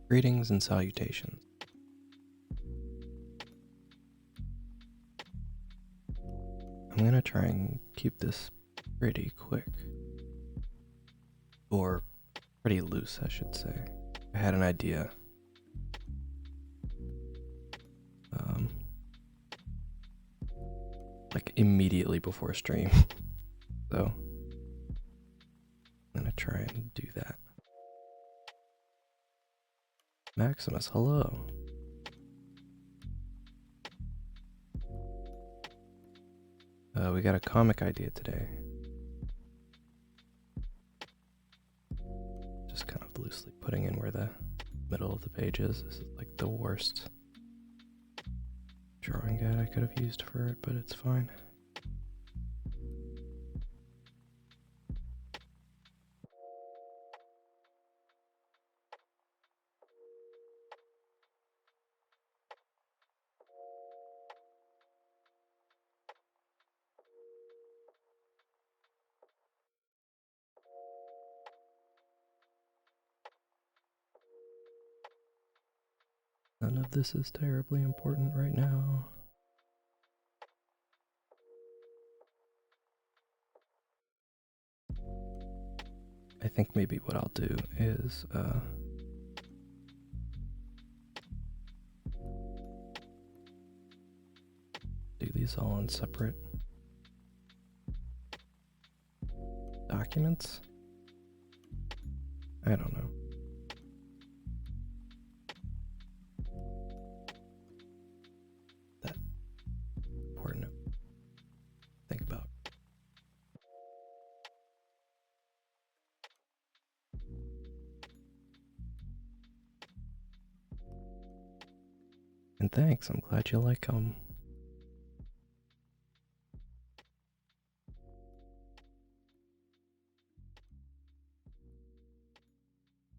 Greetings and salutations. I'm going to try and keep this pretty quick. Or pretty loose, I should say. I had an idea. Like immediately before stream. So, I'm going to try and do that. Maximus, hello. We got a comic idea today. Just kind of loosely putting in where the middle of the page is. This is like the worst drawing guide I could have used for it, but it's fine. None of this is terribly important right now. I think maybe what I'll do is, do these all on separate documents? I don't know. That important to think about. And thanks, I'm glad you like them.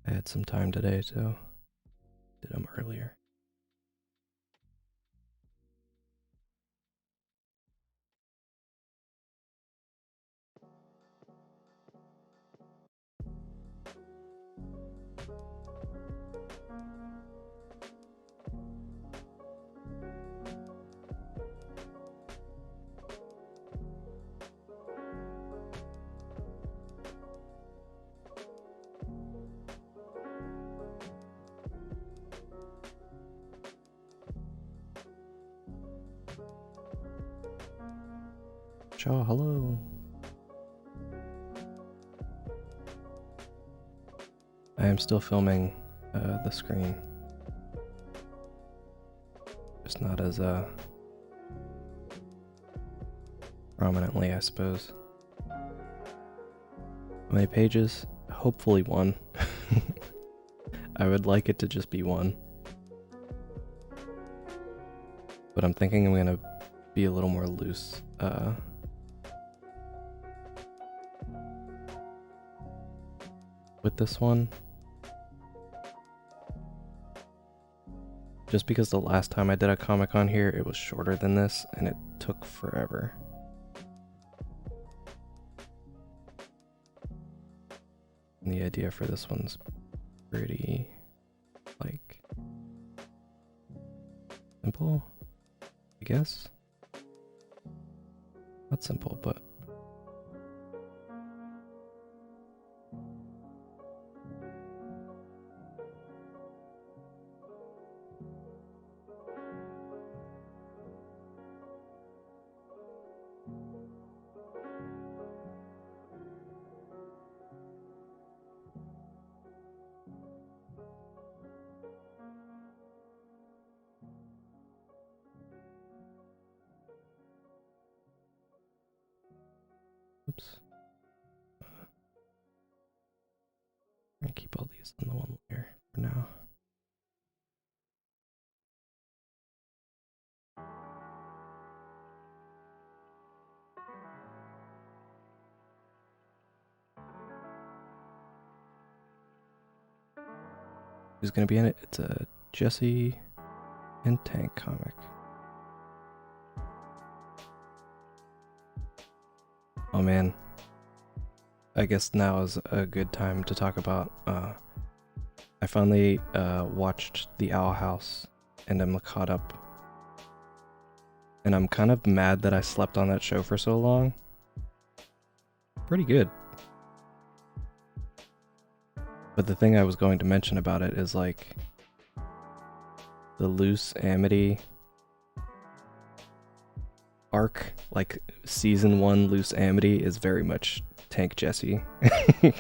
I had some time today, so did them earlier. Shaw, hello. I am still filming the screen. Just not as prominently, I suppose. How many pages? Hopefully one. I would like it to just be one. But I'm thinking I'm gonna be a little more loose. With this one. Just because the last time I did a comic on here, it was shorter than this, and it took forever. And the idea for this one's pretty, like, simple, I guess. Not simple, but oops. I'm gonna keep all these on the one layer for now. Who's gonna be in it? It's a Jesse and Tank comic. Oh man. I guess now is a good time to talk about, I finally watched The Owl House, and I'm caught up. And I'm kind of mad that I slept on that show for so long. Pretty good. But the thing I was going to mention about it is, like, the loose Amity arc, like season 1 loose Amity is very much Tank Jesse. I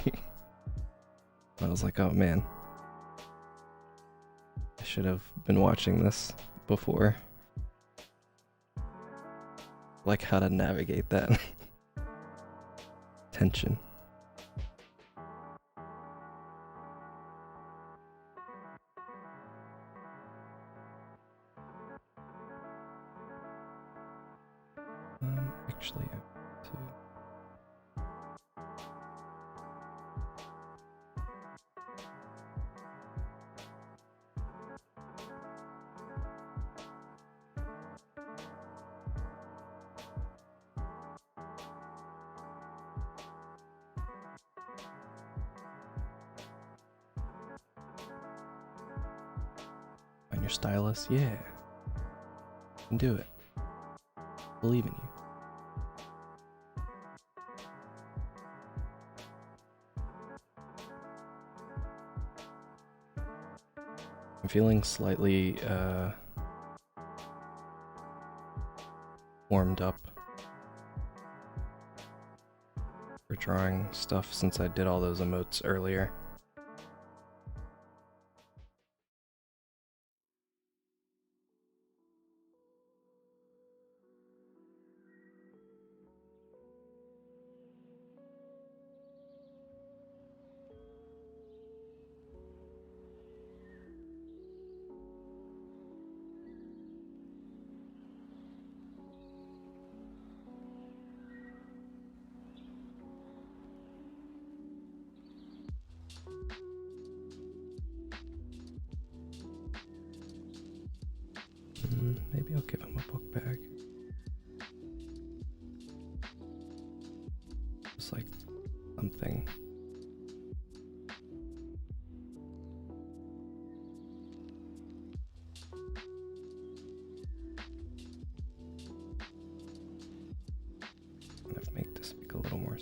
was like, oh man, I should have been watching this before. Like how to navigate that tension. Actually, I have to. Find your stylus, yeah. You can do it. Believe in you. I'm feeling slightly warmed up for drawing stuff since I did all those emotes earlier. Maybe I'll give him a book bag. Just like something. Kind of make this speak a little more.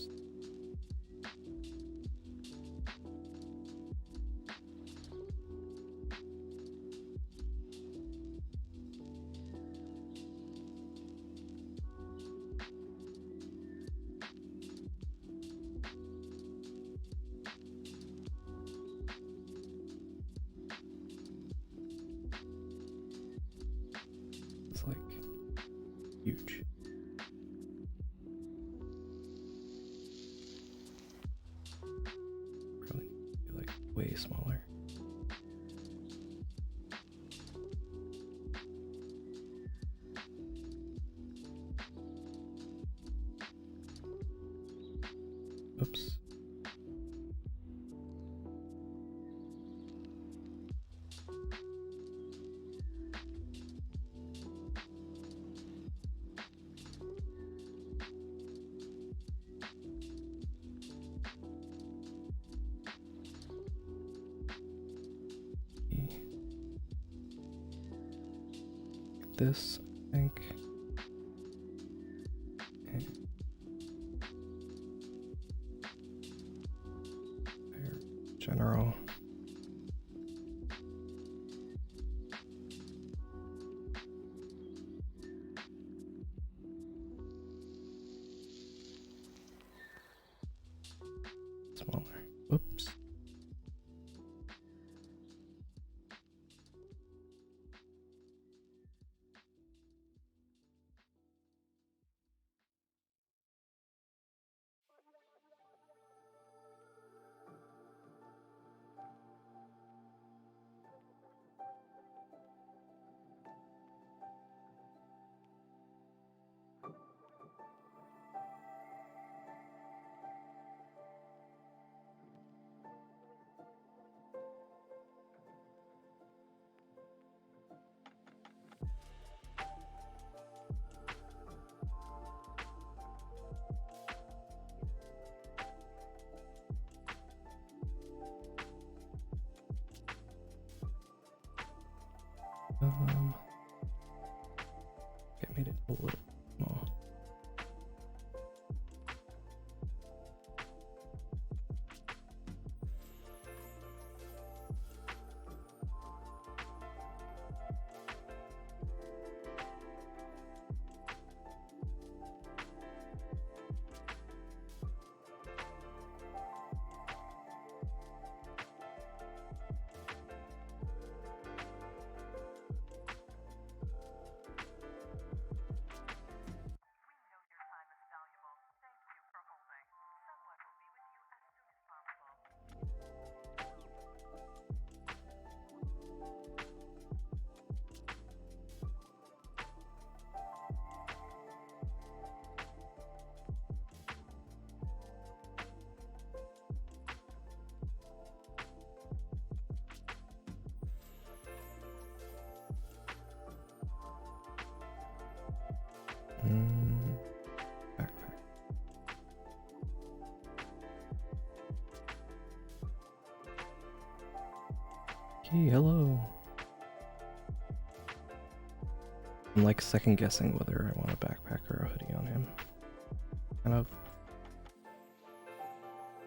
It's like huge. Probably need to be like way smaller. Oops. Like this, I think. Okay. General. Smaller. Whoops. Okay, made it a little small. Backpack. Okay, hello. I'm like second guessing whether I want a backpack or a hoodie on him. Kind of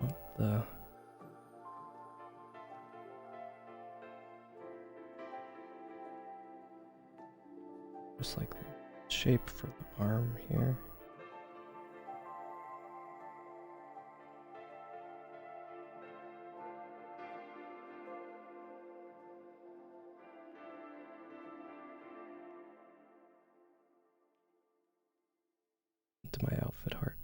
want the just like the shape for the arm here. To my outfit heart.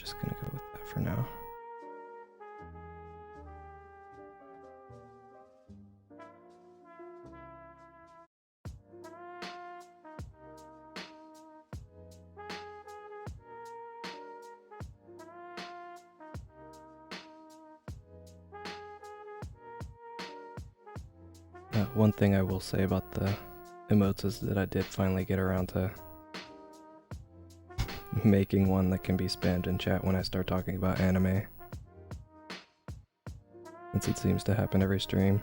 just gonna go with that for now. One thing I will say about the emotes is that I did finally get around to making one that can be spammed in chat when I start talking about anime, since it seems to happen every stream.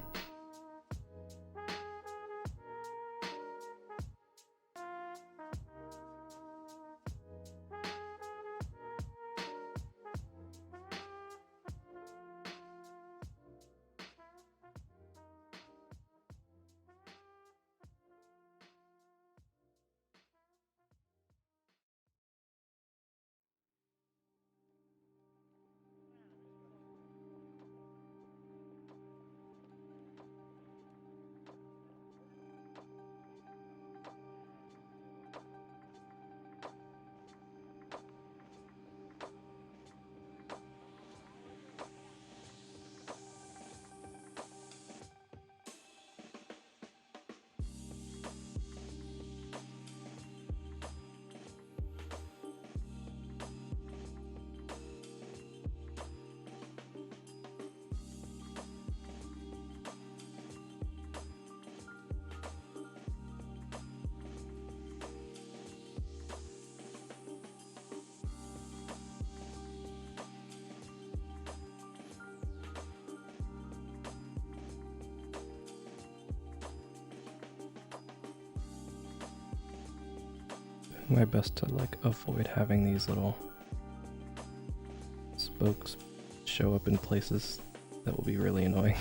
My best to like avoid having these little spokes show up in places that will be really annoying.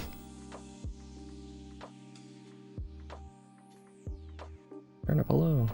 Turn up below.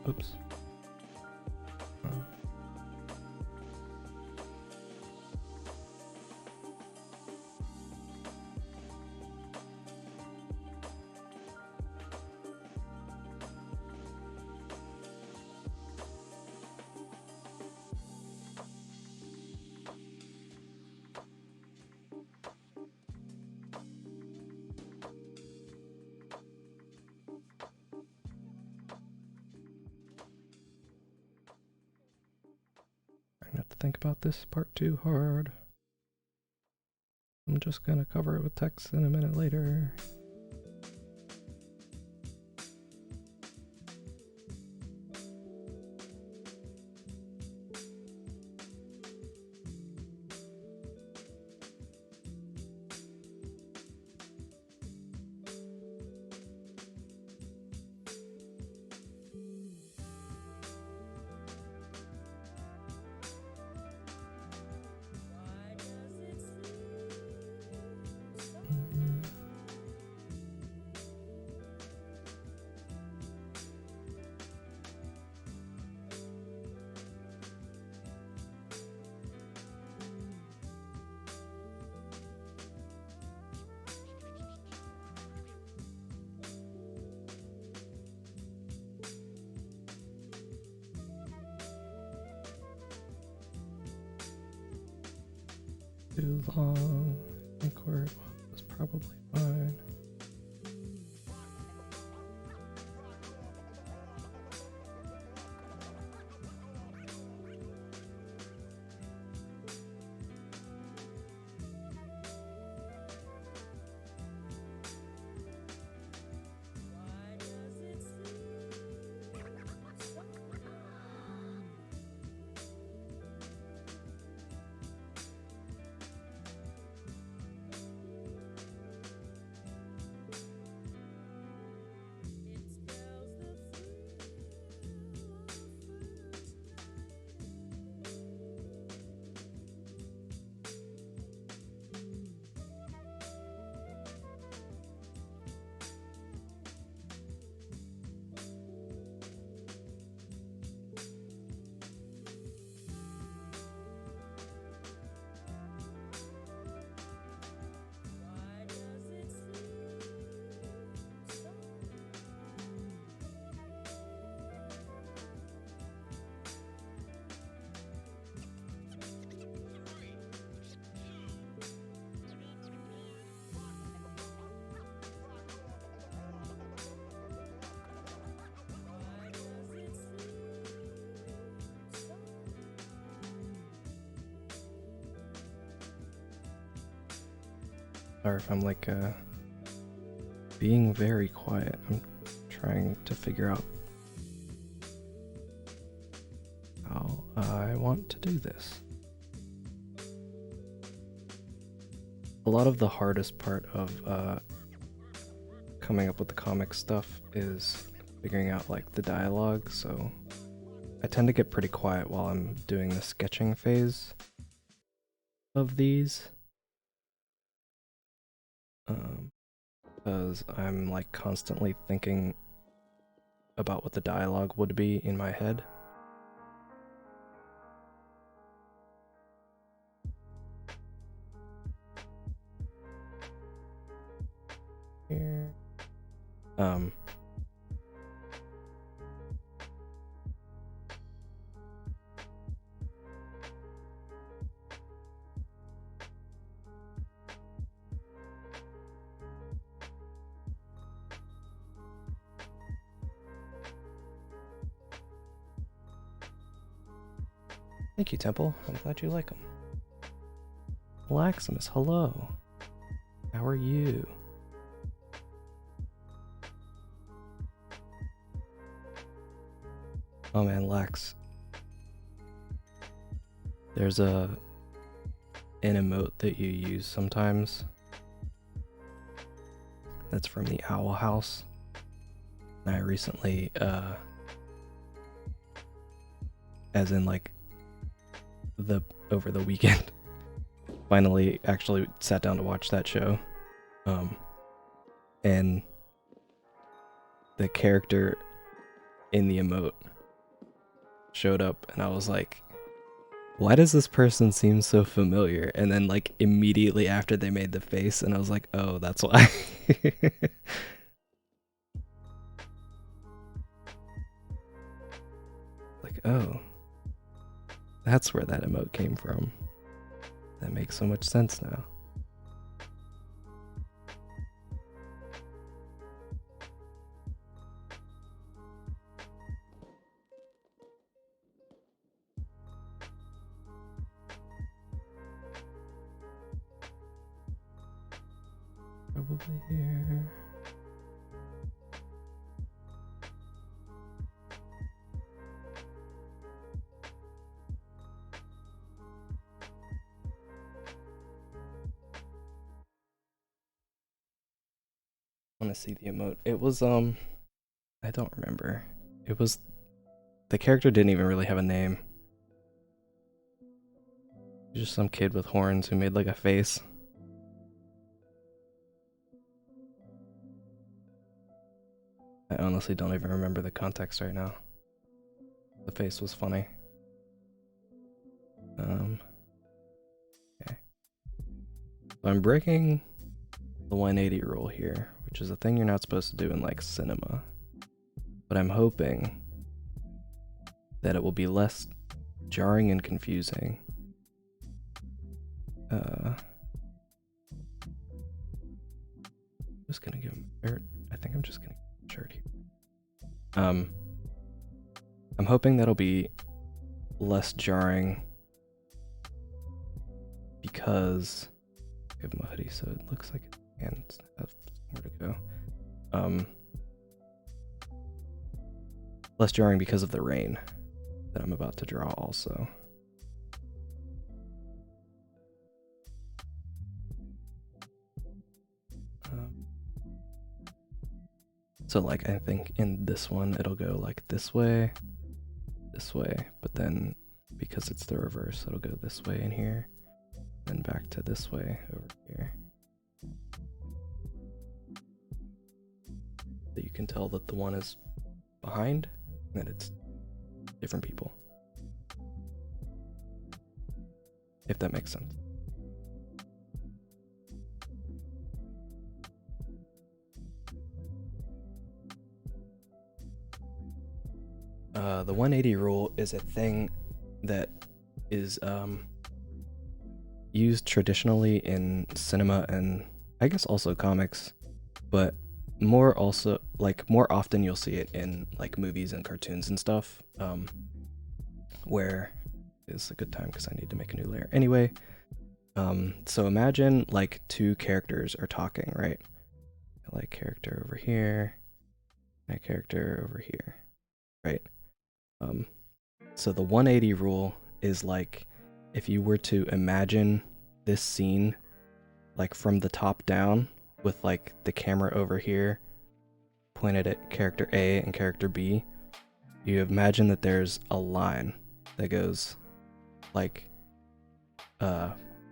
Oops. Not to think about this part too hard. I'm just gonna cover it with text in a minute later. Too long. I think we're was probably fine. Sorry if I'm like being very quiet. I'm trying to figure out how I want to do this. A lot of the hardest part of coming up with the comic stuff is figuring out like the dialogue, so I tend to get pretty quiet while I'm doing the sketching phase of these. Because I'm like constantly thinking about what the dialogue would be in my head. Here. Thank you, Temple. I'm glad you like them. Laximus, hello. How are you? Oh man, Lax. There's an emote that you use sometimes that's from the Owl House. And I recently, as in like over the weekend, finally actually sat down to watch that show. And the character in the emote showed up and I was like, why does this person seem so familiar? And then like immediately after they made the face and I was like, oh, that's why. Like, oh, that's where that emote came from. That makes so much sense now. Probably here. I want to see the emote. It was I don't remember. It was, the character didn't even really have a name. Just some kid with horns who made like a face. I honestly don't even remember the context right now. The face was funny. Okay. So I'm breaking the 180 rule here, which is a thing you're not supposed to do in like cinema. But I'm hoping that it will be less jarring and confusing. Just gonna give him I think I'm just gonna give him a shirt here. I'm hoping that'll be less jarring because give him a hoodie so it looks like his hands have somewhere to go. Less jarring because of the rain that I'm about to draw also. So like I think in this one it'll go like this way, but then because it's the reverse it'll go this way in here, then back to this way over here. So you can tell that the one is behind and that it's different people. If that makes sense. The 180 rule is a thing that is used traditionally in cinema and I guess also comics, but more often you'll see it in like movies and cartoons and stuff, where it's a good time because I need to make a new layer. Anyway, So imagine like two characters are talking, right? Like character over here, and a character over here, right? So the 180 rule is like if you were to imagine this scene like from the top down with like the camera over here pointed at character A and character B, you imagine that there's a line that goes like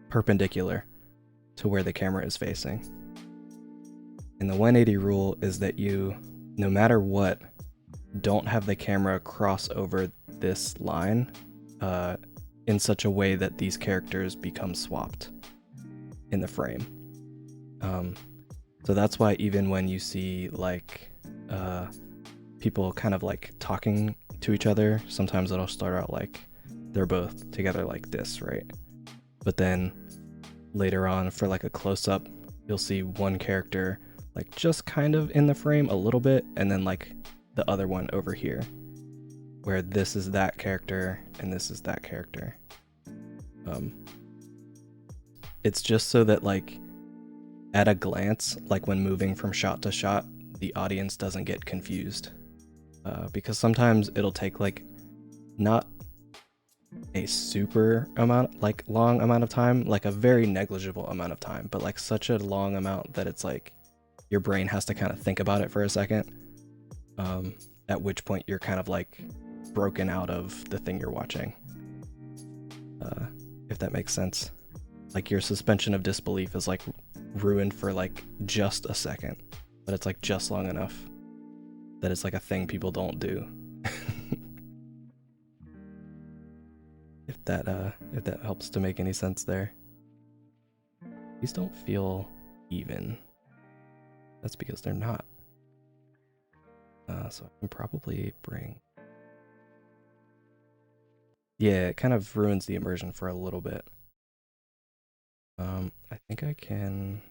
perpendicular to where the camera is facing. And the 180 rule is that you, no matter what, don't have the camera cross over this line in such a way that these characters become swapped in the frame. So that's why even when you see like people kind of like talking to each other, sometimes it'll start out like they're both together like this, right? But then later on for like a close-up, you'll see one character like just kind of in the frame a little bit, and then like the other one over here, where this is that character and this is that character. It's just so that like at a glance, like when moving from shot to shot, the audience doesn't get confused. Because sometimes it'll take like not a super amount, like long amount of time, like a very negligible amount of time, but like such a long amount that it's like your brain has to kind of think about it for a second. At which point you're kind of like broken out of the thing you're watching. If that makes sense. Like your suspension of disbelief is like ruined for like just a second, but it's like just long enough that it's like a thing people don't do. If that helps to make any sense there. These don't feel even. That's because they're not. So I can probably bring... Yeah, it kind of ruins the immersion for a little bit. I think I can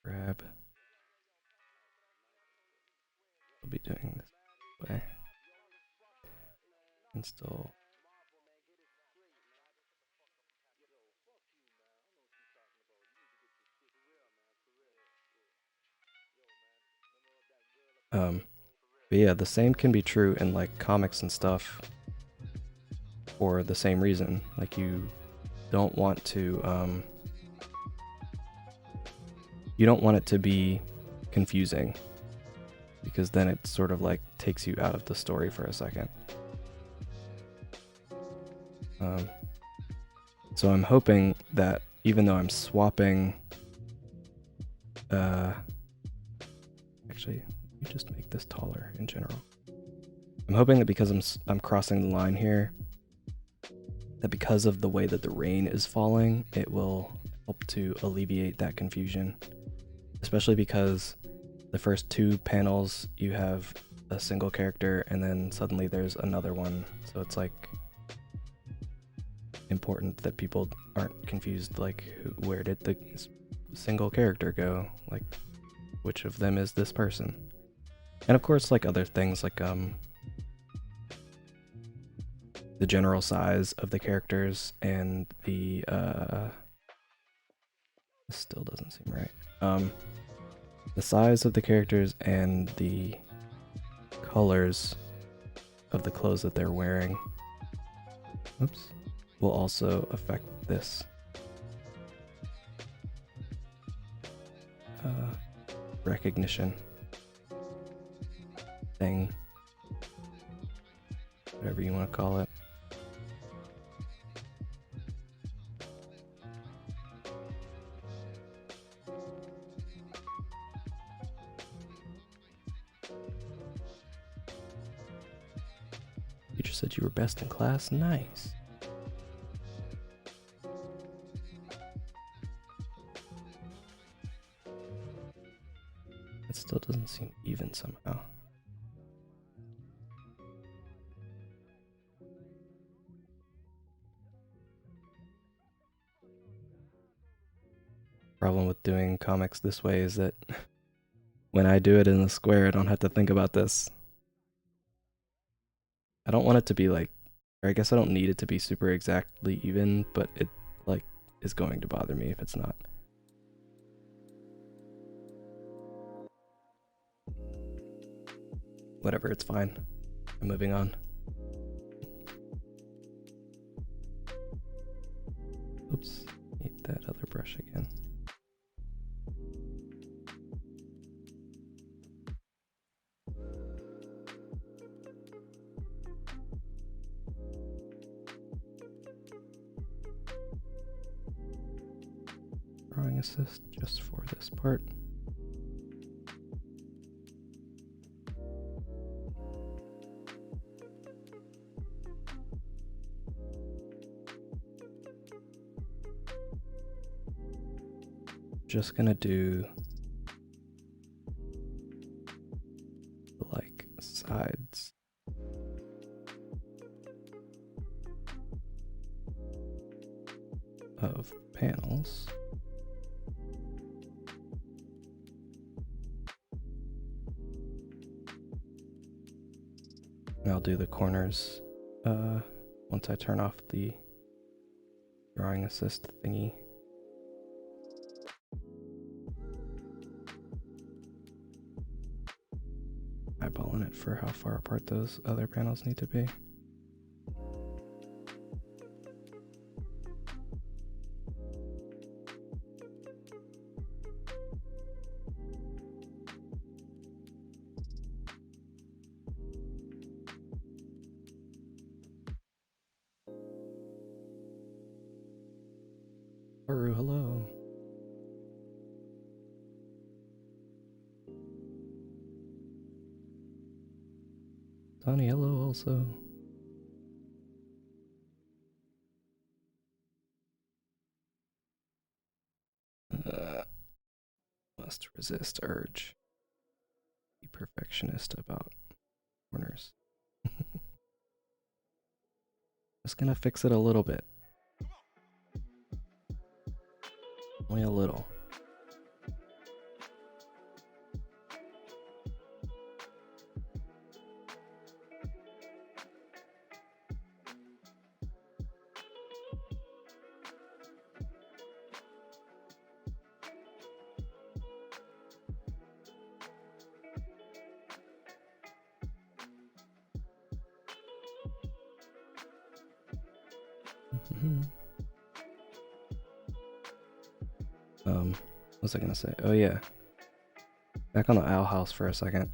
grab... I'll be doing this way. And still... But yeah, the same can be true in like comics and stuff for the same reason. Like you don't want to it to be confusing, because then it sort of like takes you out of the story for a second. So I'm hoping that even though I'm swapping, actually, let me just make this taller in general. I'm hoping that because I'm crossing the line here, that because of the way that the rain is falling, it will help to alleviate that confusion. Especially because the first two panels you have a single character and then suddenly there's another one. So it's like important that people aren't confused, like where did the single character go? Like which of them is this person? And of course like other things like the general size of the characters and the this still doesn't seem right. The size of the characters and the colors of the clothes that they're wearing, oops, will also affect this. Recognition thing, whatever you want to call it. Teacher said you were best in class. Nice. It still doesn't seem even somehow. Problem with doing comics this way is that when I do it in the square, I don't have to think about this. I don't want it to be like, or I guess I don't need it to be super exactly even, but like is going to bother me if it's not. Whatever, it's fine. I'm moving on. Oops, need that other brush again. Drawing assist just for this part. Just gonna do like sides. Of panels. And I'll do the corners once I turn off the drawing assist thingy. Eyeballing it for how far apart those other panels need to be. Haru, hello. Tony, hello also. Must resist urge. Be perfectionist about corners. Just gonna fix it a little bit. Only a little. What was I gonna say? Oh yeah. Back on the owl house for a second.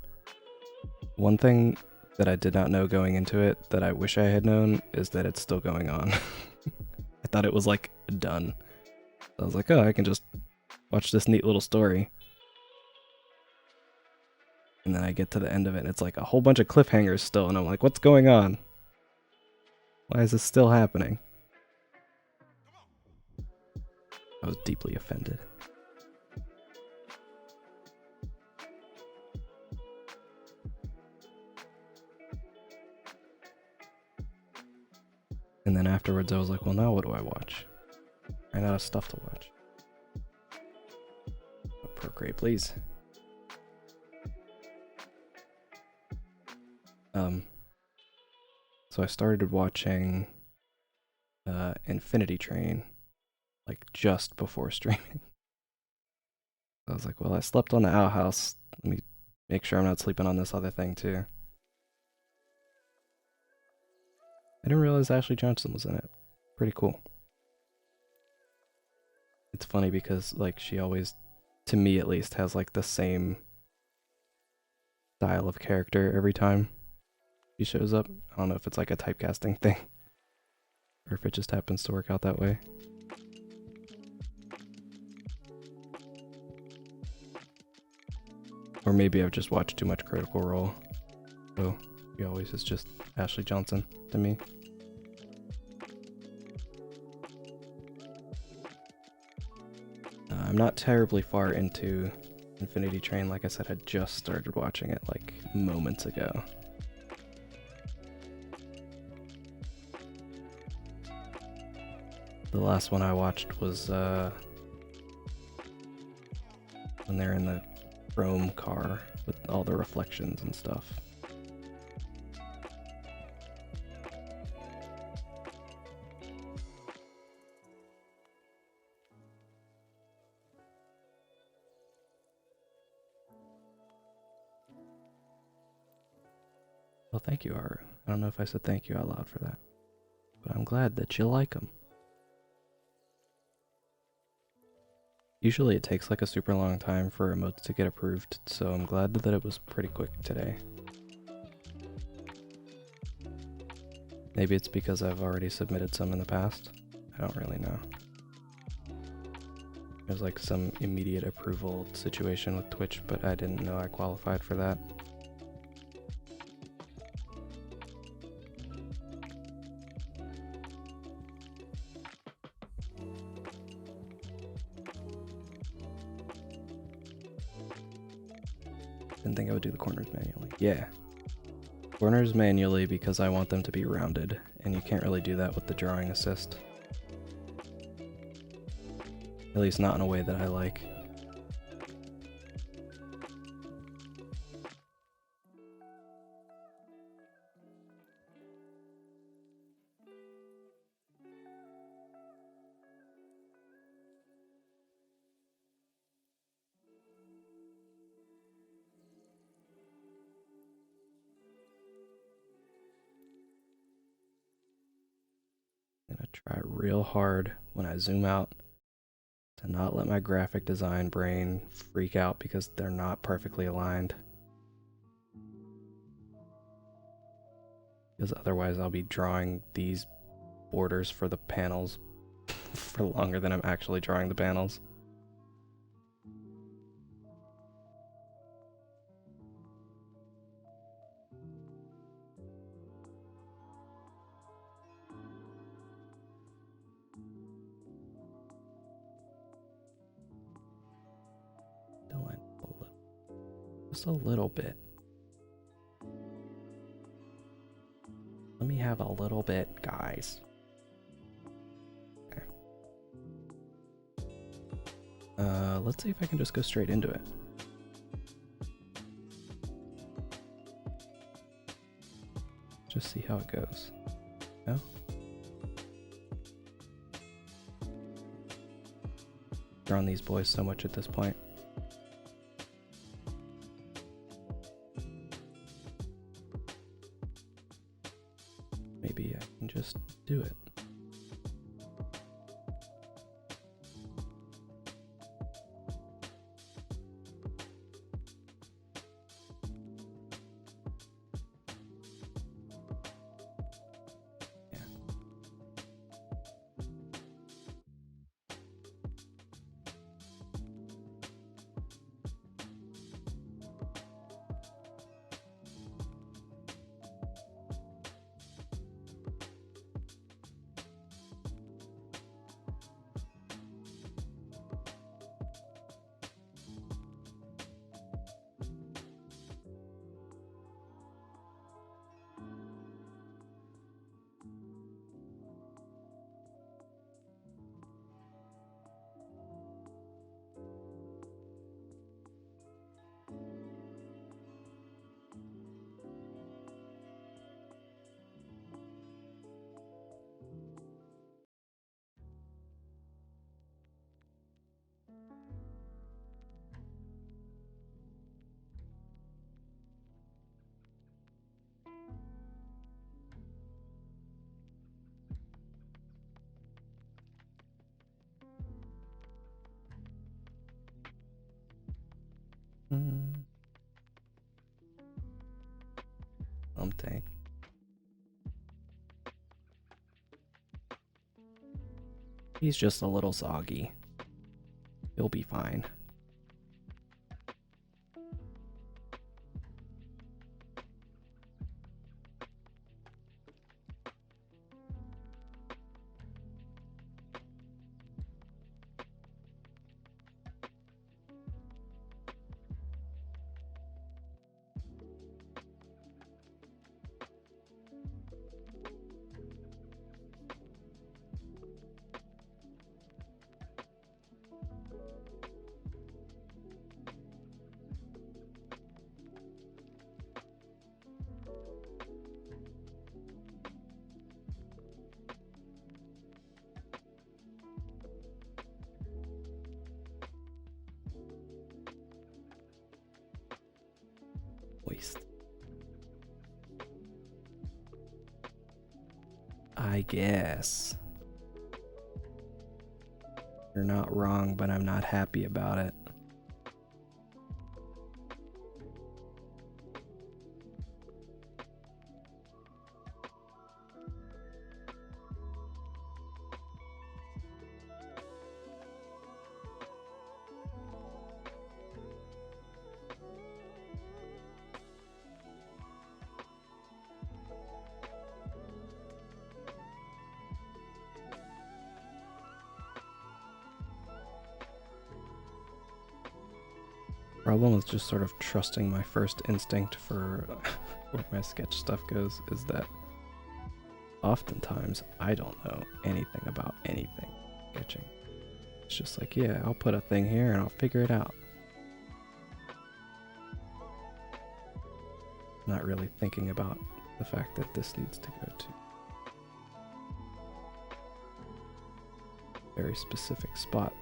One thing that I did not know going into it that I wish I had known is that it's still going on. I thought it was like done. I was like, oh, I can just watch this neat little story. And then I get to the end of it and it's like a whole bunch of cliffhangers still, and I'm like, what's going on? Why is this still happening? I was deeply offended. And then afterwards I was like, well, now what do I watch? I ran out of stuff to watch. Procreate, please. So I started watching Infinity Train like just before streaming. I was like, well, I slept on the Owl House. Let me make sure I'm not sleeping on this other thing too. I didn't realize Ashley Johnson was in it. Pretty cool. It's funny because like she always, to me at least, has like the same style of character every time she shows up. I don't know if it's like a typecasting thing or if it just happens to work out that way. Or maybe I've just watched too much Critical Role. So she always is just Ashley Johnson to me. I'm not terribly far into Infinity Train. Like I said, I just started watching it like moments ago. The last one I watched was when they're in the chrome car with all the reflections and stuff. Well, thank you, Aru. I don't know if I said thank you out loud for that, but I'm glad that you like them. Usually it takes like a super long time for emotes to get approved, so I'm glad that it was pretty quick today. Maybe it's because I've already submitted some in the past. I don't really know. There's like some immediate approval situation with Twitch, but I didn't know I qualified for that. Didn't think I would do the corners manually. Yeah. Corners manually because I want them to be rounded, and you can't really do that with the drawing assist. At least not in a way that I like. I'm gonna try real hard when I zoom out to not let my graphic design brain freak out because they're not perfectly aligned. Because otherwise I'll be drawing these borders for the panels for longer than I'm actually drawing the panels. Just a little bit. Let me have a little bit, guys. Okay. Let's see if I can just go straight into it. Just see how it goes. No? Drawn these boys so much at this point. Maybe I can just do it. Tank. He's just a little soggy. He'll be fine. Waste. I guess. You're not wrong, but I'm not happy about it. Problem with just sort of trusting my first instinct for where my sketch stuff goes is that oftentimes I don't know anything about anything sketching. It's just like, yeah, I'll put a thing here and I'll figure it out. Not really thinking about the fact that this needs to go to a very specific spot,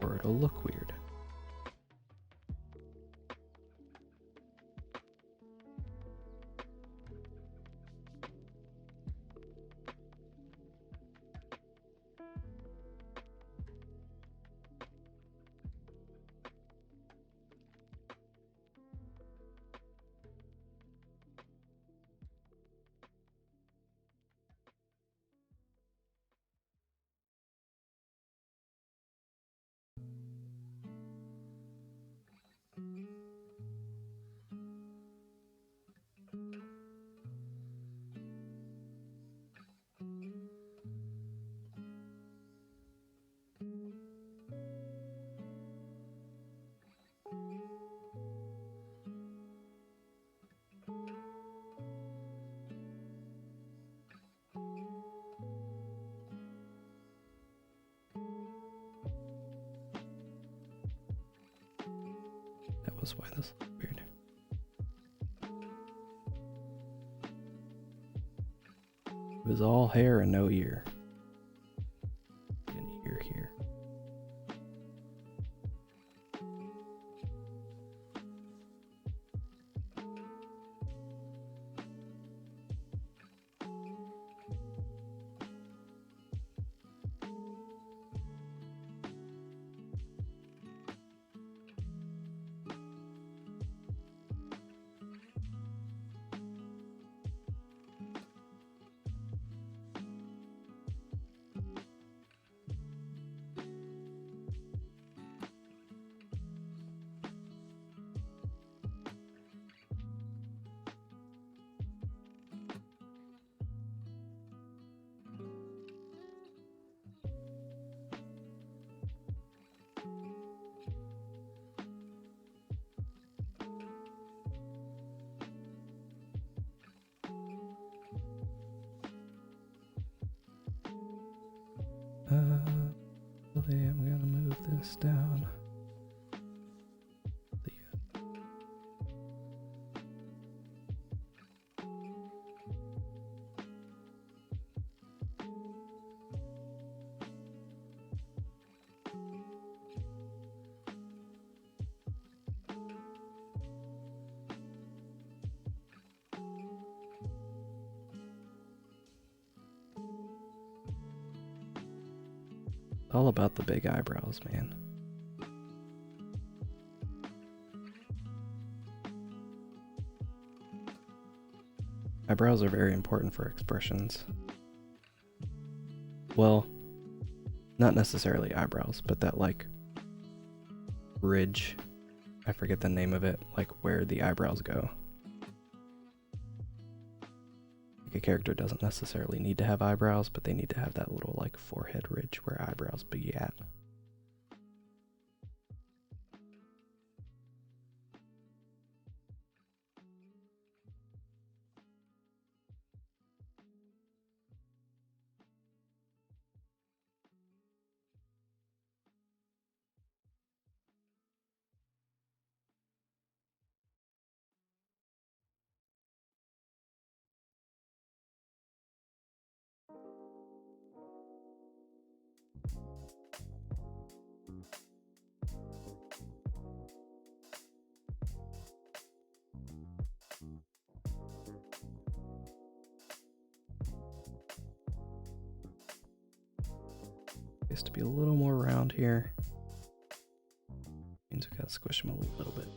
or it'll look weird. That was why this was weird. It was all hair and no ear. An ear here. Really, I'm gonna move this down. All about the big eyebrows, man. Eyebrows are very important for expressions. Well, not necessarily eyebrows, but that like ridge, I forget the name of it, like where the eyebrows go. Like a character doesn't necessarily need to have eyebrows, but they need to have that little like forehead ridge where eyebrows be at. space to be a little more round here. Means we gotta squish them a little bit.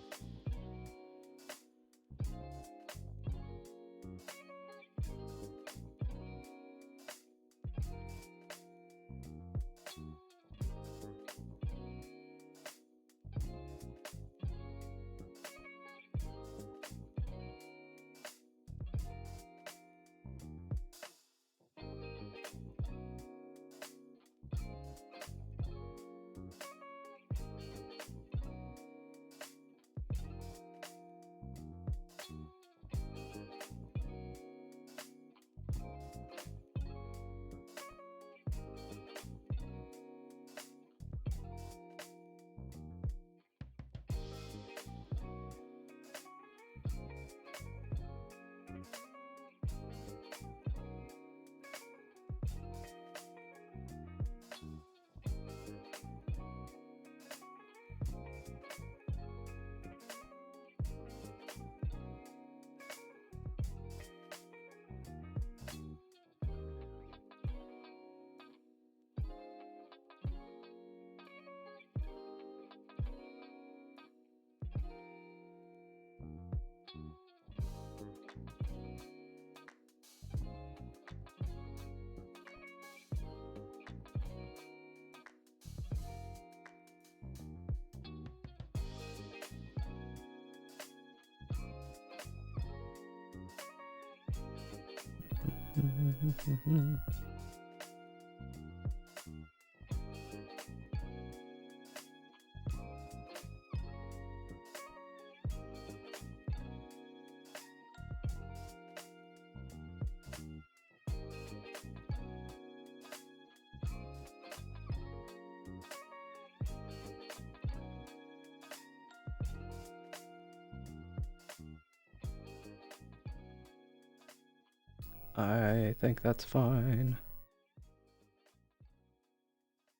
I think that's fine.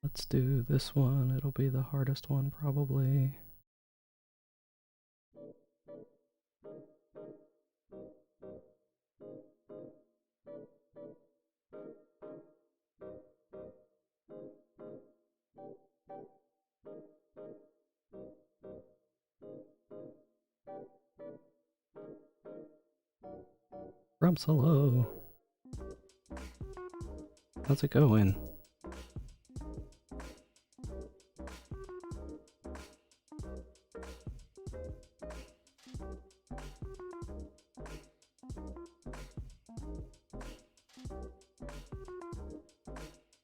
Let's do this one. It'll be the hardest one, probably. Rumps, hello. How's it going?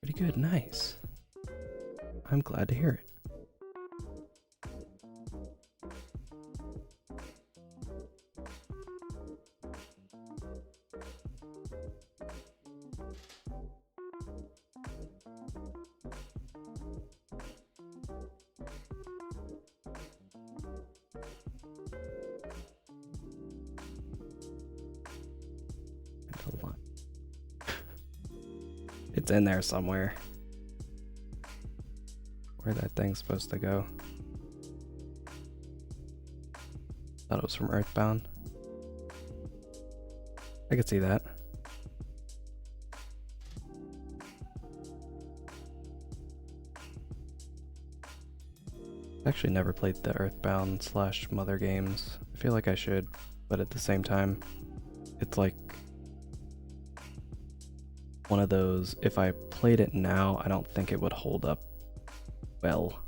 Pretty good, nice. I'm glad to hear it. It's in there somewhere. Where that thing's supposed to go. Thought it was from Earthbound. I could see that. Actually never played the Earthbound / Mother games. I feel like I should, but at the same time, it's like one of those, if I played it now, I don't think it would hold up well,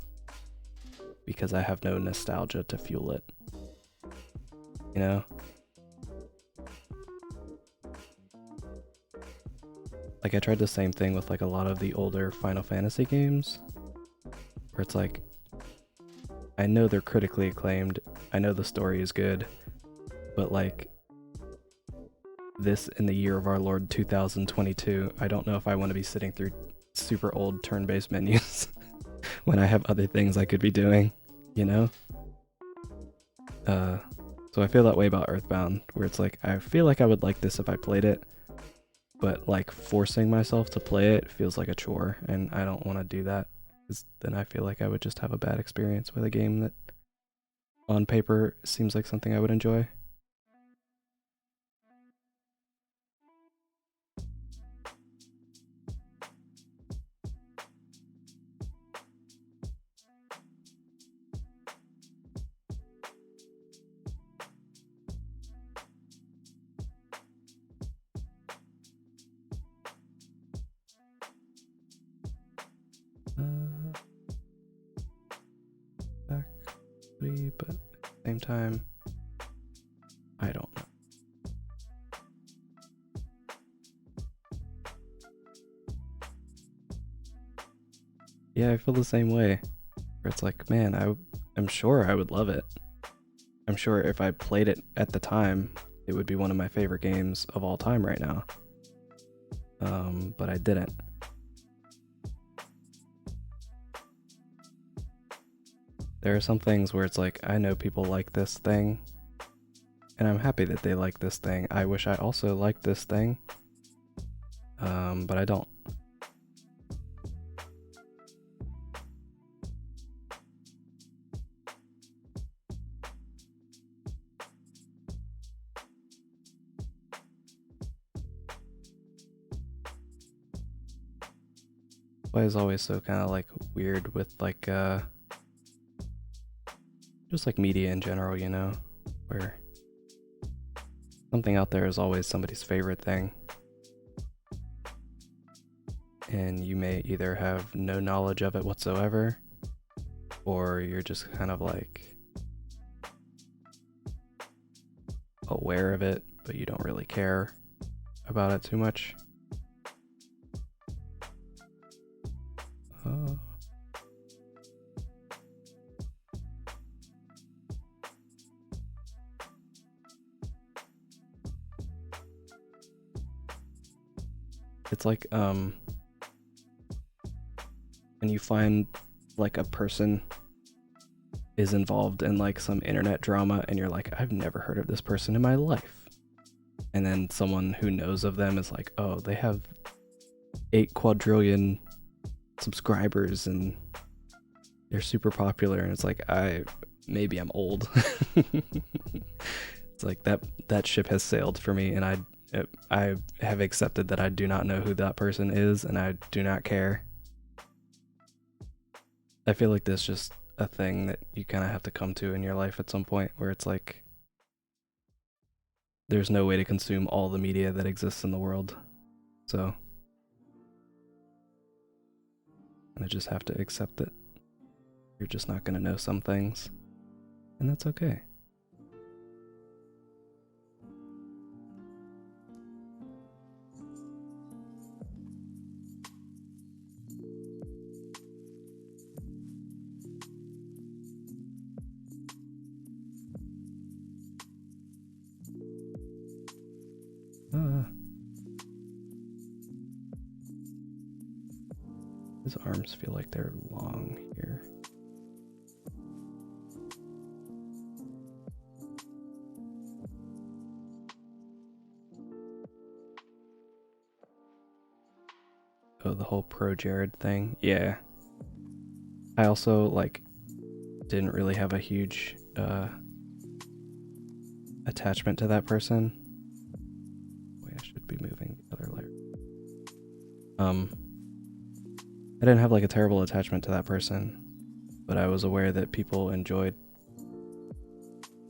because I have no nostalgia to fuel it, you know? Like, I tried the same thing with like a lot of the older Final Fantasy games, where it's like, I know they're critically acclaimed, I know the story is good, but like, this in the year of our Lord 2022, I don't know if I want to be sitting through super old turn-based menus when I have other things I could be doing, you know? So I feel that way about Earthbound, where it's like, I feel like I would like this if I played it, but like forcing myself to play it feels like a chore, and I don't want to do that, because then I feel like I would just have a bad experience with a game that on paper seems like something I would enjoy. we? But at the same time, I don't know. Yeah, I feel the same way. Where it's like, man, I'm sure I would love it. I'm sure if I played it at the time, it would be one of my favorite games of all time right now. But I didn't. There are some things where it's like, I know people like this thing, and I'm happy that they like this thing. I wish I also liked this thing, but I don't. Why is always so kind of like weird with like just like media in general, you know, where something out there is always somebody's favorite thing, and you may either have no knowledge of it whatsoever, or you're just kind of like aware of it, but you don't really care about it too much. It's like when you find like a person is involved in like some internet drama and you're like, I've never heard of this person in my life, and then someone who knows of them is like, oh, they have 8 quadrillion subscribers and they're super popular, and it's like, maybe I'm old. It's like that ship has sailed for me, and I have accepted that I do not know who that person is, and I do not care. I feel like that's just a thing that you kind of have to come to in your life at some point, where it's like there's no way to consume all the media that exists in the world, so I just have to accept that you're just not going to know some things, and that's okay. His arms feel like they're long here. Oh, the whole pro Jared thing. Yeah. I also like didn't really have a huge attachment to that person. Wait, I should be moving the other layer. I didn't have like a terrible attachment to that person, but I was aware that people enjoyed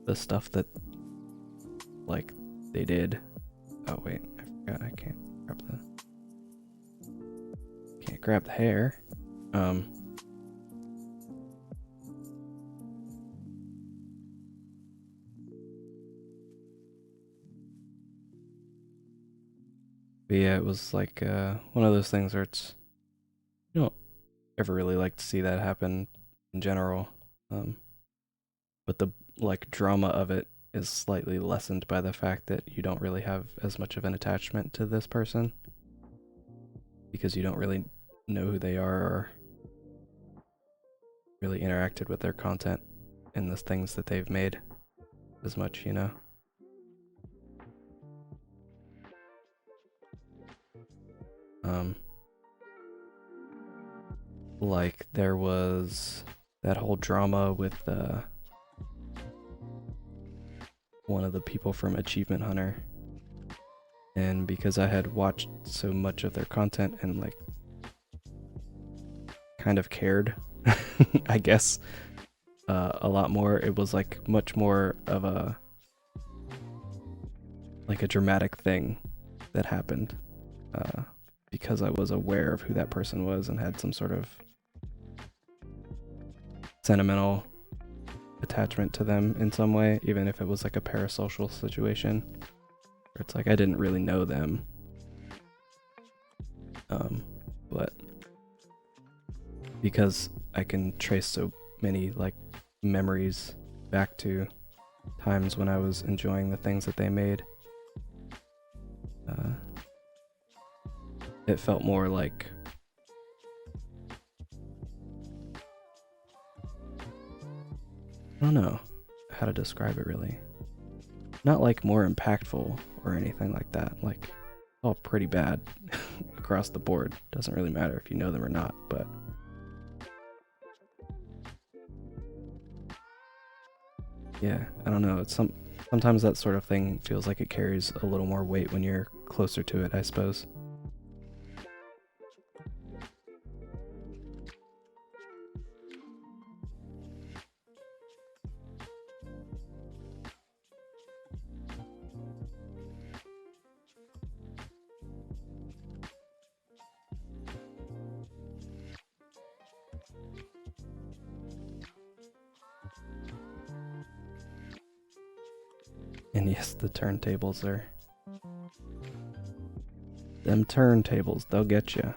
the stuff that like they did. Oh wait, I forgot I can't grab the hair. But yeah, it was like one of those things where it's, you don't ever really like to see that happen in general. But the like drama of it is slightly lessened by the fact that you don't really have as much of an attachment to this person, because you don't really know who they are or really interacted with their content and the things that they've made as much, you know? Like there was that whole drama with one of the people from Achievement Hunter, and because I had watched so much of their content and like kind of cared, I guess, a lot more, it was like much more of a dramatic thing that happened, because I was aware of who that person was and had some sort of sentimental attachment to them in some way, even if it was like a parasocial situation where it's like I didn't really know them. But because I can trace so many like memories back to times when I was enjoying the things that they made, it felt more like I don't know how to describe it really. Not like more impactful or anything like that. Like, all pretty bad across the board. Doesn't really matter if you know them or not, but yeah, I don't know. It's sometimes that sort of thing feels like it carries a little more weight when you're closer to it, I suppose. And yes, the turntables are... Them turntables, they'll get you.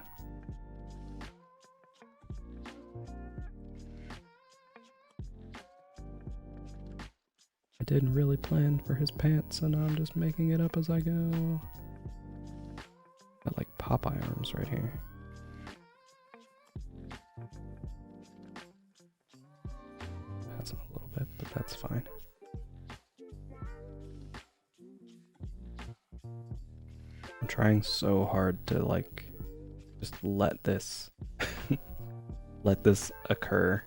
I didn't really plan for his pants, and I'm just making it up as I go. Got like Popeye arms right here. Has him a little bit, but that's fine. I'm trying so hard to like just let this let this occur.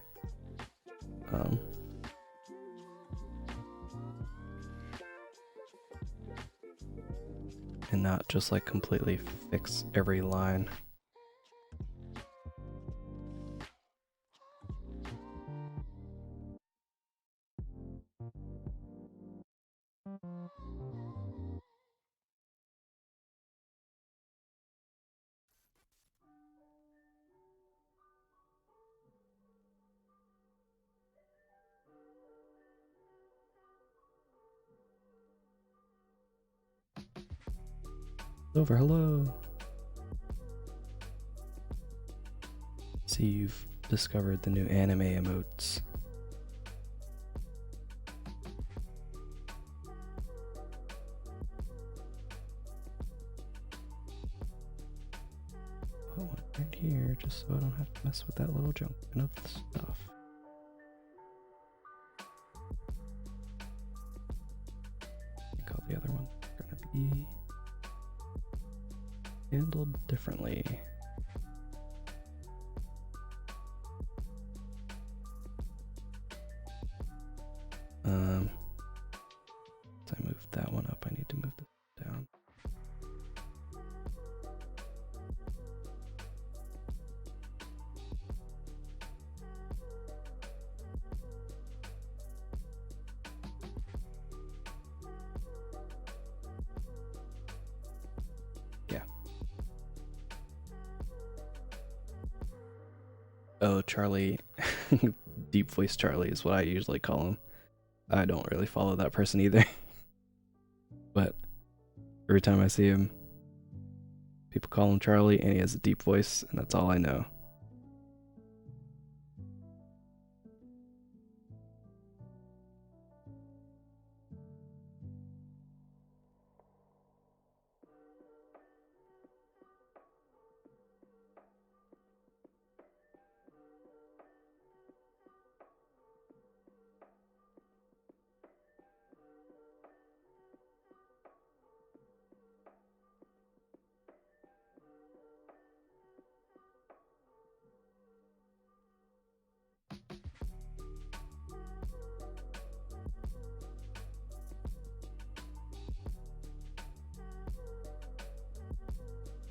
And not just like completely fix every line. Over, hello. See, you've discovered the new anime emotes. Put one right here, just so I don't have to mess with that little junk of stuff. I think all the other ones are gonna be handled differently. As I moved that one up, I need to move this down. Yeah. Oh, Charlie. Deep voice Charlie is what I usually call him. I don't really follow that person either. But every time I see him, people call him Charlie, and he has a deep voice, and that's all I know.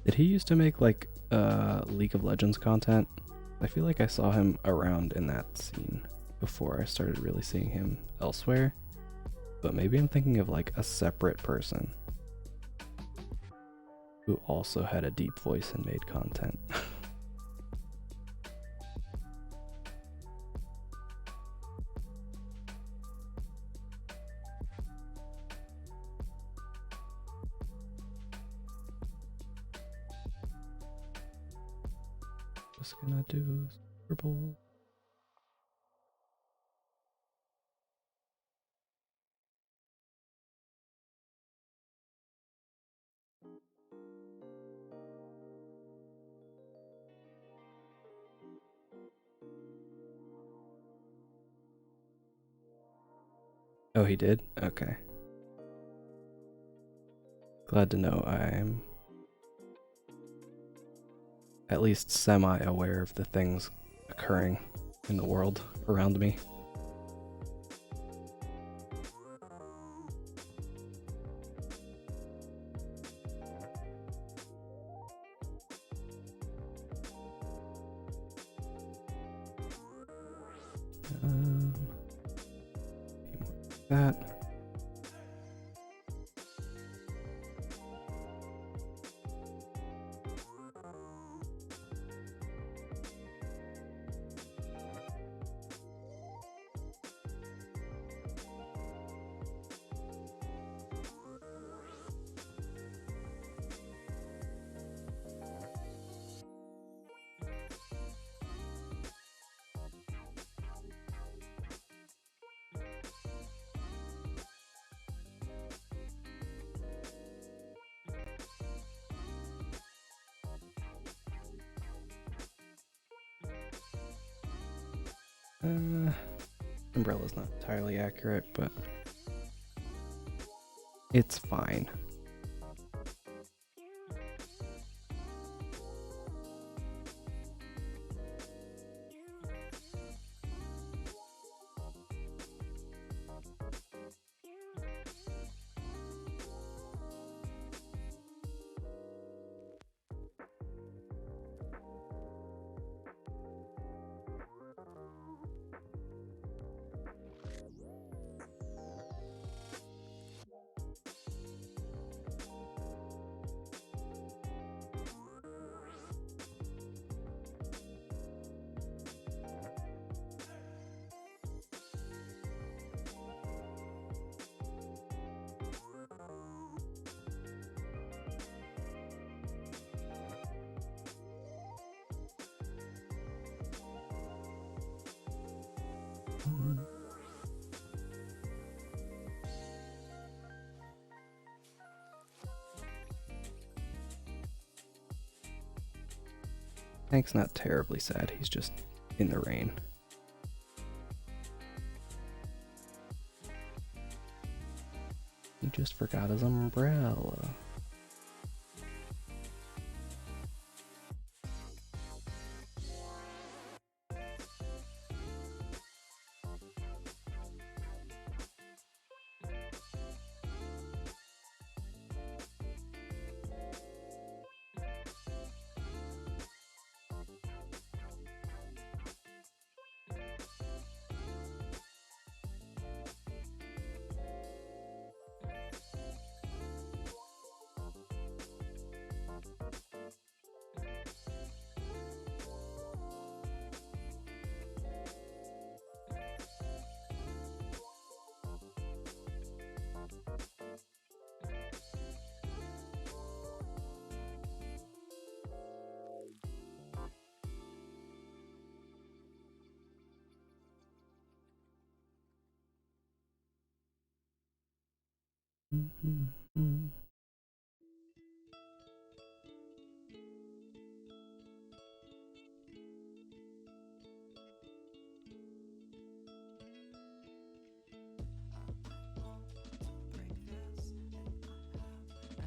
Did he used to make like League of Legends content? I feel like I saw him around in that scene before I started really seeing him elsewhere. But maybe I'm thinking of like a separate person who also had a deep voice and made content. Just gonna do scribble. Oh, he did? Okay. Glad to know I'm at least semi-aware of the things occurring in the world around me. That. Umbrella's not entirely accurate, but it's fine. Hank's not terribly sad, he's just in the rain. He just forgot his umbrella.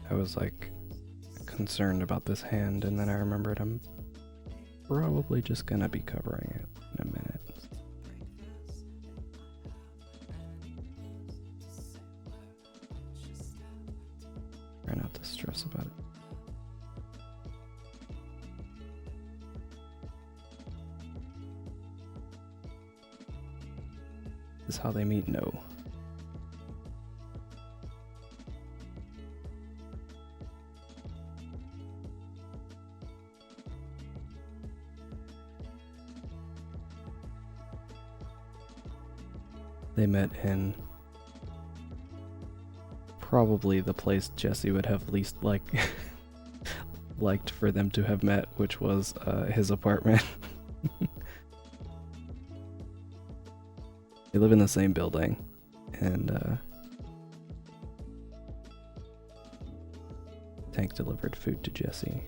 I was like concerned about this hand, and then I remembered I'm probably just gonna be covering it in a minute. Try not to stress about it. Is how they meet? No. They met in probably the place Jesse would have least liked for them to have met, which was his apartment. They live in the same building, and Tank delivered food to Jesse.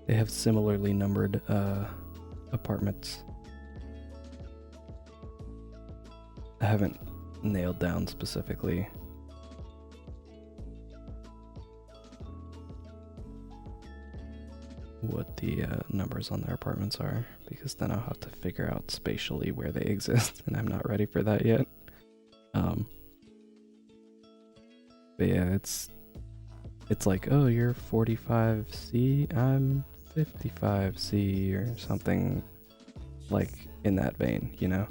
They have similarly numbered apartments. I haven't nailed down specifically what the numbers on their apartments are, because then I'll have to figure out spatially where they exist, and I'm not ready for that yet. But yeah, it's like, oh, you're 45C, I'm 55C, or something like in that vein, you know?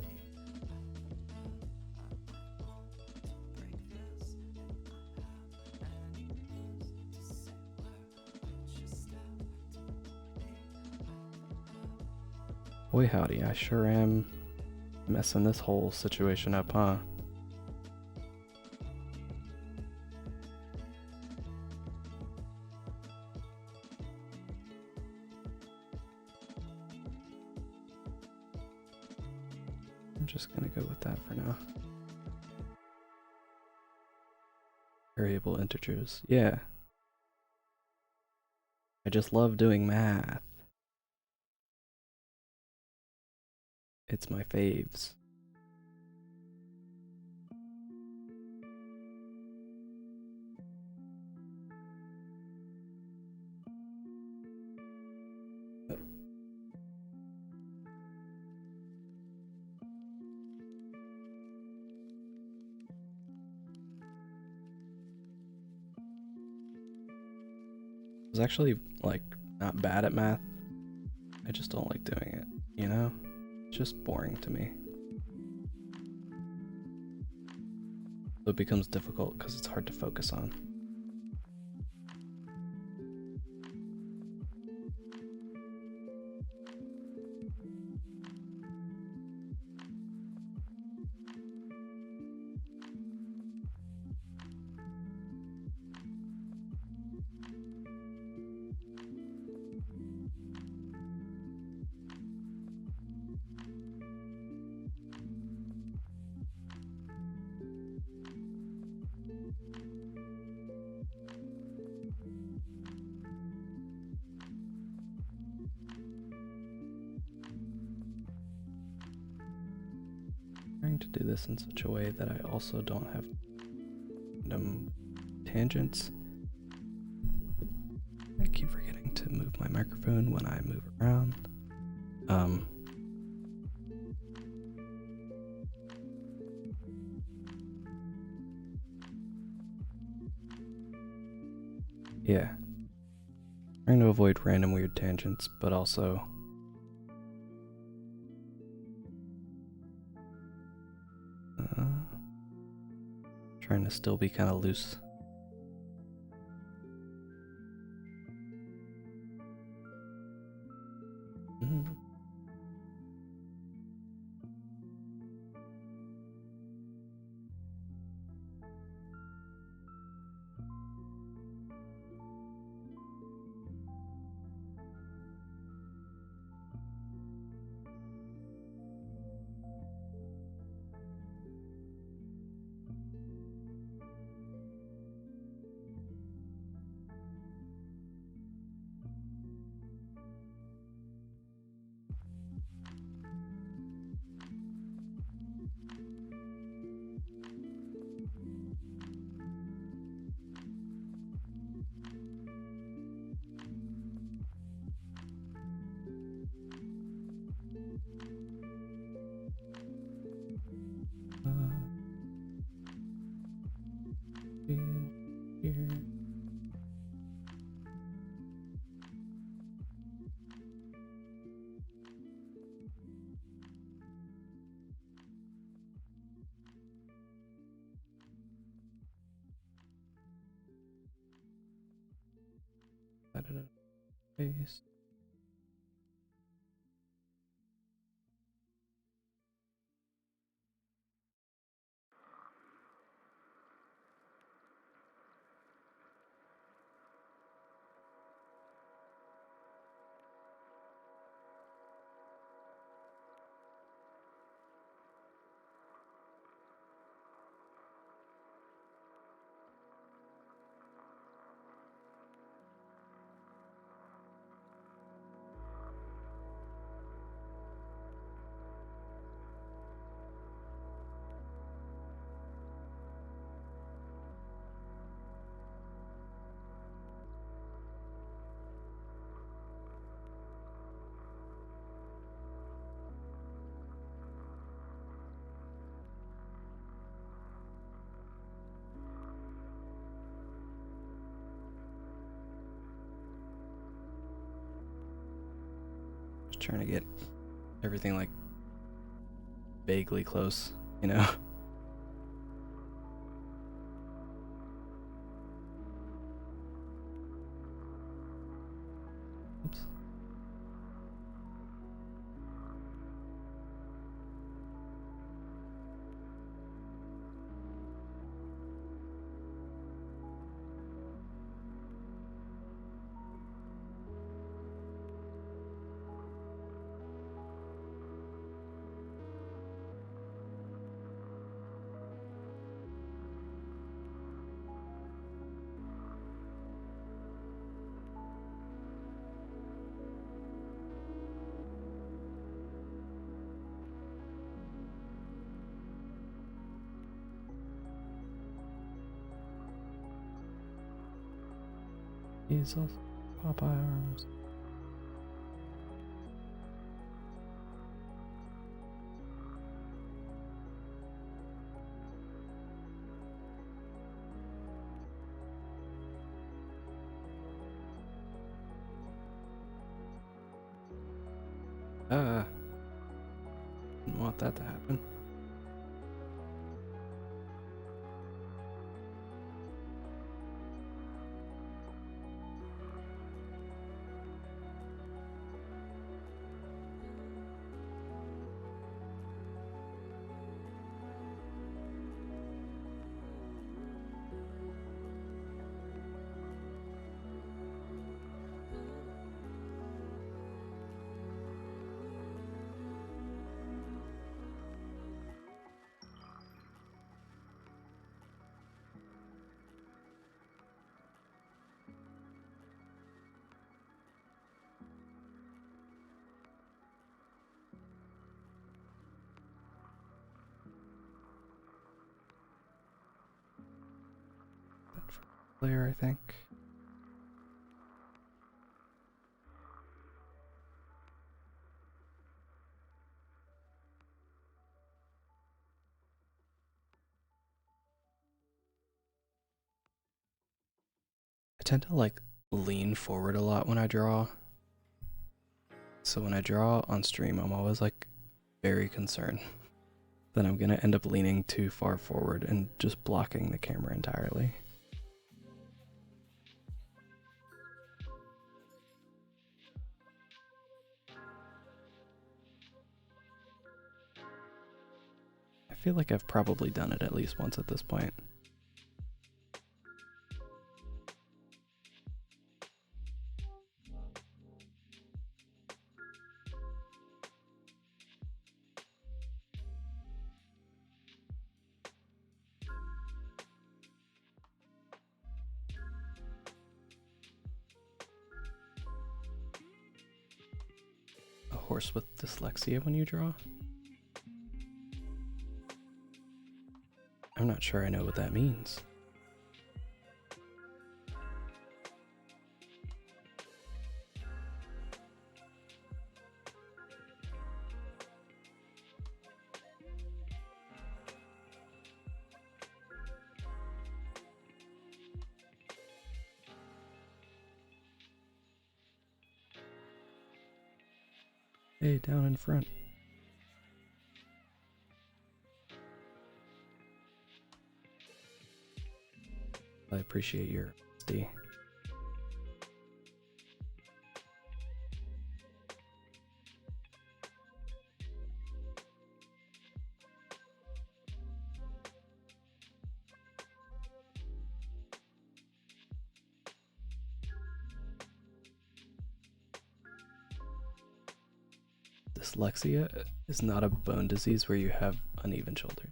Boy howdy, I sure am messing this whole situation up, huh? I'm just gonna go with that for now. Variable integers, yeah. I just love doing math. It's my faves. I was actually, like, not bad at math. I just don't like doing it, you know? It's just boring to me. So it becomes difficult because it's hard to focus on. Trying to do this in such a way that I also don't have random tangents. I keep forgetting to move my microphone when I move around. Yeah. Trying to avoid random weird tangents, but also trying to still be kind of loose. Set it up. Paste. Just trying to get everything like vaguely close, you know? Oops. He's also Popeye arms. Didn't want that to happen. Layer, I think. I tend to like lean forward a lot when I draw. So when I draw on stream, I'm always like very concerned that I'm gonna end up leaning too far forward and just blocking the camera entirely. I feel like I've probably done it at least once at this point. A horse with dyslexia when you draw? I'm not sure I know what that means. Hey, down in front. I appreciate your honesty. dyslexia is not a bone disease where you have uneven shoulders.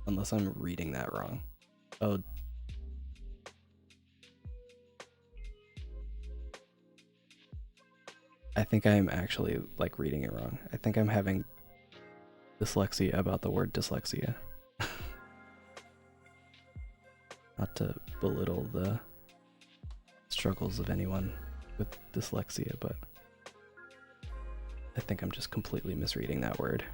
Unless I'm reading that wrong. Oh. I think I am actually like reading it wrong. I think I'm having dyslexia about the word dyslexia. Not to belittle the struggles of anyone with dyslexia, but I think I'm just completely misreading that word.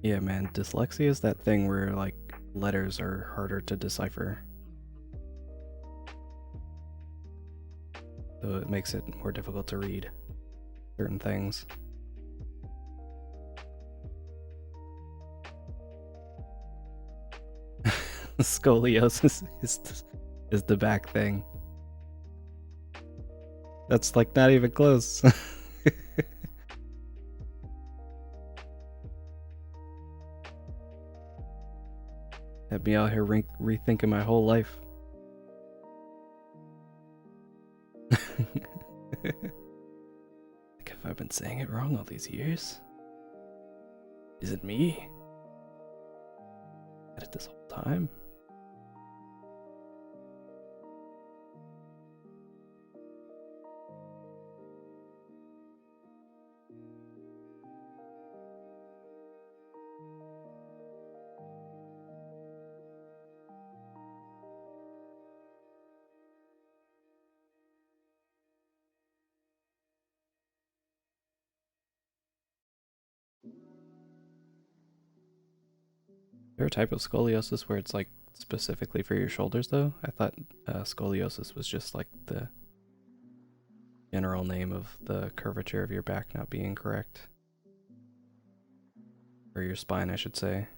Yeah, man, dyslexia is that thing where, like, letters are harder to decipher. So it makes it more difficult to read certain things. Scoliosis is the back thing. That's, like, not even close. Had me out here rethinking my whole life. Like, have I been saying it wrong all these years? Is it me? Had it this whole time? Is there a type of scoliosis where it's like specifically for your shoulders though? I thought scoliosis was just like the general name of the curvature of your back not being correct. Or your spine, I should say.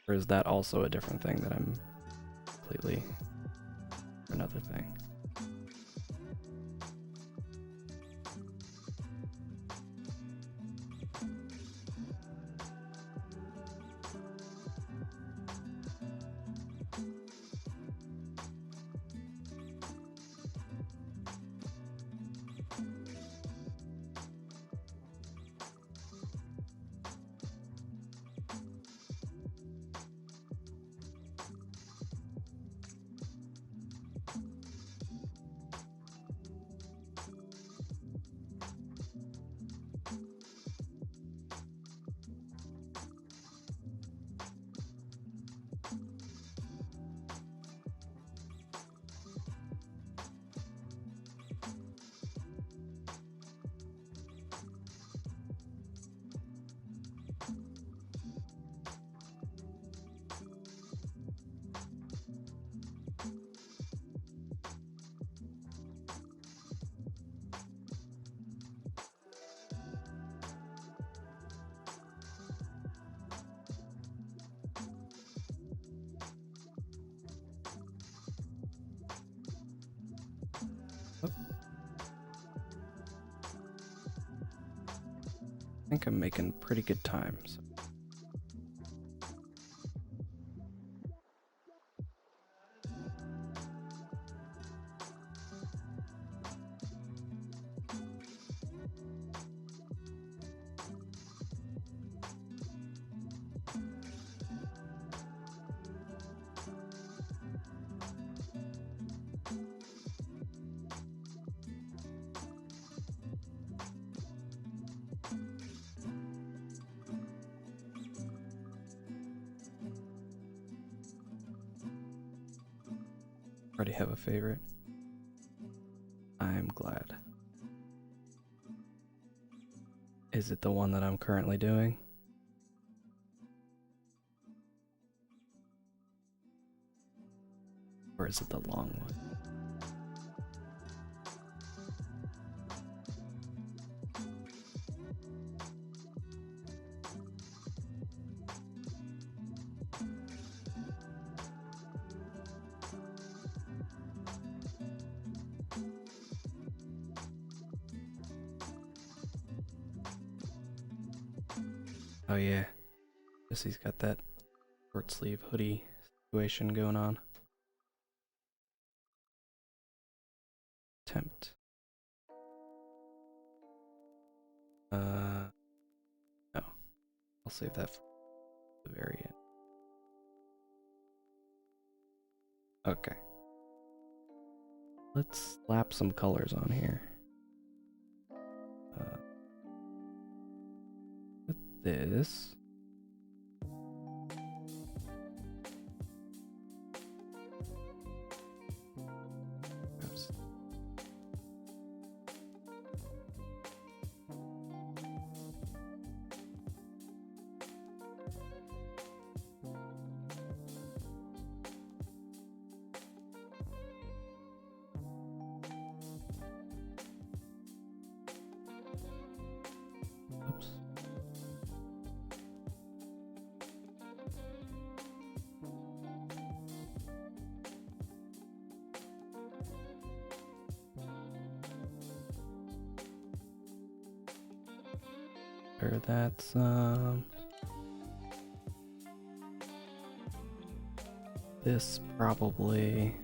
Or is that also a different thing that I'm completely another thing? I think I'm making pretty good time. So. already have a favorite. I'm glad. Is it the one that I'm currently doing? Or is it the long one? Oh yeah, Jesse's got that short sleeve hoodie situation going on. Tempt. No. I'll save that for the very end. Okay. Let's slap some colors on here. With this. Oops. Or that's this probably.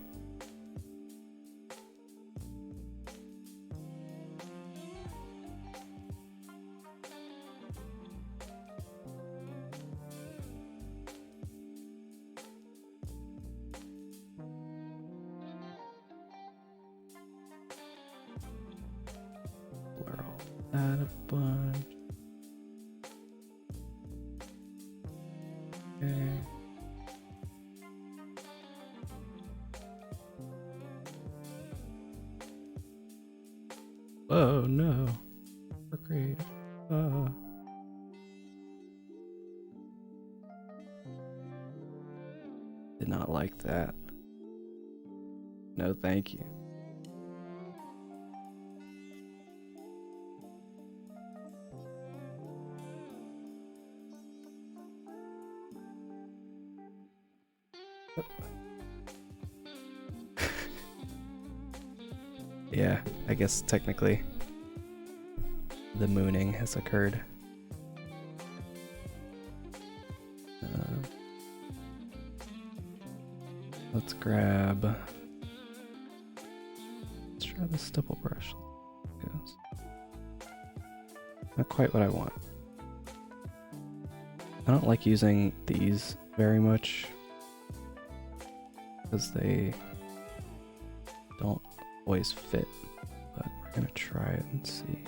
Blur all that a bunch. Okay. Oh no. Great. Did not like that. No, thank you. Yeah, I guess technically the mooning has occurred. Let's grab. Let's try the stipple brush. Goes. Not quite what I want. I don't like using these very much because they don't always fit, but we're gonna try it and see.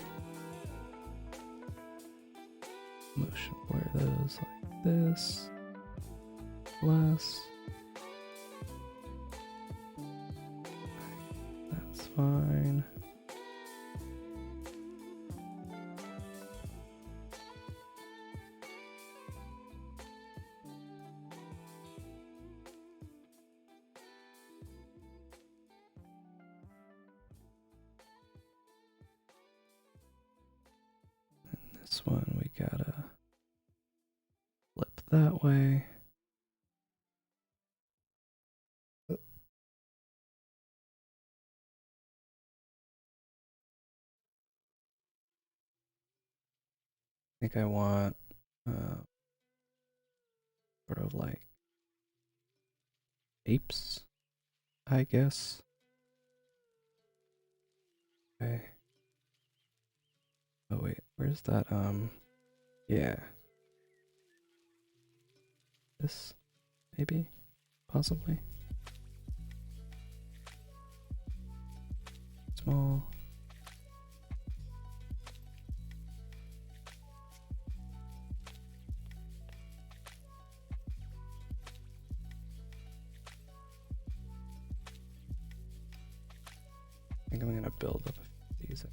Motion blur those like this. Less. That's fine. This one we gotta flip that way. I think I want sort of like apes, I guess. Okay. Oh wait, where's that? Yeah. This, maybe, possibly. Small. think I'm gonna build up a few of these.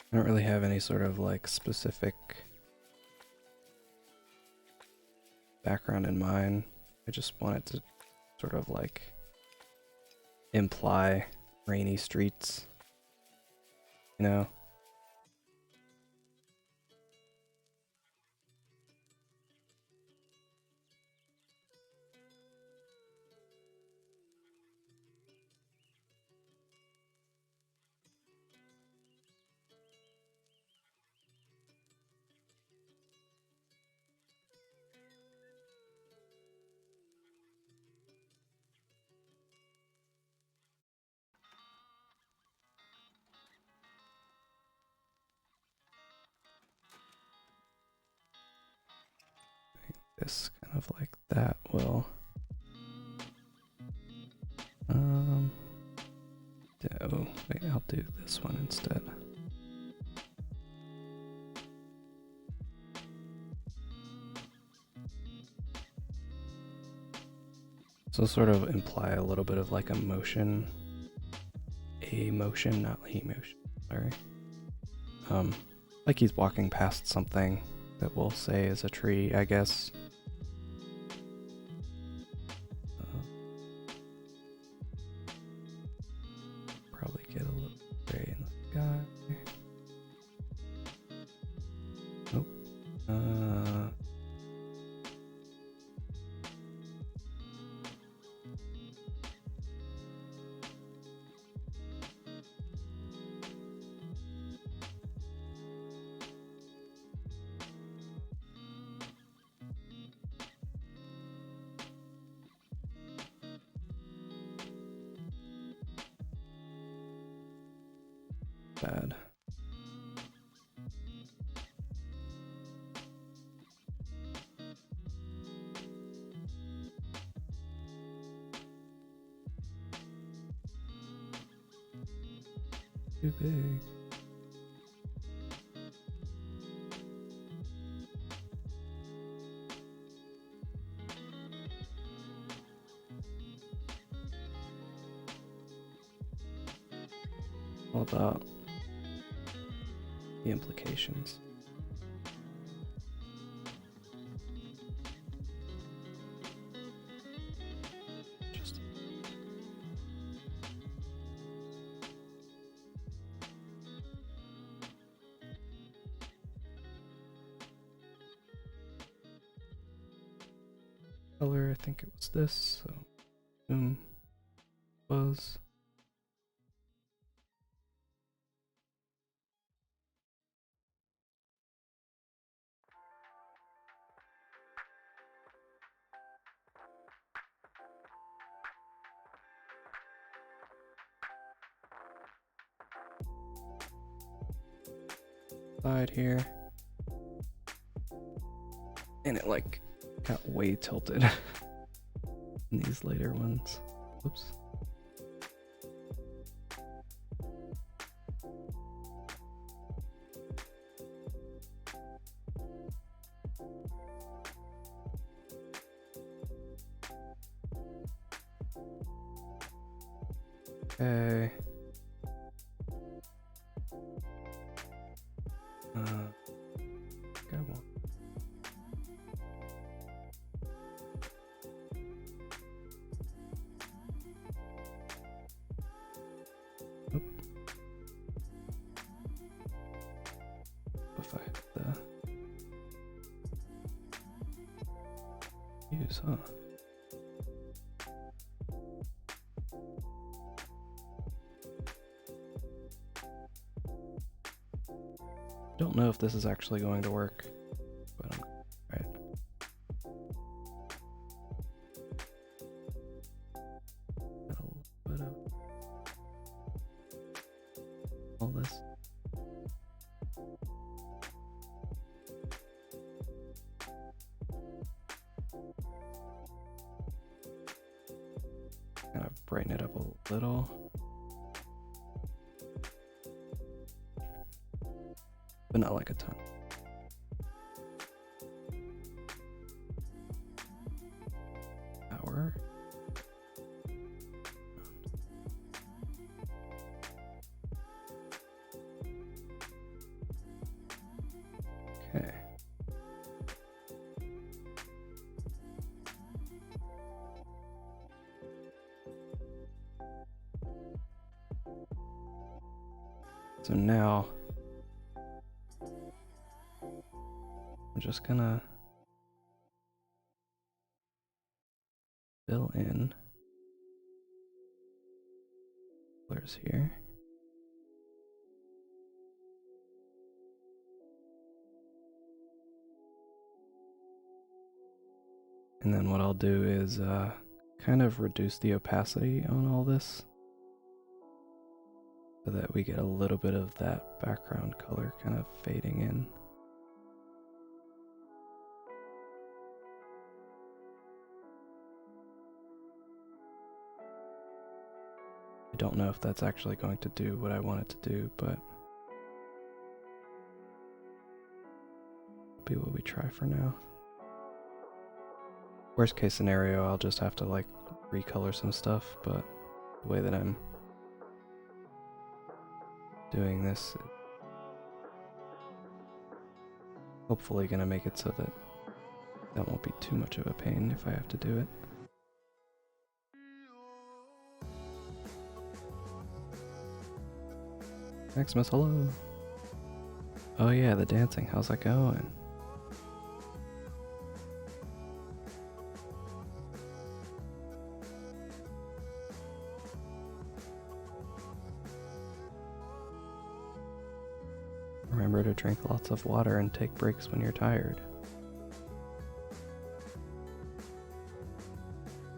I don't really have any sort of like specific background in mind. I just wanted to sort of like imply rainy streets, you know? This kind of like that will oh wait, I'll do this one instead. So sort of imply a little bit of like a motion, not emotion, sorry. Like he's walking past something that we'll say is a tree, I guess. Probably get a little gray in the sky. Nope. Bad. Too big. All about the implications. Just color, I think it was this, so was side here, and it like got way tilted in these later ones. Oops. Okay. Got one. Oop. If I have the use, huh? Don't know if this is actually going to work. all this. Kind of brighten it up a little. But not like a ton. Power. Okay. So now I'm just gonna fill in colors here. And then what I'll do is kind of reduce the opacity on all this so that we get a little bit of that background color kind of fading in. I don't know if that's actually going to do what I want it to do, but it'll be what we try for now. Worst case scenario, I'll just have to like recolor some stuff, but the way that I'm doing this is hopefully gonna make it so that that won't be too much of a pain if I have to do it. Maximus, hello. Oh yeah, the dancing, how's that going? Remember to drink lots of water and take breaks when you're tired.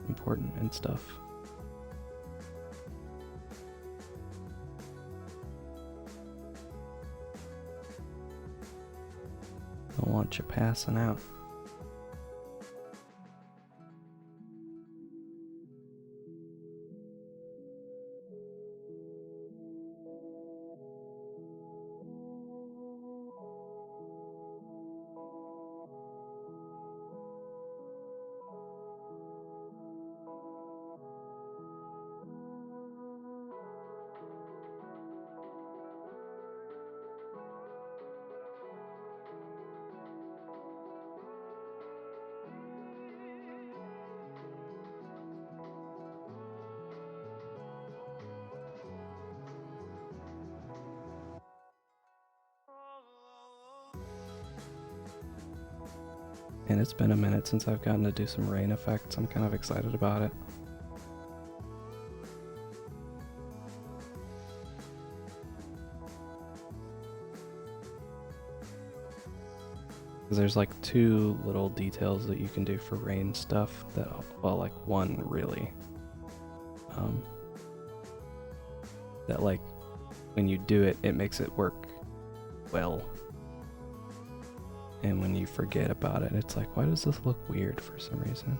Important and stuff. Don't want you passing out. And it's been a minute since I've gotten to do some rain effects. I'm kind of excited about it. Because there's like two little details that you can do for rain stuff that, well, like one really, that like when you do it, it makes it work well. And when you forget about it, it's like, why does this look weird for some reason?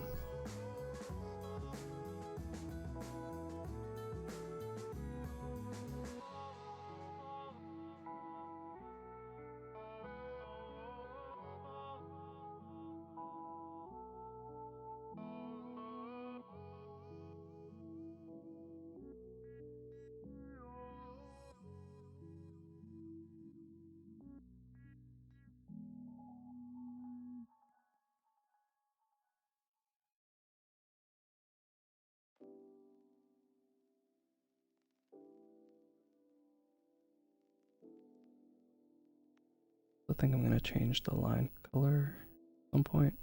I think I'm going to change the line color at some point.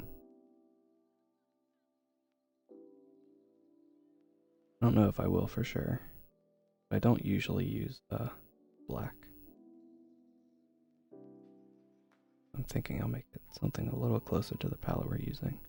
I don't know if I will for sure. I don't usually use black. I'm thinking I'll make it something a little closer to the palette we're using.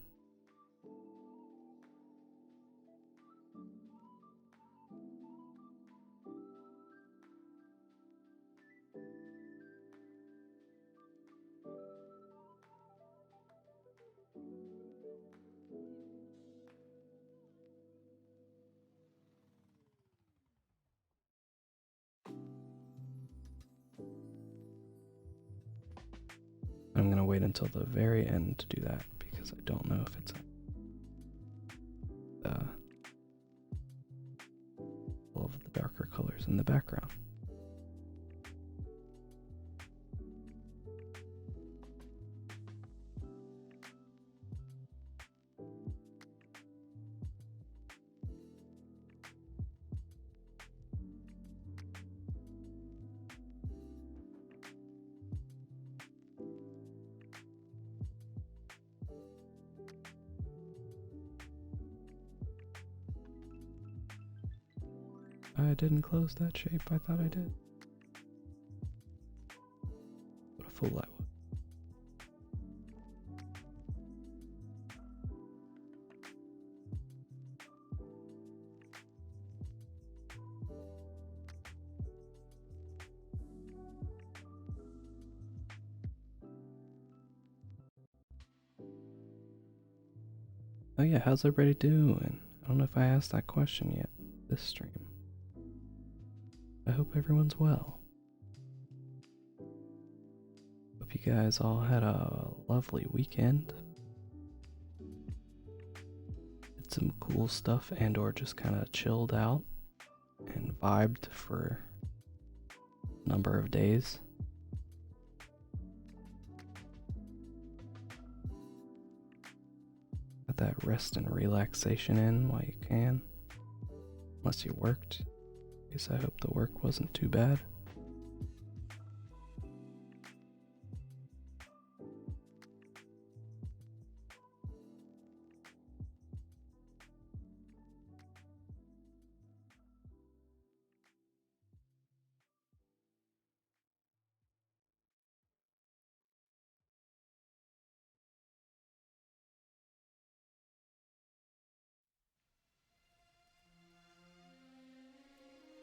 I'm gonna wait until the very end to do that because I don't know if it's all of the darker colors in the background. I didn't close that shape. I thought I did. What a fool I was. Oh yeah, how's everybody doing? I don't know if I asked that question yet this stream. I hope everyone's well. Hope you guys all had a lovely weekend. Did some cool stuff and or just kind of chilled out and vibed for a number of days. Got that rest and relaxation in while you can. Unless you worked. Guess I hope the work wasn't too bad.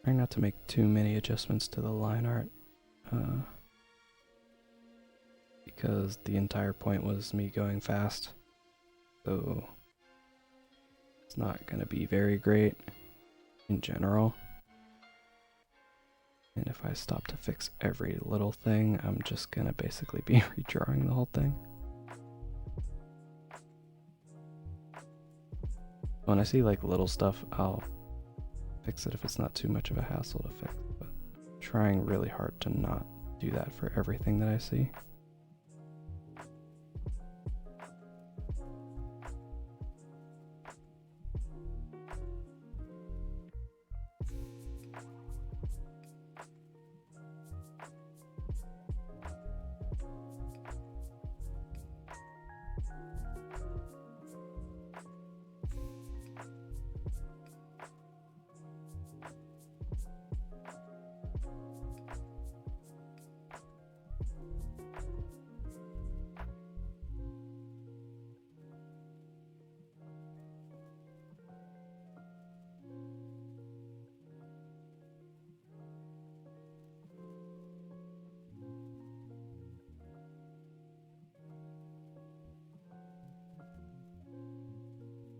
Try not to make too many adjustments to the line art, because the entire point was me going fast, so it's not going to be very great in general. And if I stop to fix every little thing, I'm just going to basically be redrawing the whole thing. When I see like little stuff, I'll fix it if it's not too much of a hassle to fix, but I'm trying really hard to not do that for everything that I see.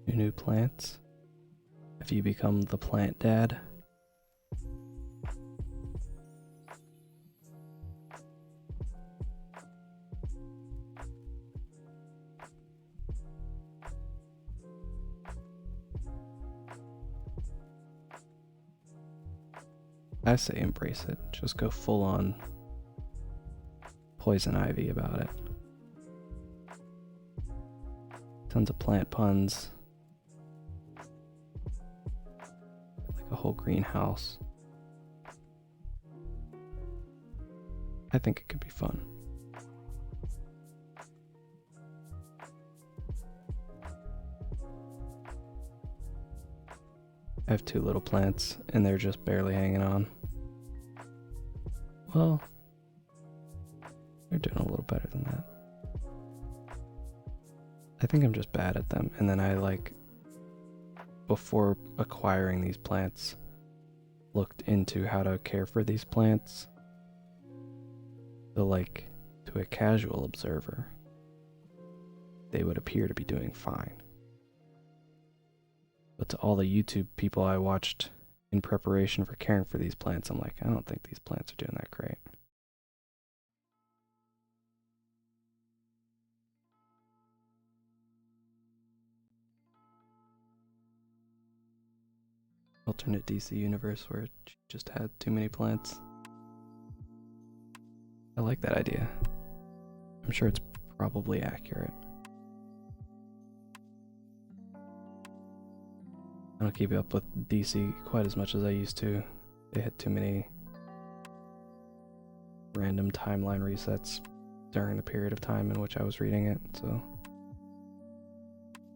New plants? Have you become the plant dad? I say embrace it. Just go full on poison ivy about it. Tons of plant puns. A whole greenhouse. I think it could be fun. I have 2 little plants and they're just barely hanging on. Well, they're doing a little better than that. I think I'm just bad at them, and then I before acquiring these plants, looked into how to care for these plants. So to a casual observer, they would appear to be doing fine. But to all the YouTube people I watched in preparation for caring for these plants, I'm like, I don't think these plants are doing that great. alternate DC universe where she just had too many plants. I like that idea. I'm sure it's probably accurate. I don't keep up with DC quite as much as I used to. They had too many random timeline resets during the period of time in which I was reading it, so...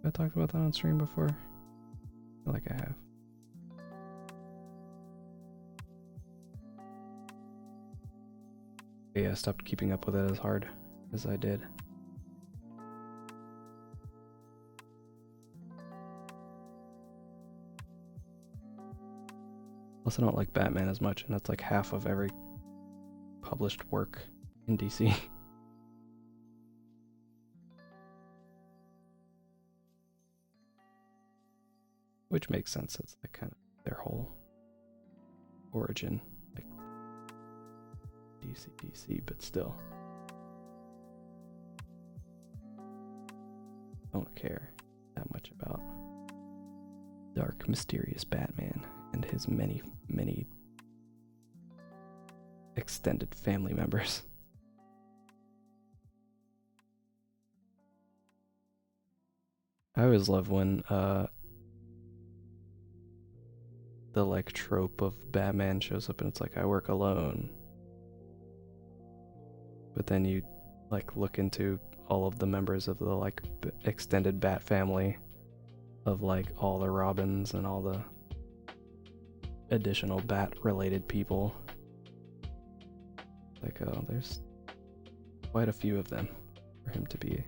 Have I talked about that on stream before? I feel like I have. But yeah, I stopped keeping up with it as hard as I did. Plus I don't like Batman as much, and that's like half of every published work in DC. Which makes sense, it's like kind of their whole origin, like DC, but still. Don't care that much about dark, mysterious Batman and his many, many extended family members. I always love when the like trope of Batman shows up and it's like, I work alone. But then you like look into all of the members of the like extended Bat family of like all the Robins and all the additional Bat related people. Like, oh, there's quite a few of them for him to be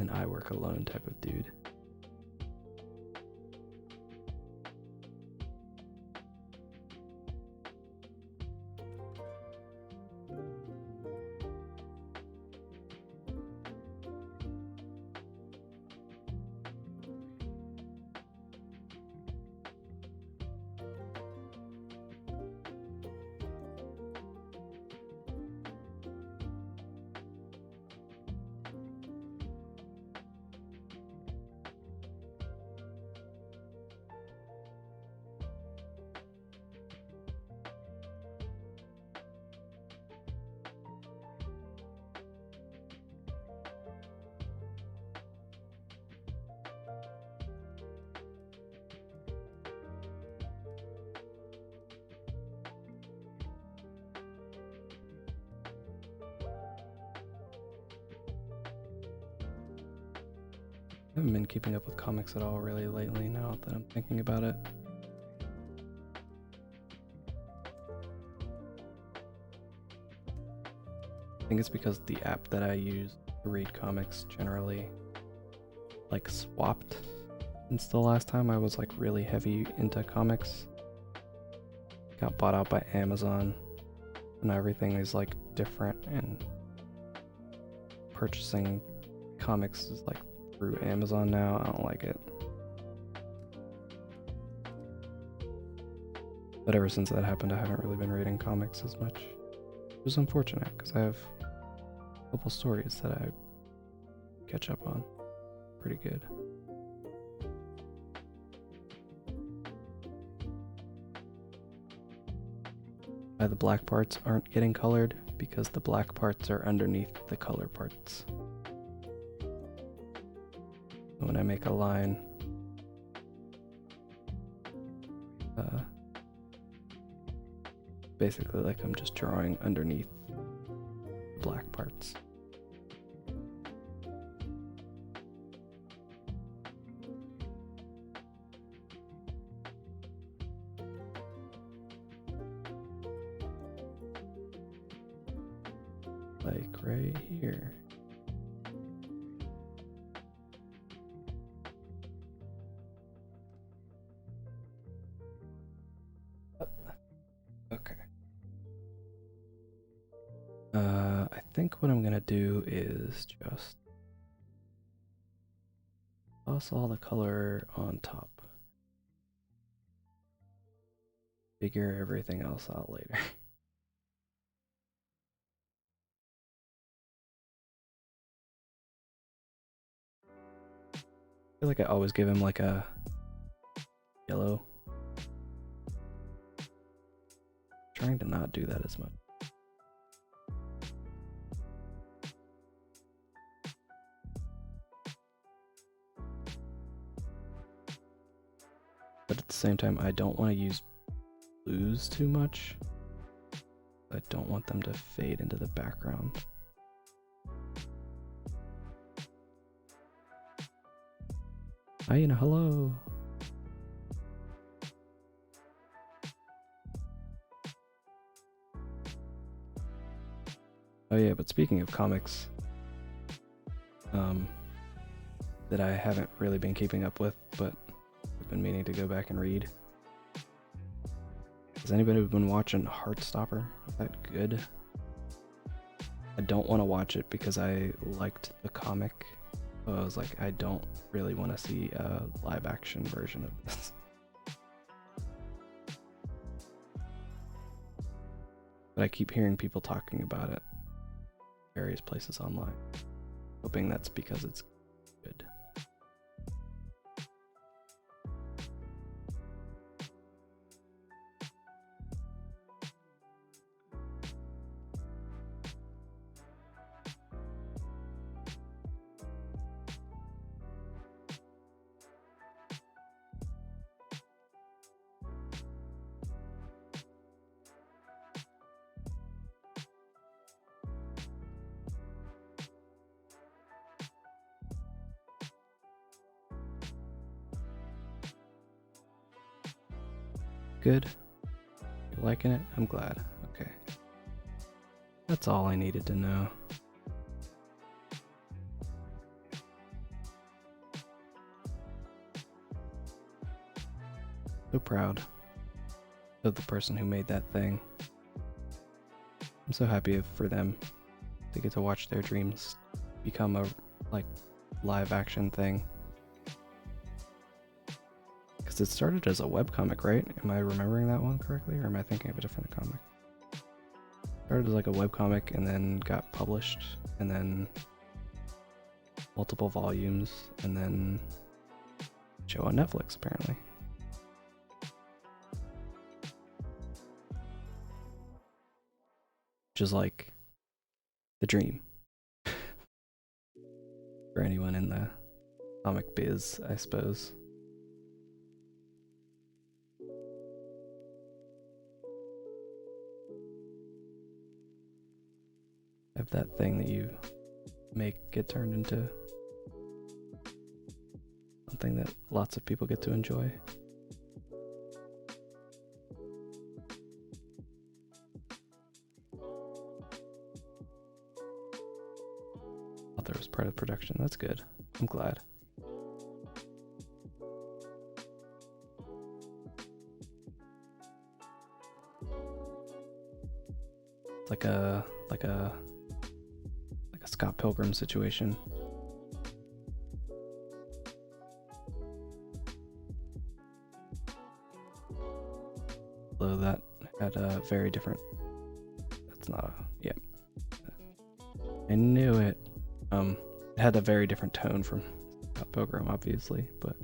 an I work alone type of dude. I haven't been keeping up with comics at all really lately now that I'm thinking about it. I think it's because the app that I use to read comics generally like swapped since the last time I was like really heavy into comics. Got bought out by Amazon and everything is like different, and purchasing comics is like through Amazon now. I don't like it. But ever since that happened, I haven't really been reading comics as much. It was unfortunate because I have a couple stories that I catch up on pretty good. The black parts aren't getting colored because the black parts are underneath the color parts. When I make a line, basically like I'm just drawing underneath the black parts. Like right here. Okay. I think what I'm gonna do is just toss all the color on top. Figure everything else out later. I feel like I always give him like a yellow Trying to not do that as much. But at the same time, I don't want to use blues too much. I don't want them to fade into the background. Hi, hello. Oh yeah, but speaking of comics, that I haven't really been keeping up with, but I've been meaning to go back and read. Has anybody been watching Heartstopper? Is that good? I don't want to watch it because I liked the comic. So I was like, I don't really want to see a live action version of this. But I keep hearing people talking about it various places online. Hoping that's because it's good. Good? You liking it? I'm glad. Okay. That's all I needed to know. So proud of the person who made that thing. I'm so happy for them to get to watch their dreams become a live action thing. Because it started as a webcomic, right? Am I remembering that one correctly, or am I thinking of a different comic? It started as like a webcomic and then got published, and then multiple volumes, and then show on Netflix, apparently. Which is like the dream for anyone in the comic biz, I suppose. Have that thing that you make get turned into something that lots of people get to enjoy. Author was part of the production. That's good. I'm glad. Like a Scott Pilgrim situation. Although that had a very different. That's not a. Yep. I knew it. It had a very different tone from Scott Pilgrim, obviously, but.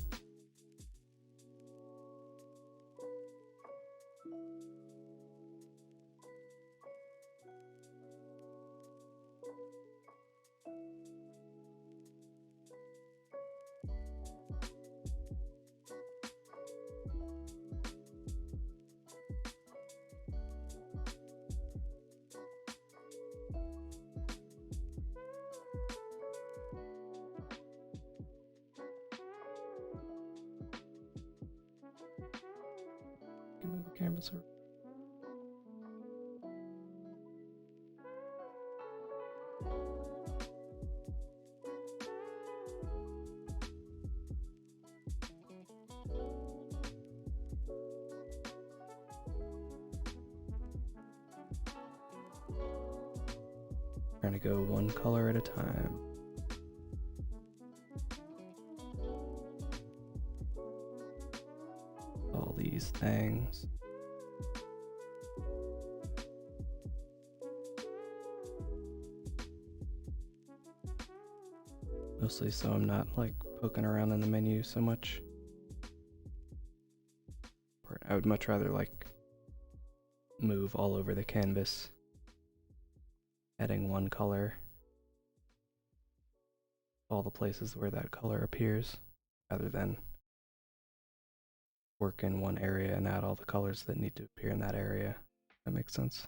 Move the canvas around. Trying to go one color at a time. All these things. Mostly so I'm not like poking around in the menu so much. I would much rather like move all over the canvas, adding one color, all the places where that color appears, rather than work in one area and add all the colors that need to appear in that area. That makes sense.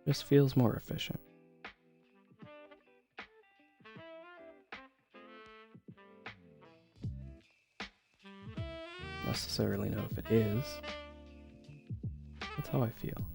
Just feels more efficient. Necessarily know if it is. That's how I feel.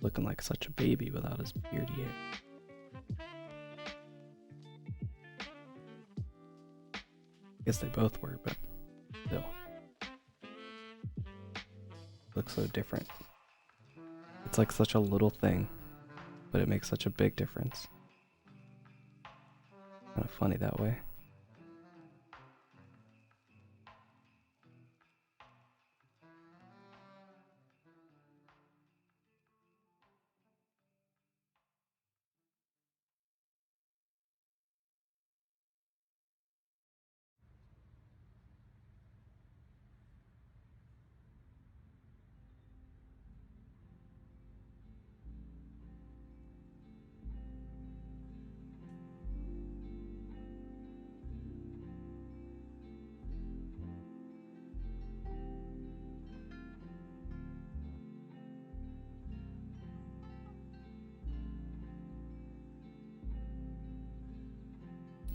Looking like such a baby without his beardy hair. Guess they both were, but still. Looks so different. It's like such a little thing, but it makes such a big difference. Kind of funny that way.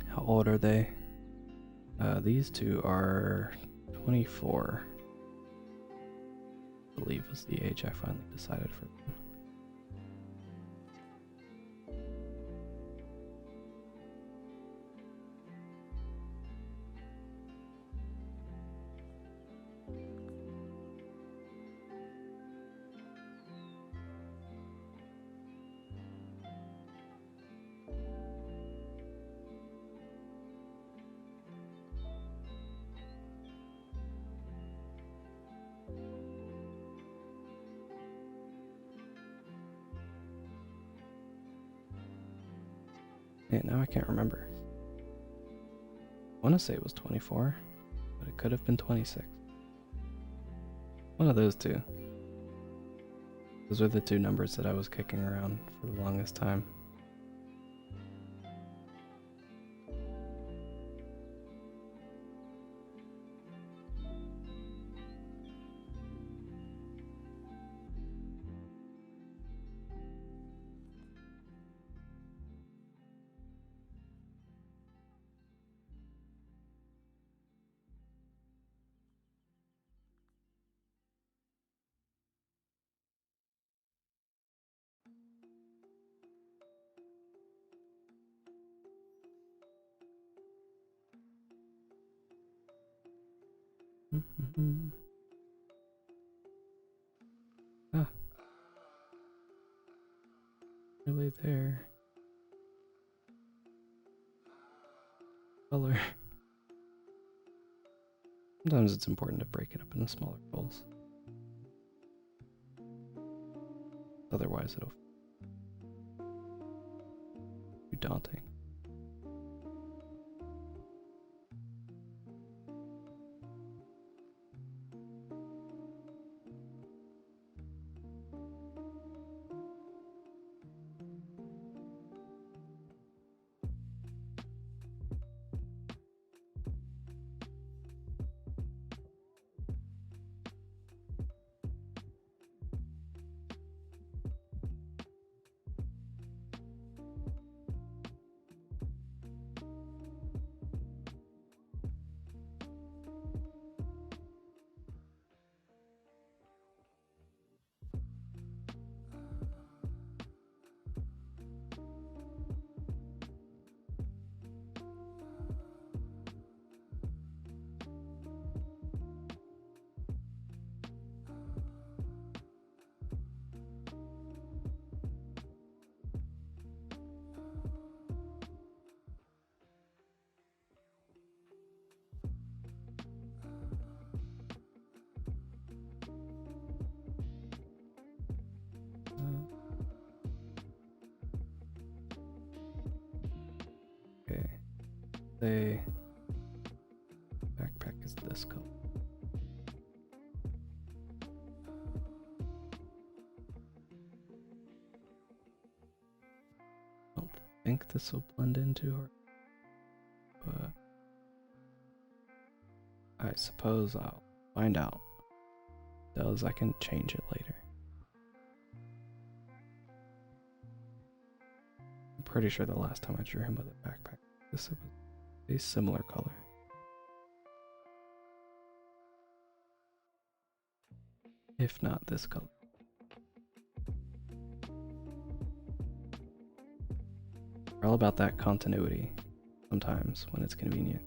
How old are they? These two are 24. I believe was the age I finally decided for them. Yeah, now I can't remember. I want to say it was 24, but it could have been 26. One of those two. Those are the two numbers that I was kicking around for the longest time. Ah, really there. Color. Sometimes it's important to break it up into smaller goals. Otherwise it'll be daunting. say backpack is this color. I don't think this will blend into her, but I suppose I'll find out. If it does, I can change it later. I'm pretty sure the last time I drew him with a backpack, this was a similar color. If not this color. We're all about that continuity sometimes when it's convenient.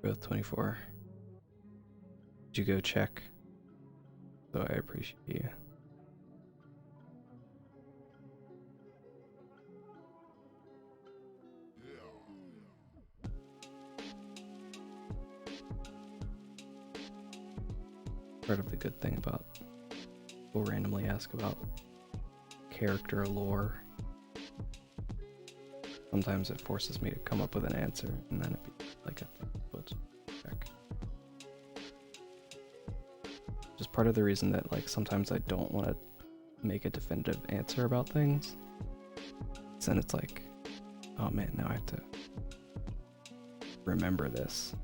Growth 24. Did you go check? So I appreciate you. Part of the good thing about people randomly ask about character lore. Sometimes it forces me to come up with an answer, and then it be like a check. Just part of the reason that like sometimes I don't want to make a definitive answer about things. So then it's like, oh man, now I have to remember this.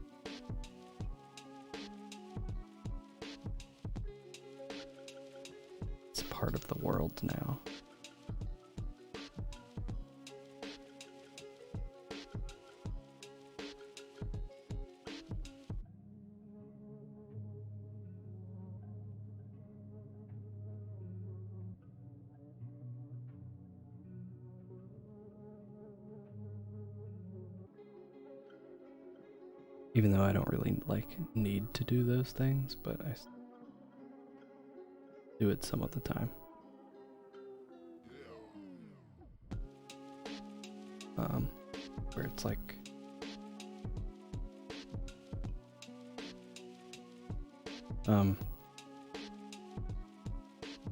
It's part of the world now. Even though I don't really like need to do those things, but I do it some of the time. Where it's like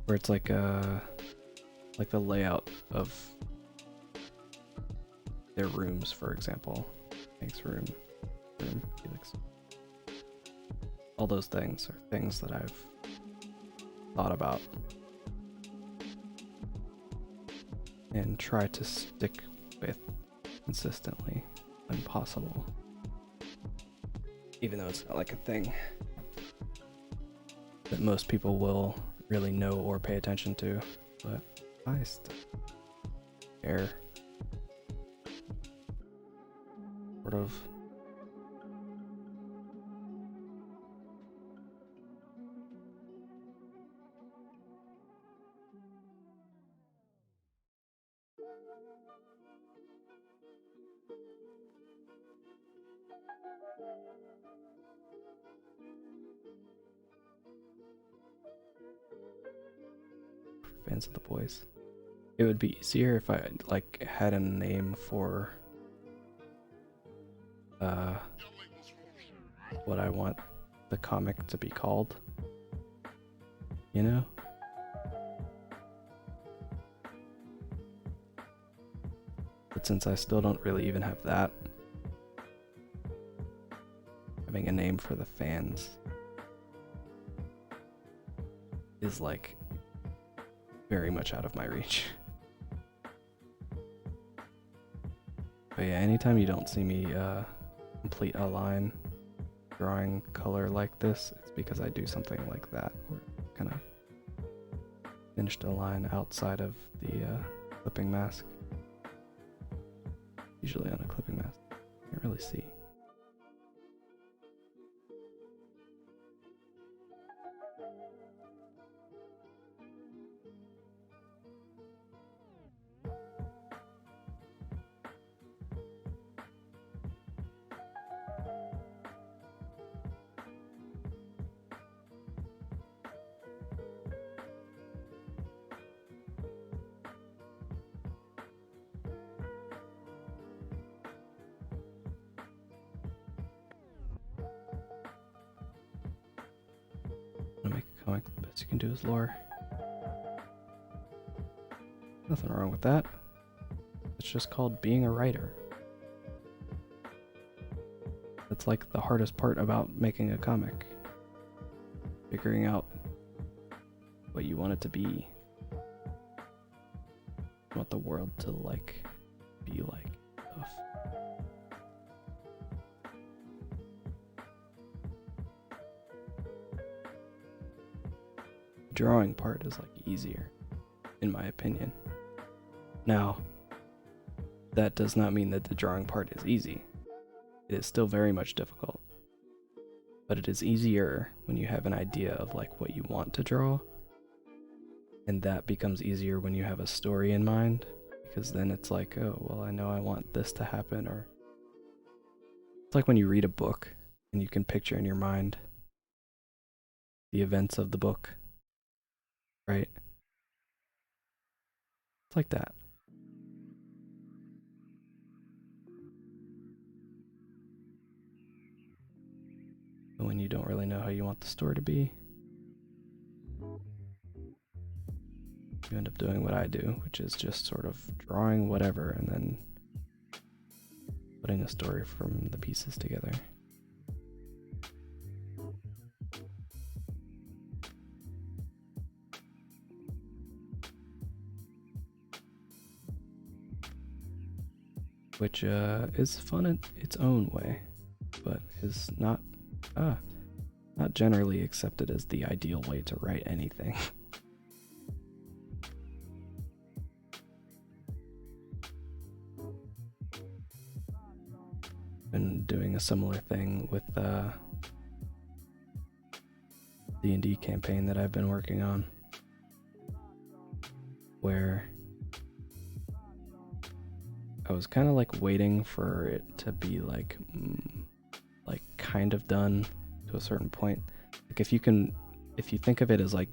where it's like the layout of their rooms, for example. Thanks, room, Felix. All those things are things that I've thought about and try to stick with consistently when possible. Even though it's not like a thing that most people will really know or pay attention to, but I still care. Sort of. Fans of the boys. It would be easier if I like had a name for what I want the comic to be called. You know? But since I still don't really even have that, having a name for the fans is like very much out of my reach. But yeah, anytime you don't see me complete a line drawing color like this, it's because I do something like that, where it kind of finished a line outside of the clipping mask. Usually on a clipping mask, you can't really see. Make a comic, the best you can do is lore. Nothing wrong with that. It's just called being a writer. That's like the hardest part about making a comic. Figuring out what you want it to be. You want the world to like be like stuff. Drawing part is like easier, in my opinion. Now, that does not mean that the drawing part is easy. It is still very much difficult. But it is easier when you have an idea of like what you want to draw. And that becomes easier when you have a story in mind, because then it's like, oh, well, I know I want this to happen. Or it's like when you read a book and you can picture in your mind the events of the book. Right? It's like that. But when you don't really know how you want the story to be, you end up doing what I do, which is just sort of drawing whatever and then putting a story from the pieces together. Which is fun in its own way, but is not generally accepted as the ideal way to write anything. Been doing a similar thing with the D&D campaign that I've been working on, where I was kind of like waiting for it to be like kind of done to a certain point. Like if you think of it as like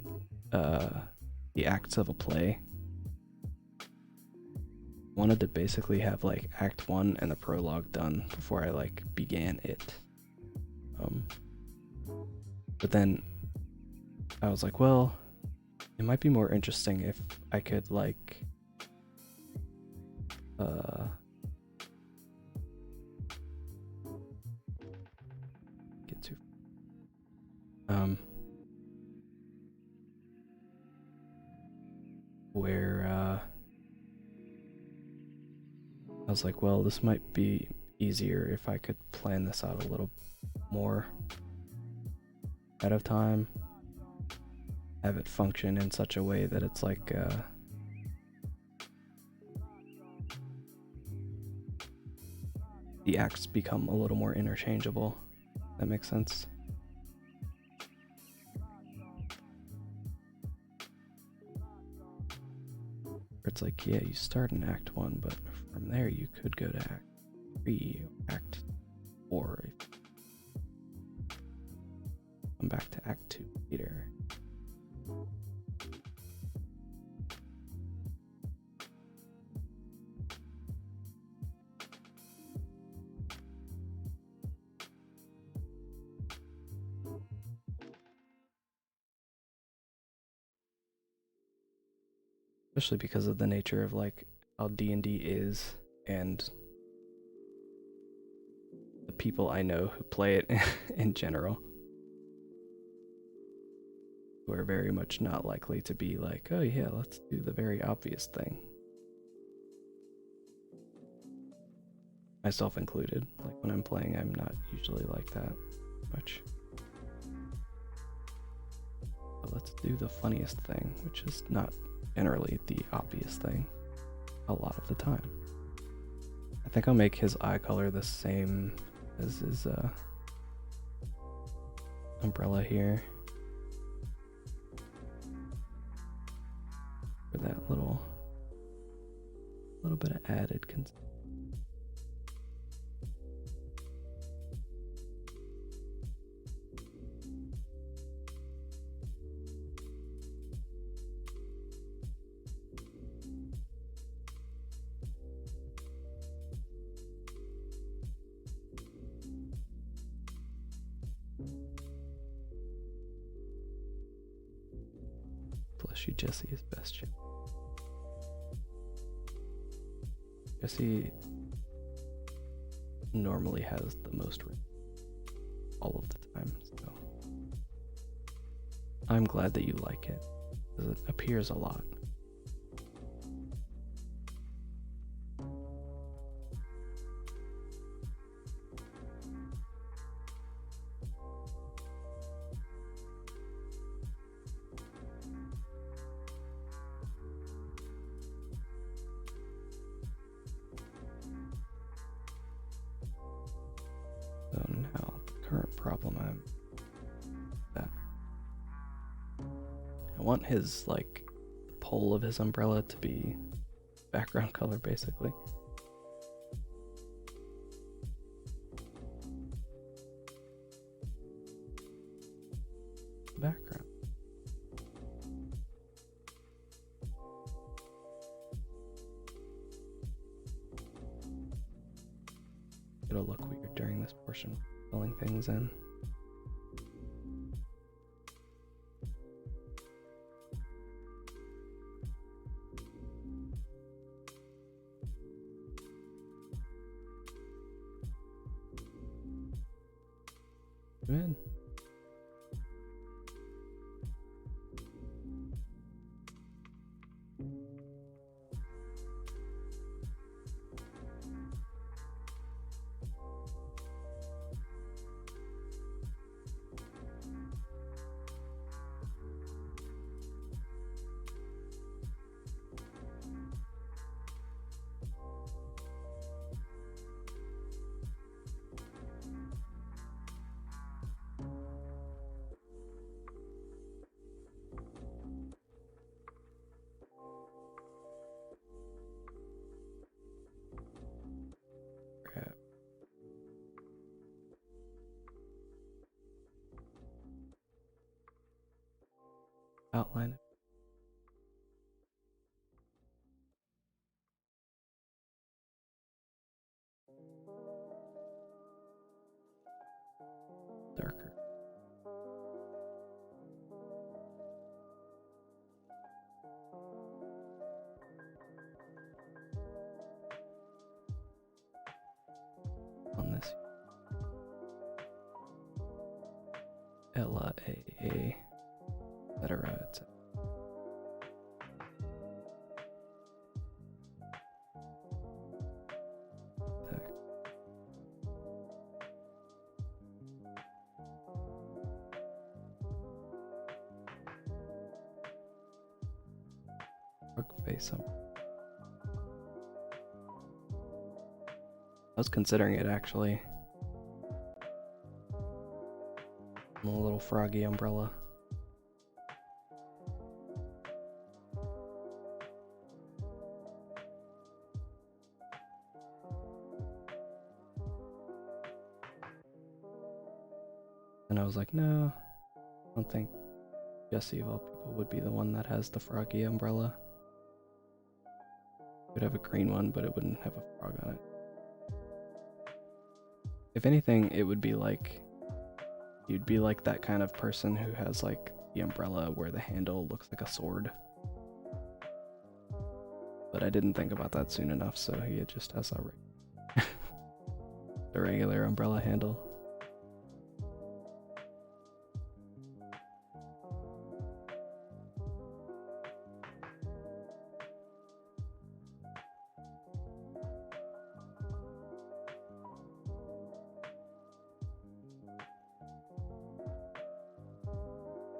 the acts of a play, wanted to basically have like act 1 and the prologue done before I like began it. But then I was like, well, it might be more interesting if I could like get to where I was like, well, this might be easier if I could plan this out a little more ahead of time, have it function in such a way that it's like the acts become a little more interchangeable. That makes sense. It's like, yeah, you start in Act 1, but from there you could go to Act 3 or Act 4. Come back to Act 2 later. Especially because of the nature of like how D&D is and the people I know who play it in general, who are very much not likely to be like, oh yeah, let's do the very obvious thing. Myself included. Like when I'm playing, I'm not usually like that much. But let's do the funniest thing, which is not generally the obvious thing a lot of the time. I think I'll make his eye color the same as his umbrella here. For that little bit of added consistency. Bless you, Jesse is best chip. Jesse normally has the most rain all of the time, so I'm glad that you like it, because it appears a lot. So now the current problem I want his, like, the pole of his umbrella to be background color, basically. Background. It'll look weird during this portion, filling things in. Good. Outline it. Darker. On this. Ella, A, etc., etc. Face up. I was considering it actually. A little froggy umbrella. And I was like, no, I don't think Jesse of all people would be the one that has the froggy umbrella. It would have a green one, but it wouldn't have a frog on it. If anything, it would be like, you'd be like that kind of person who has like the umbrella where the handle looks like a sword. But I didn't think about that soon enough, so he just has a regular umbrella handle.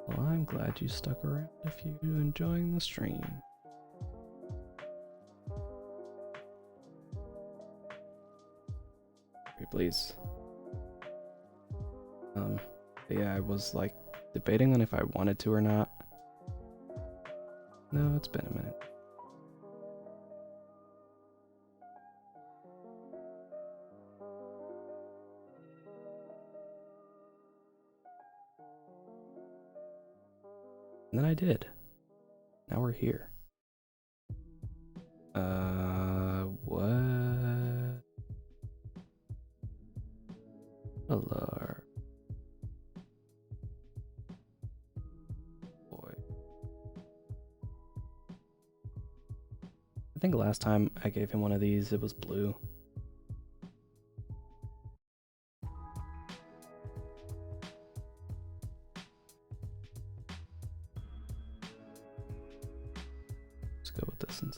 Hold I'm glad you stuck around if you're enjoying the stream. Please. Yeah, I was like debating on if I wanted to or not. No, it's been a minute. And then I did. Now we're here. What? Hello. Boy. I think last time I gave him one of these, it was blue. Let's go with this and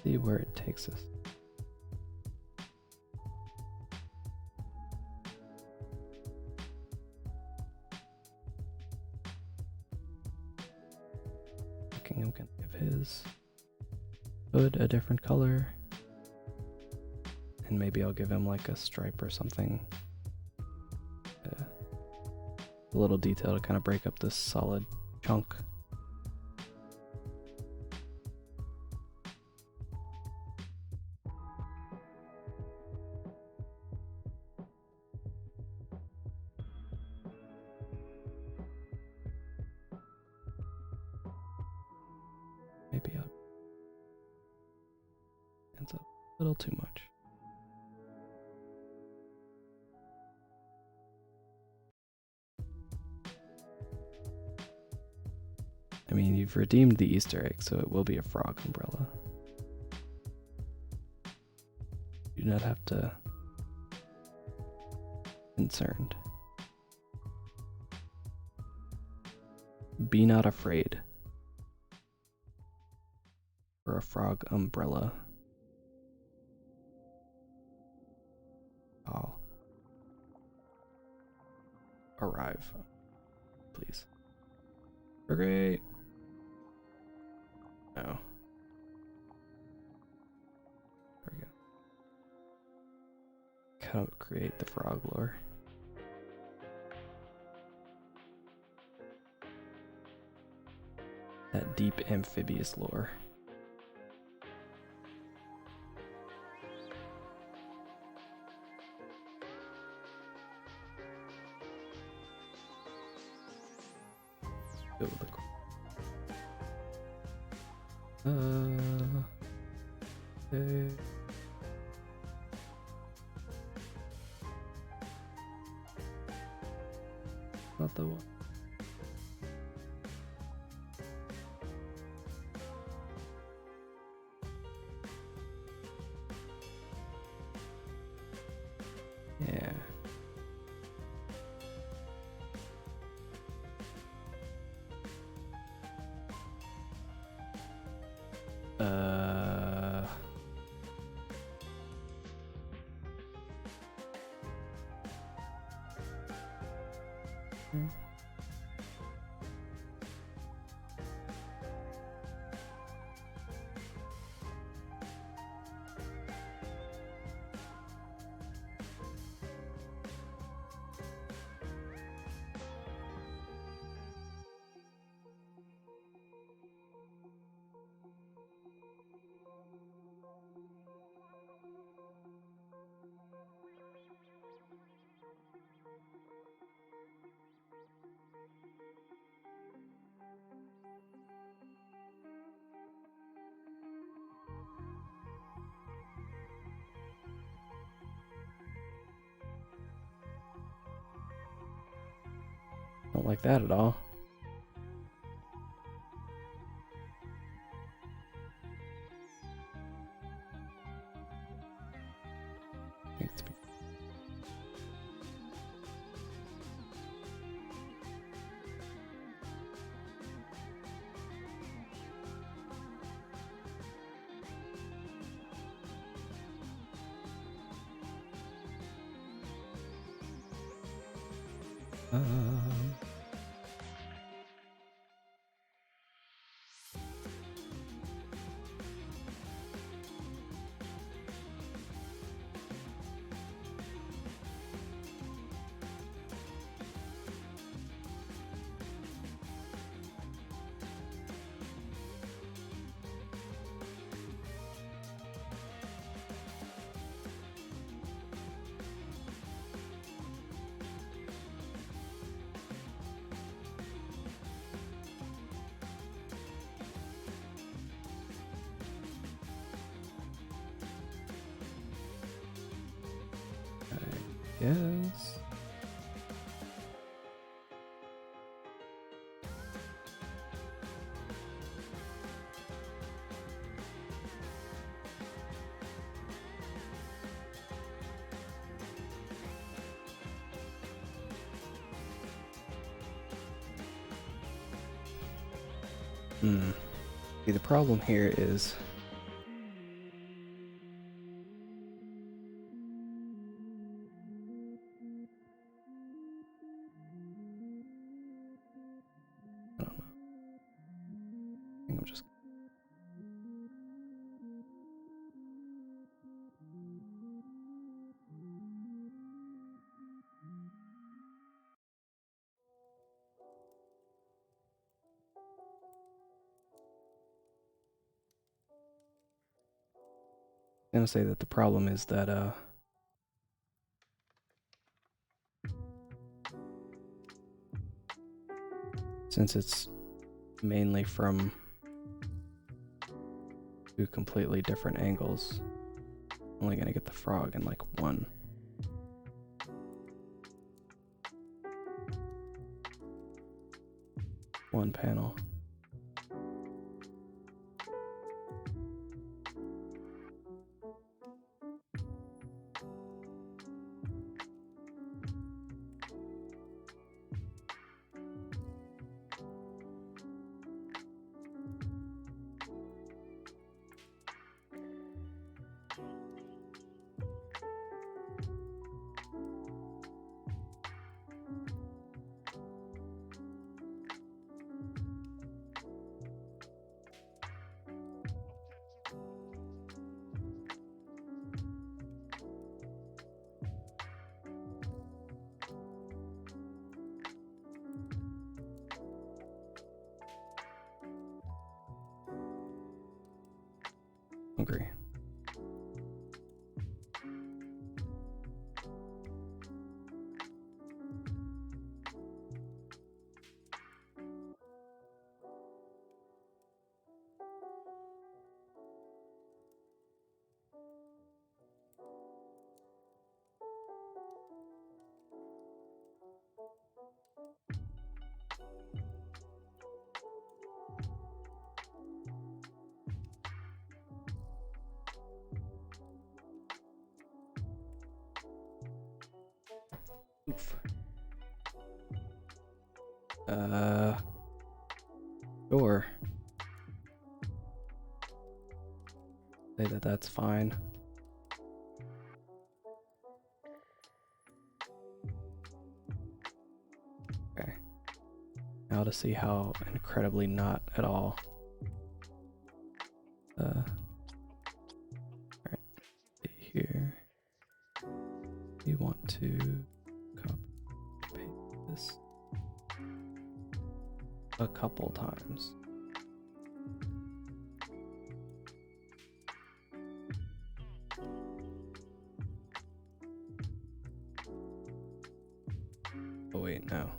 see where it takes us. I'm gonna give his hood a different color, and maybe I'll give him like a stripe or something, a little detail to kind of break up this solid chunk. Maybe ends up a little too much. I mean, you've redeemed the Easter egg, so it will be a frog umbrella. You do not have to be concerned. Be not afraid. For a frog umbrella. I'll arrive. Please. Great. No. There we go. How to create the frog lore. That deep amphibious lore. Biblical. Okay. Not the one. Yeah. Don't like that at all. Thanks. guess. See, the problem here is I don't know. I think I'm just gonna say that the problem is that since it's mainly from two completely different angles, I'm only gonna get the frog in like one panel. Hungry. Oof. Sure. Say that that's fine. Okay. Now to see how incredibly not at all. Alright. Here. You want to copy paste this a couple times. Oh wait, no.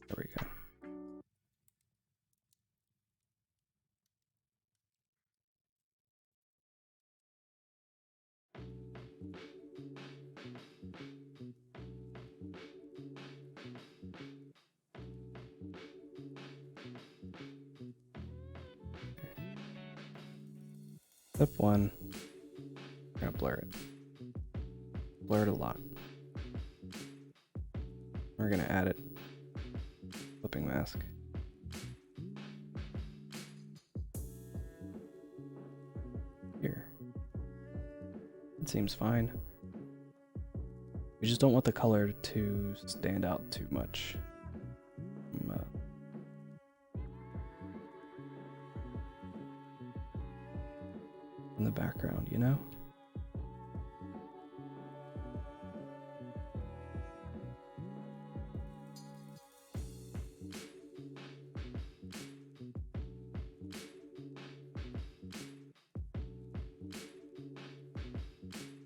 There we go. Step one, we're gonna blur it. Blur it a lot. We're gonna add it. Flipping mask. Here. It seems fine. We just don't want the color to stand out too much. In the background, you know?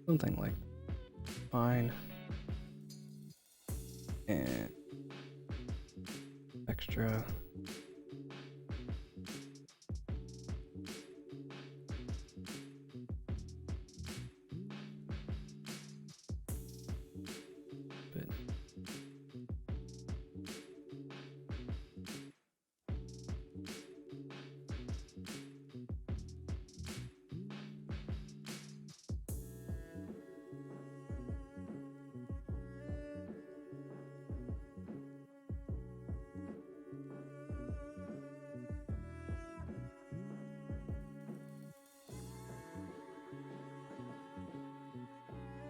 Something like fine. And extra.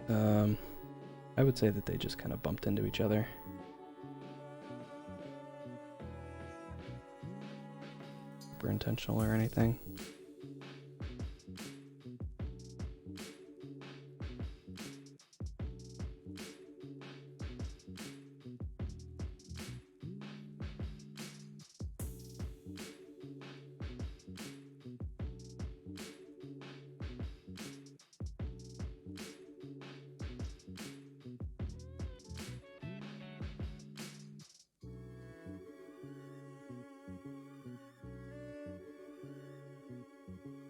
I would say that they just kind of bumped into each other. Super intentional or anything.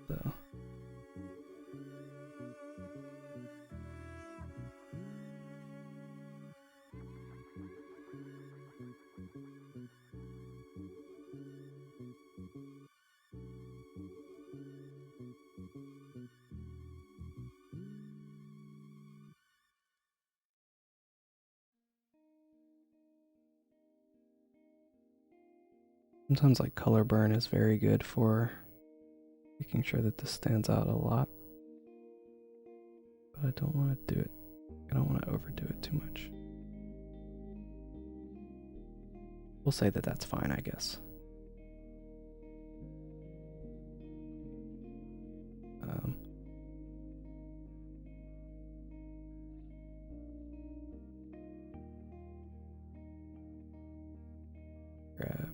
So. Sometimes like color burn is very good for making sure that this stands out a lot. But I don't want to do it. I don't want to overdo it too much. We'll say that that's fine, I guess. Grab.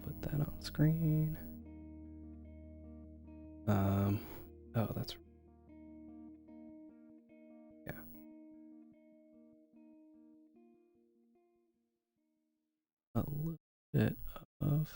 Put that on screen. Oh, that's yeah. A little bit of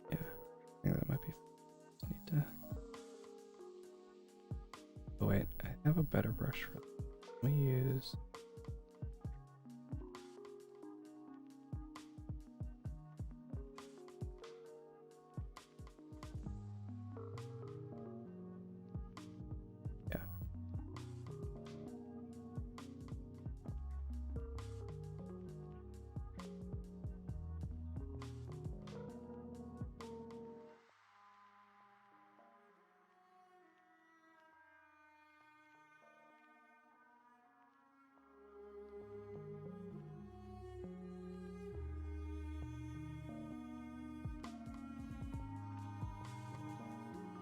yeah, I think that might be. Just need to. Oh wait, I have a better brush for that. Let me use. Yeah.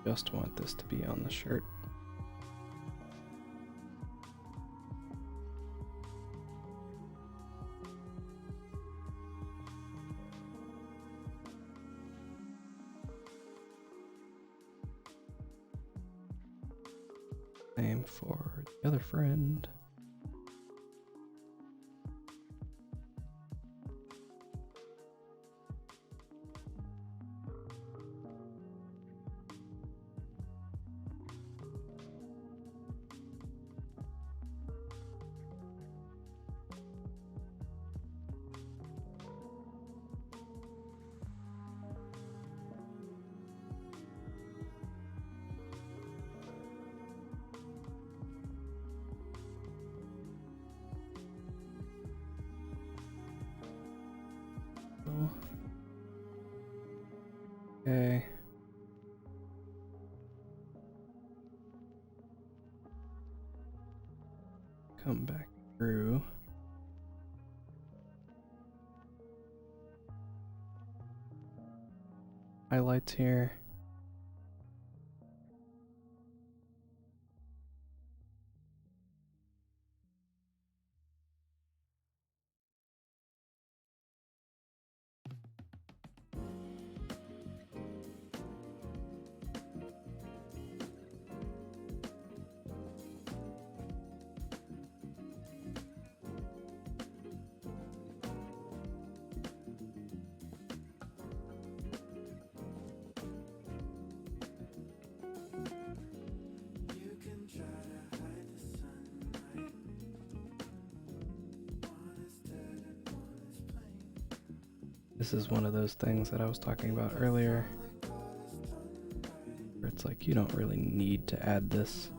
Just want this to be on the shirt. Same for the other friend. Okay. Come back through. Highlights here. This is one of those things that I was talking about earlier, where it's like you don't really need to add this.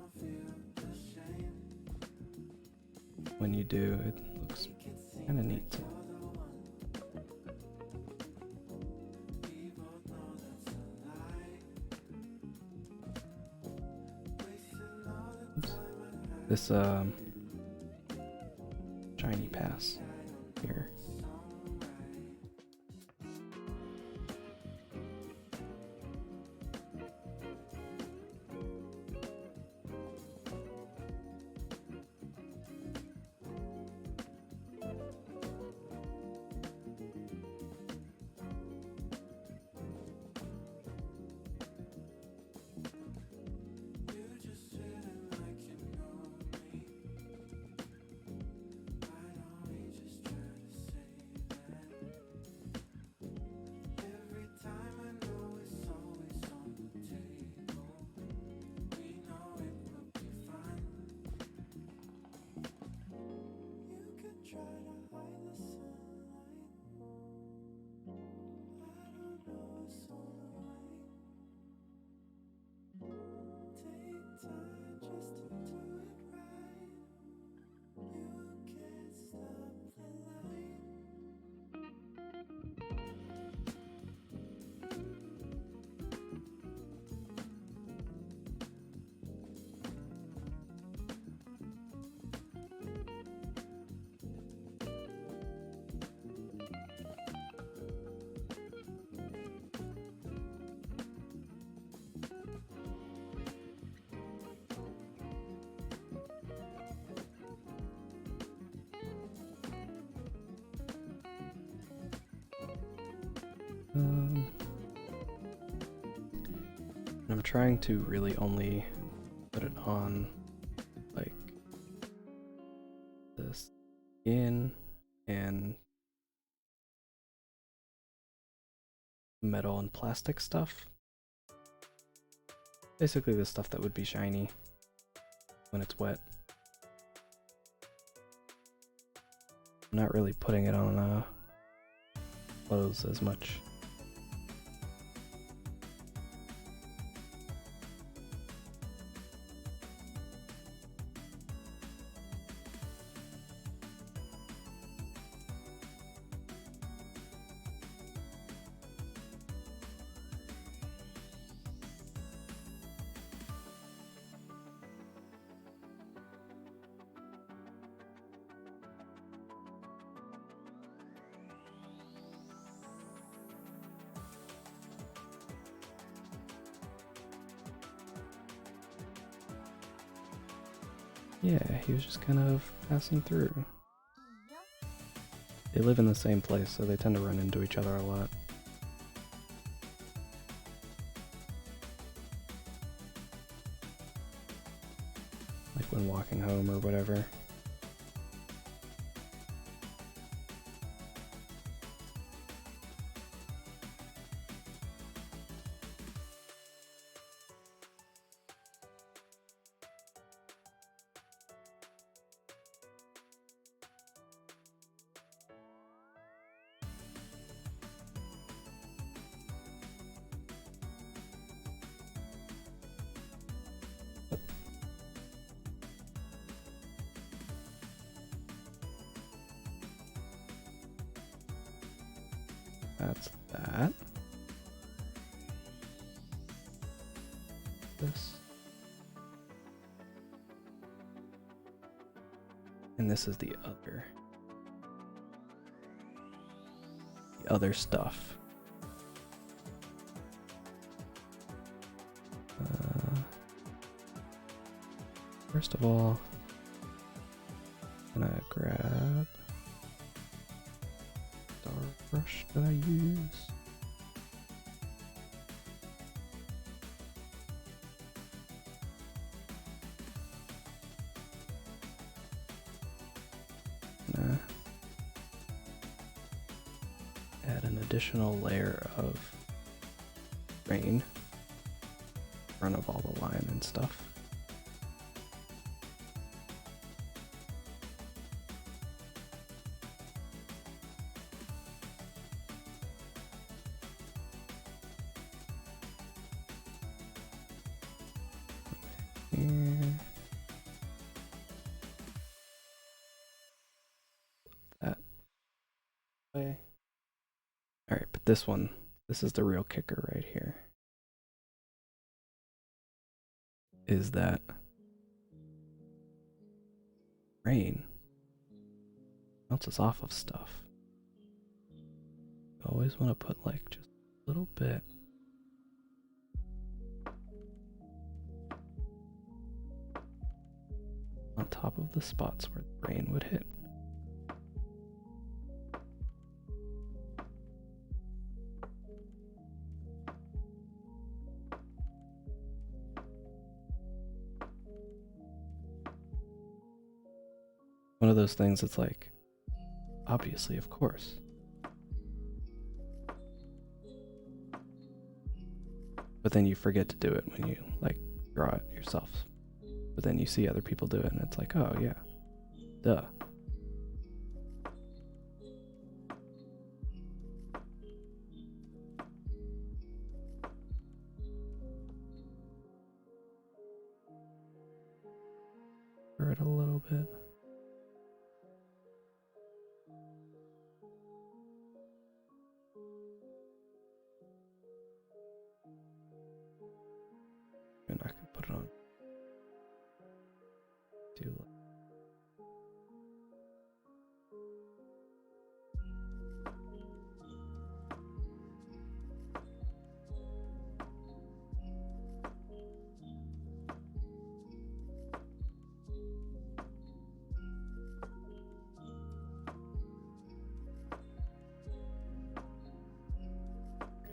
When you do, it looks kind of neat. Oops. This shiny pass here. I'm trying to really only put it on like the skin and metal and plastic stuff. Basically the stuff that would be shiny when it's wet. I'm not really putting it on clothes as much. Yeah, he was just kind of passing through. They live in the same place, so they tend to run into each other a lot. Like when walking home or whatever. That's that. This. And this is the other stuff. First of all, I'm gonna grab the brush that I use. Add an additional layer of rain in front of all the line and stuff. Here. That way. Alright, but this is the real kicker right here. Is that rain bounces off of stuff. You always want to put like just a little bit on top of the spots where the rain would hit. One of those things that's like, obviously, of course. But then you forget to do it when you like draw it yourself. But then you see other people do it and it's like, oh yeah, duh. Stir it a little bit. And I can put it on. Doodle.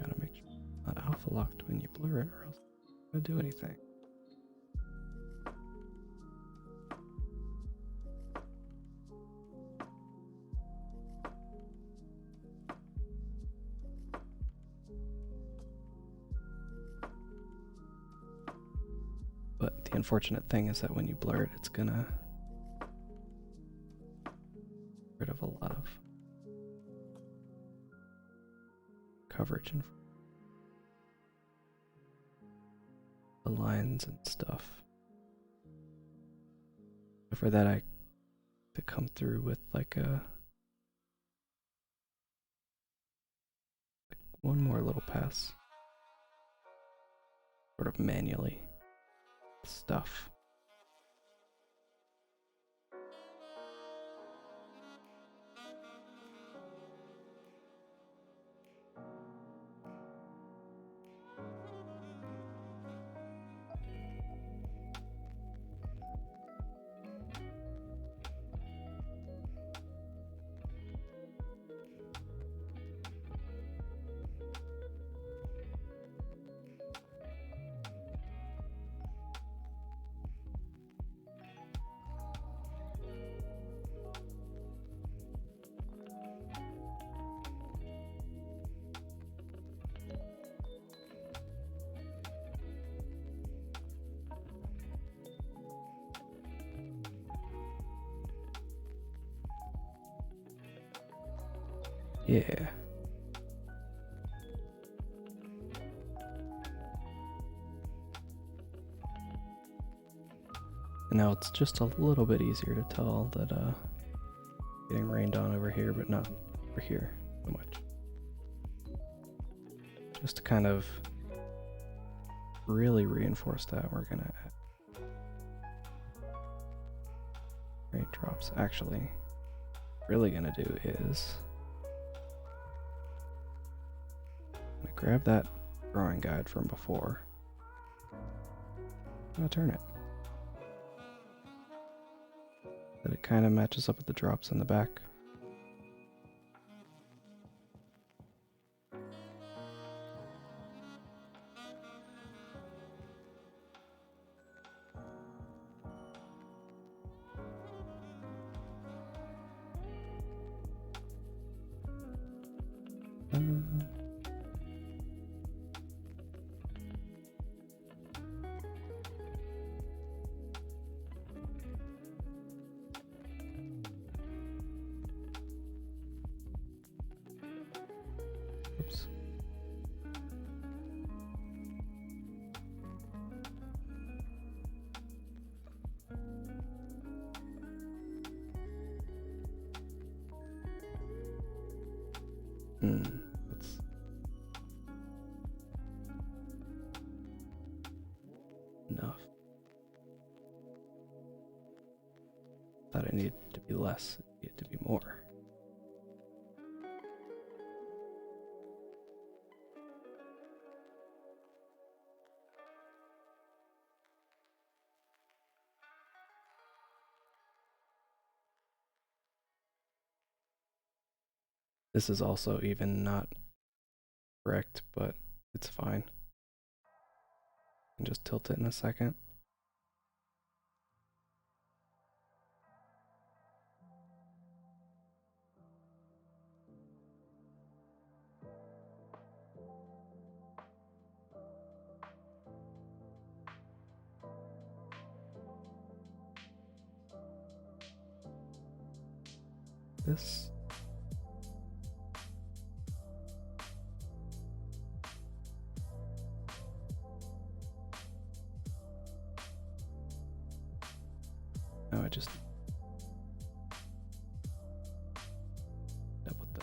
Gotta make sure it's not alpha locked when you blur it, or else it's not gonna do anything. But the unfortunate thing is that when you blur it, it's gonna get rid of a lot of coverage and the lines and stuff. So for that, I to come through with like one more little pass, sort of manually. Stuff. Yeah. And now it's just a little bit easier to tell that getting rained on over here, but not over here so much. just to kind of really reinforce that, we're gonna add raindrops. Actually, really gonna do is I'm gonna grab that drawing guide from before. I'm gonna turn it. That it kind of matches up with the drops in the back. Oops. That's enough. Thought it needed to be less, it needed to be more. This is also even not correct, but it's fine. I can just tilt it in a second. This. No, I just double the.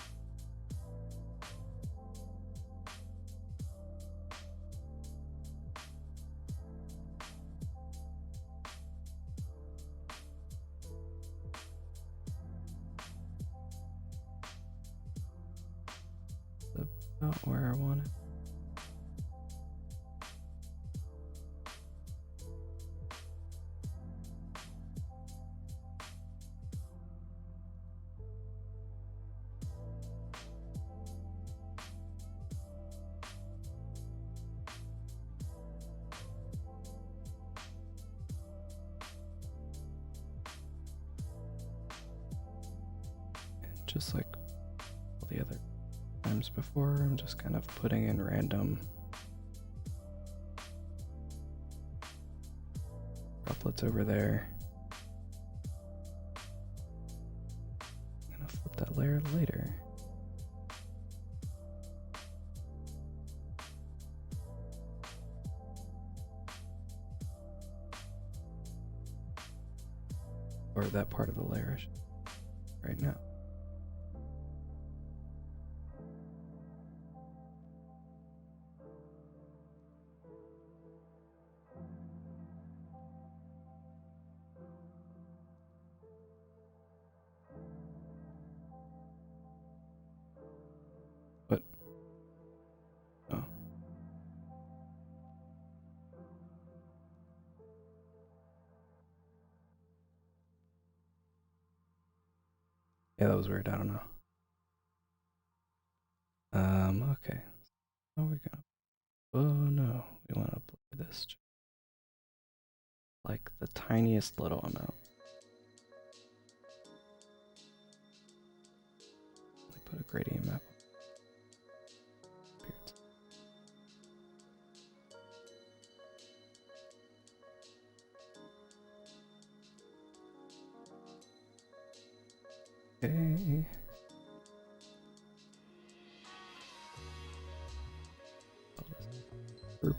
About where I want it. And just like all the other times before, I'm just kind of putting in random droplets over there. I'm gonna flip that layer later. Or that part of the layer right now. But oh. Yeah, that was weird. I don't know. Okay. Oh, we gonna. Oh no, we want to play this like the tiniest little amount. We put a gradient map. Okay. Group.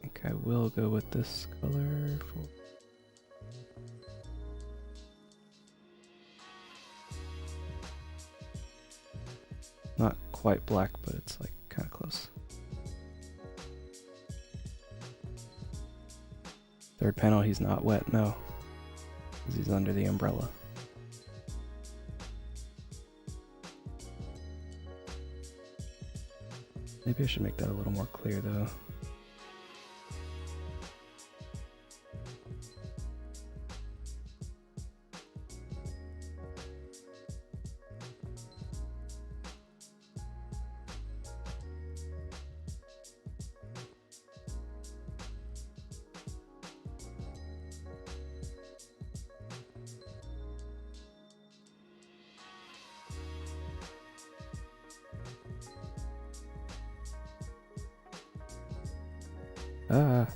think I will go with this color for... Not quite black, but it's like kind of close. Third panel, he's not wet, no. Because he's under the umbrella. Maybe I should make that a little more clear though. Ah.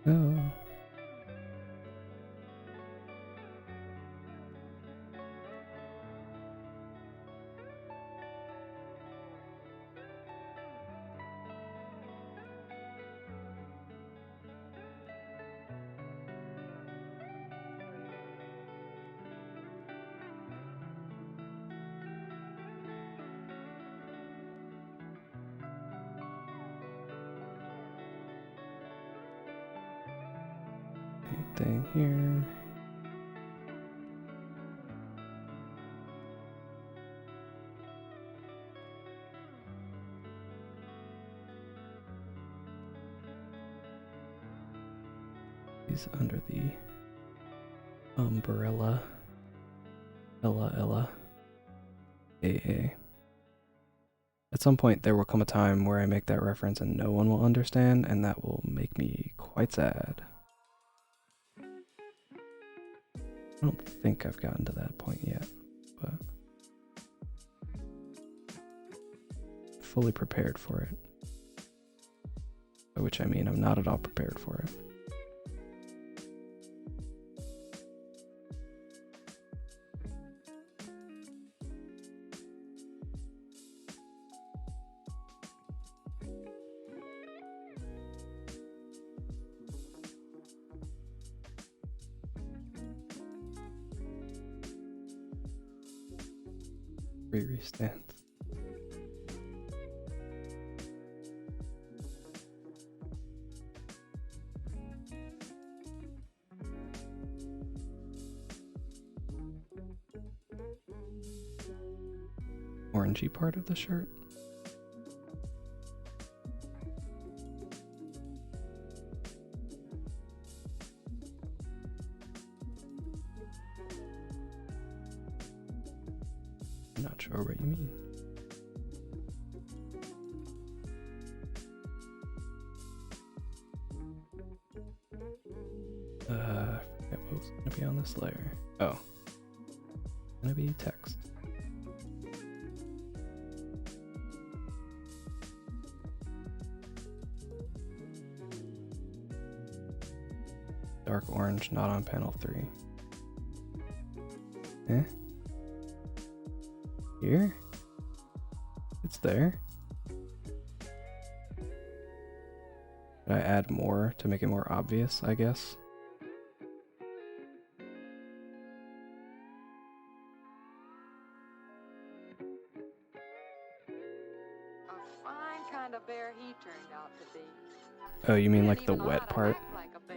Oh. Thing here. He's under the umbrella. Ella. AA. At some point there will come a time where I make that reference and no one will understand, and that will make me quite sad. I don't think I've gotten to that point yet, but fully prepared for it. By which I mean I'm not at all prepared for it. Stance. Orangey part of the shirt. Not sure what you mean. I forget what was gonna be on this layer. Oh. Gonna be text. Dark orange, not on panel 3. Eh? Here? It's there? Should I add more to make it more obvious, I guess? A fine kind of bear he turned out to be. Oh, you mean like the wet part? Like a bear.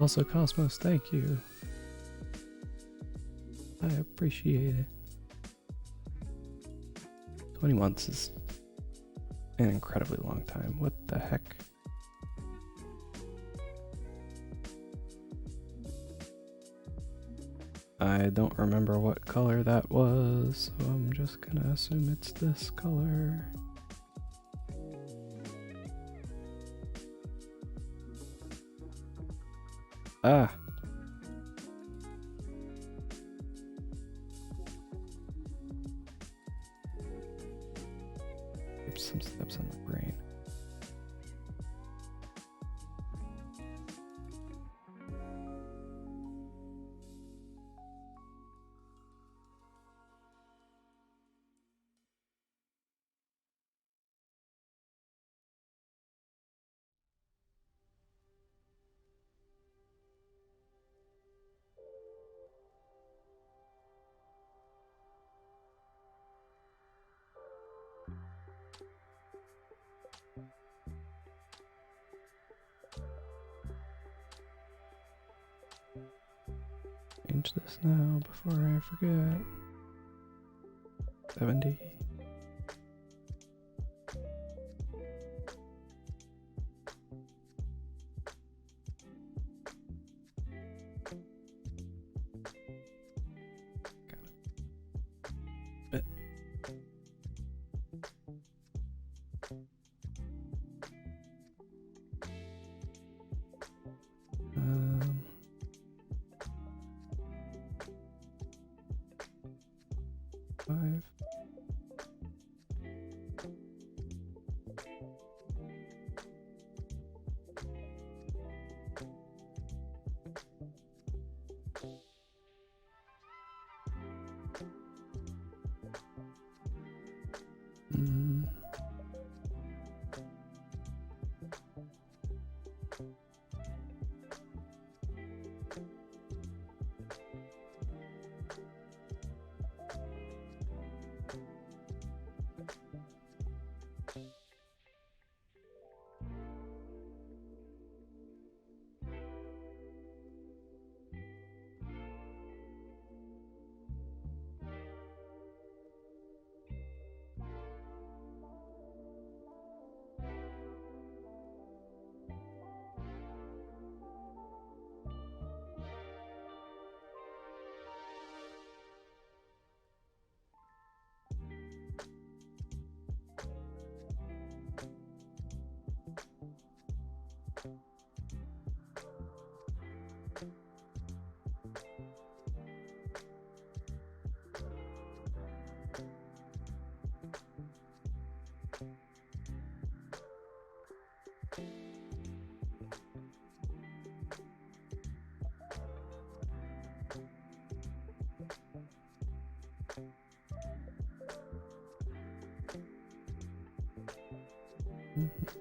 Also, Cosmos, thank you. I appreciate it. 20 months is an incredibly long time. What the heck? I don't remember what color that was, so I'm just gonna assume it's this color. Ah! Skip some steps in the brain. Change this now before I forget. 70. Got it. Um, 5. Mm.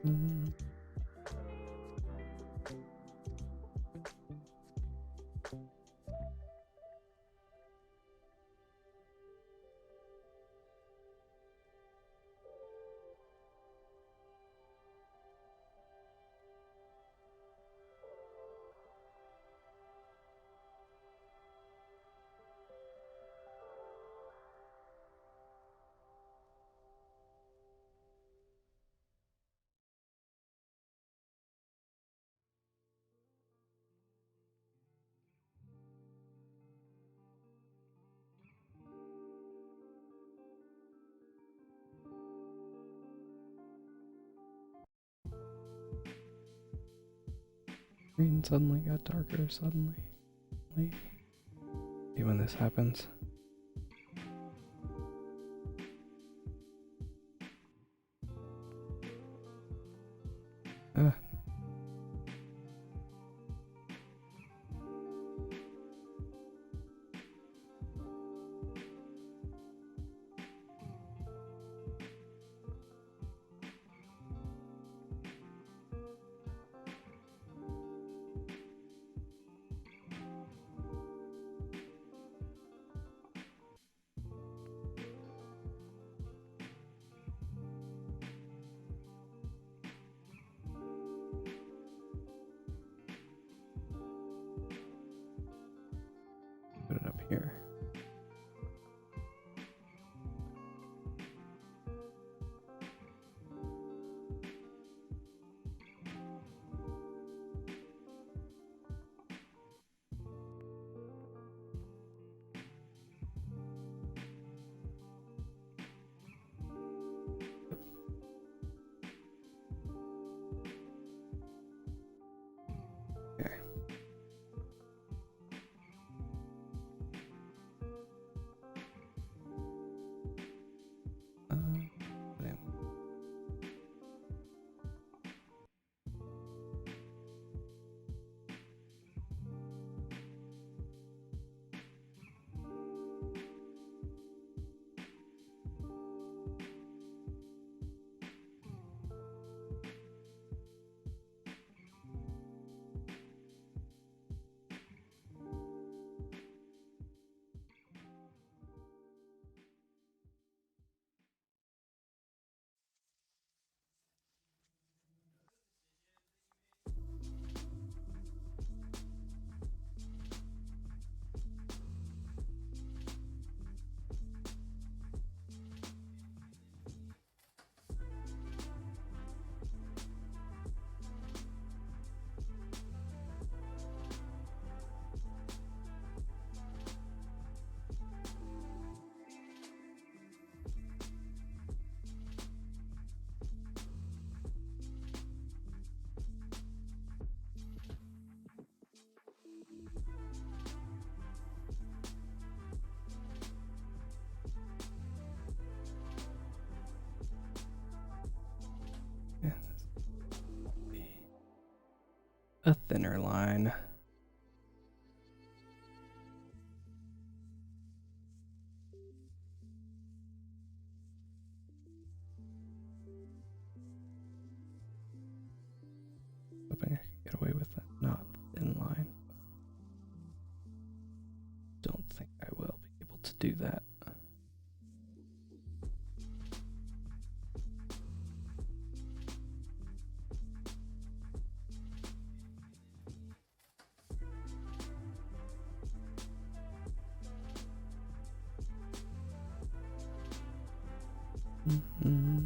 Mm. Green suddenly got darker, suddenly. See when this happens. Ah. Put it up here. Okay. Then. Yeah, a thinner line. Hoping I can get away with that not thin line. Don't think I will be able to do that. Mm-hmm.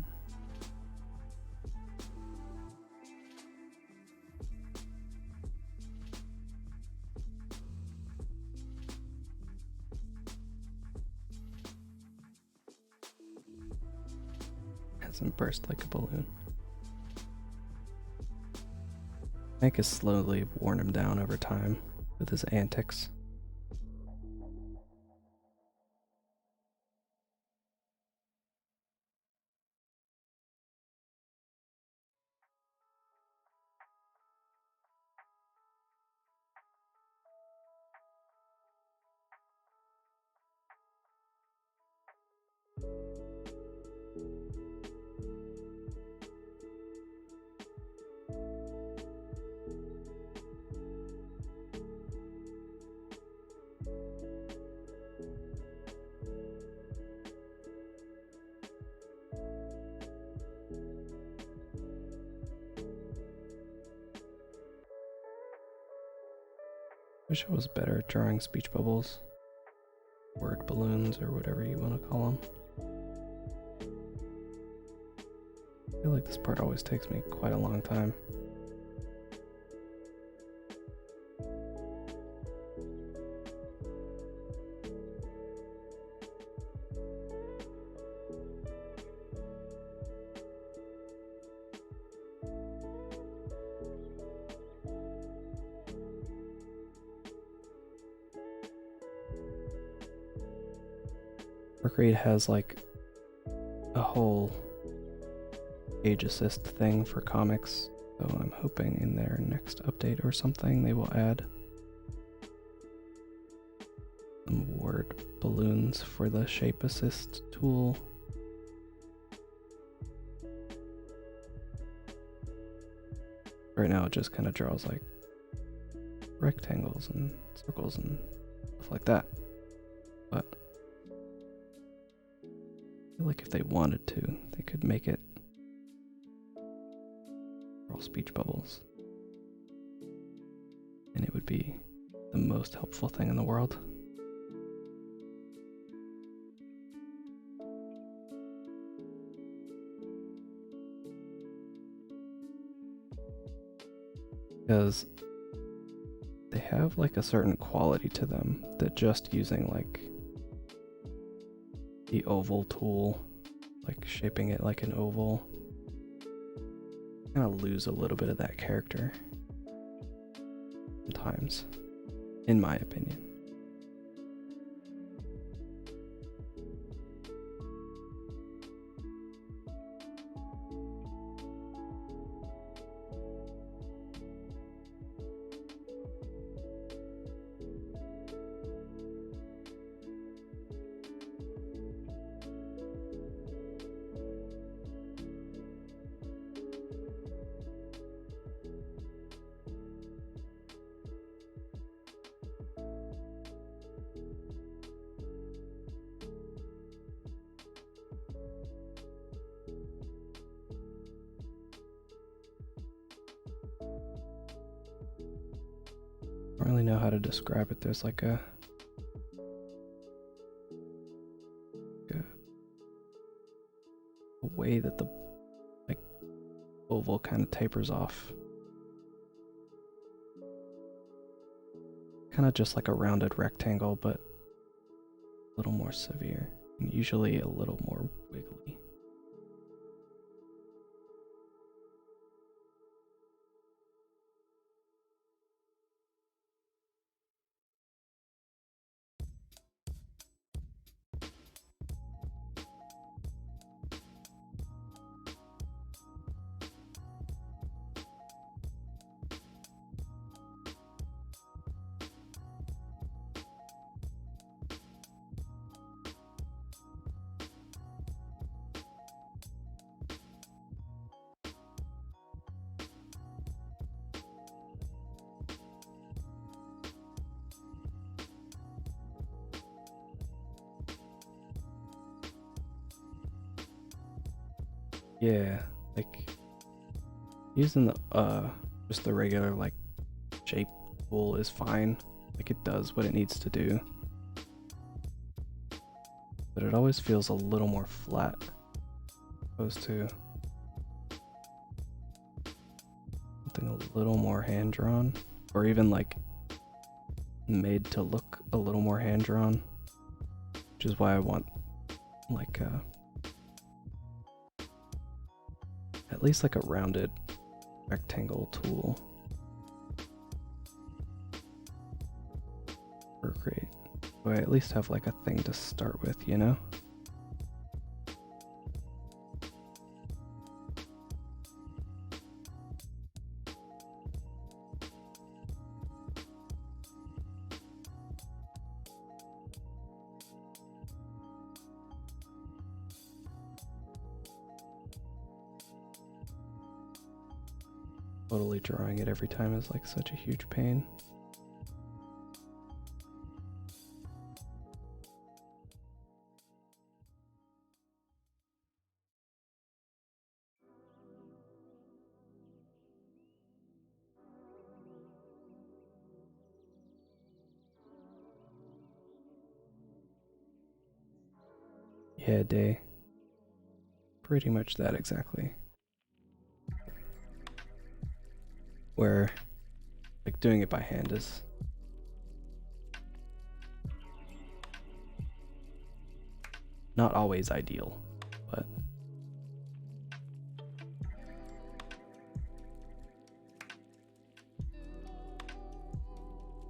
Hasn't burst like a balloon. Hank has slowly worn him down over time with his antics. Wish I was better at drawing speech bubbles, word balloons, or whatever you want to call them. I feel like this part always takes me quite a long time. Procreate has like a whole page assist thing for comics, so I'm hoping in their next update or something they will add some word balloons for the shape assist tool. Right now it just kind of draws like rectangles and circles and stuff like that, but I feel like if they wanted to, they could make it all speech bubbles, and it would be the most helpful thing in the world. Because they have like a certain quality to them that just using like the oval tool, like shaping it like an oval, kind of lose a little bit of that character sometimes, in my opinion. I don't really know how to describe it. There's like a way that the like oval kind of tapers off. Kind of just like a rounded rectangle, but a little more severe, and usually a little more wiggly. Yeah, like using the just the regular like shape tool is fine. Like it does what it needs to do. But it always feels a little more flat opposed to something a little more hand drawn, or even like made to look a little more hand drawn, which is why I want like at least like a rounded rectangle tool for Create. So I at least have like a thing to start with, you know? Totally drawing it every time is like such a huge pain. Yeah, day. Pretty much that exactly. Where like doing it by hand is not always ideal, but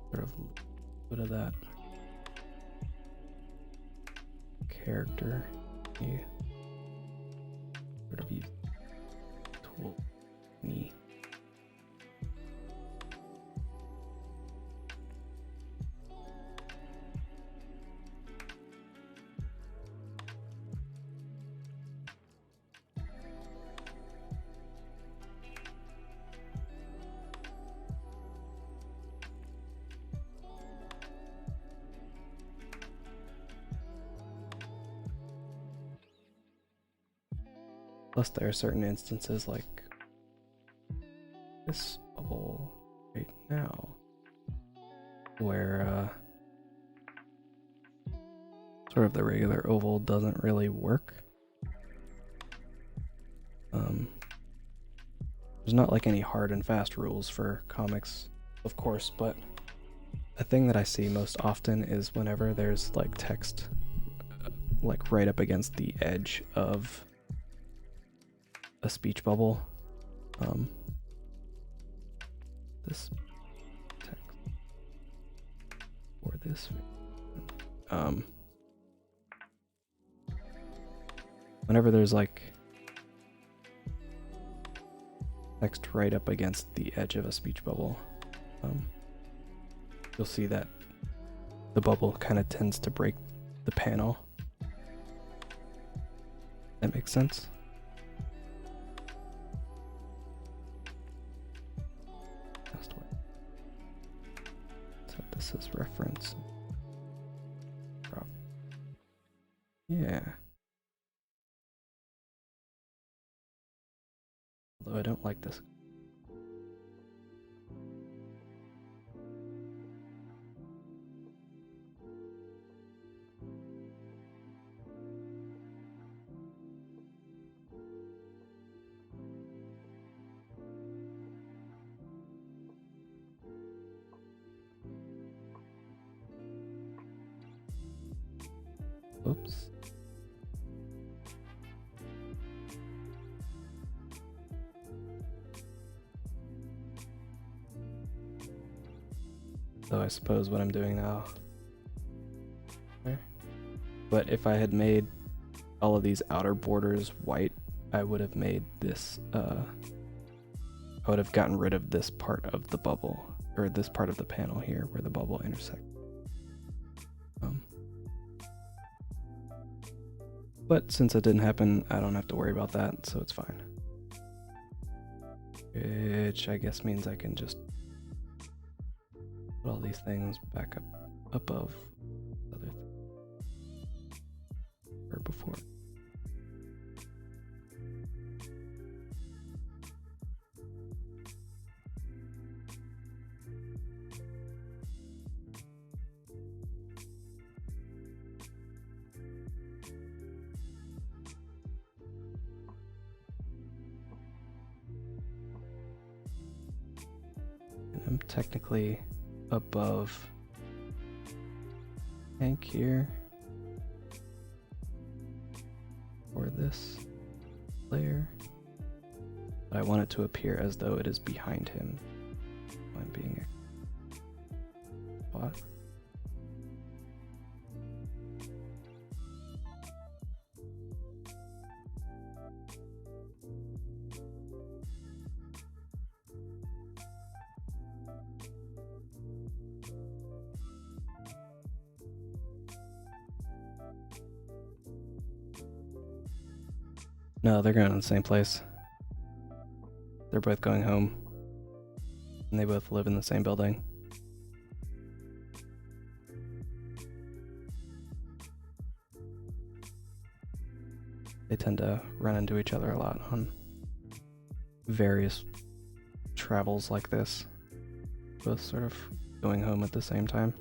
sort of a bit of that. character. You sort of use tool me. Plus, there are certain instances like this bubble right now, where sort of the regular oval doesn't really work. There's not like any hard and fast rules for comics, of course, but a thing that I see most often is whenever there's like text like right up against the edge of a speech bubble. This text or this. Whenever there's like text right up against the edge of a speech bubble, you'll see that the bubble kind of tends to break the panel. That makes sense? Set this as reference. Drop. Yeah. Although I don't like this. Oops. So I suppose what I'm doing now. But if I had made all of these outer borders white, I would have made this, I would have gotten rid of this part of the bubble, or this part of the panel here where the bubble intersects. But since it didn't happen, I don't have to worry about that, so it's fine. Which I guess means I can just put all these things back up above other things or before. I'm technically above Hank here for this layer, but I want it to appear as though it is behind him. I'm being a spot. No, they're going to the same place. They're both going home. And they both live in the same building. They tend to run into each other a lot on various travels like this. Both sort of going home at the same time.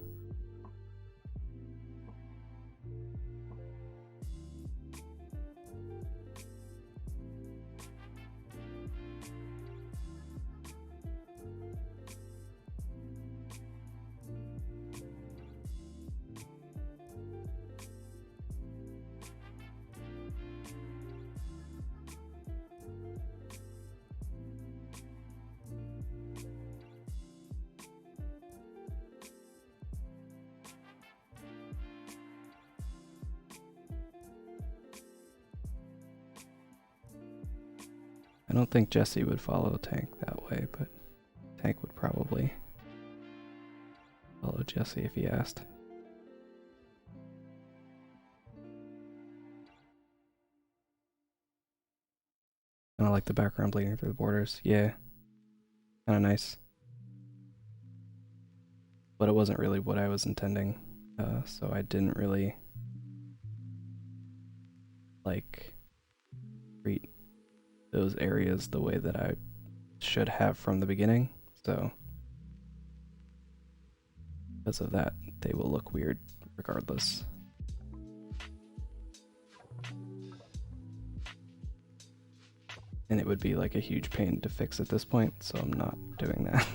I don't think Jesse would follow Tank that way, but Tank would probably follow Jesse if he asked. Kinda like the background bleeding through the borders. Yeah. Kinda nice. But it wasn't really what I was intending, so I didn't really treat those areas the way that I should have from the beginning, so because of that, they will look weird regardless. And it would be like a huge pain to fix at this point, so I'm not doing that.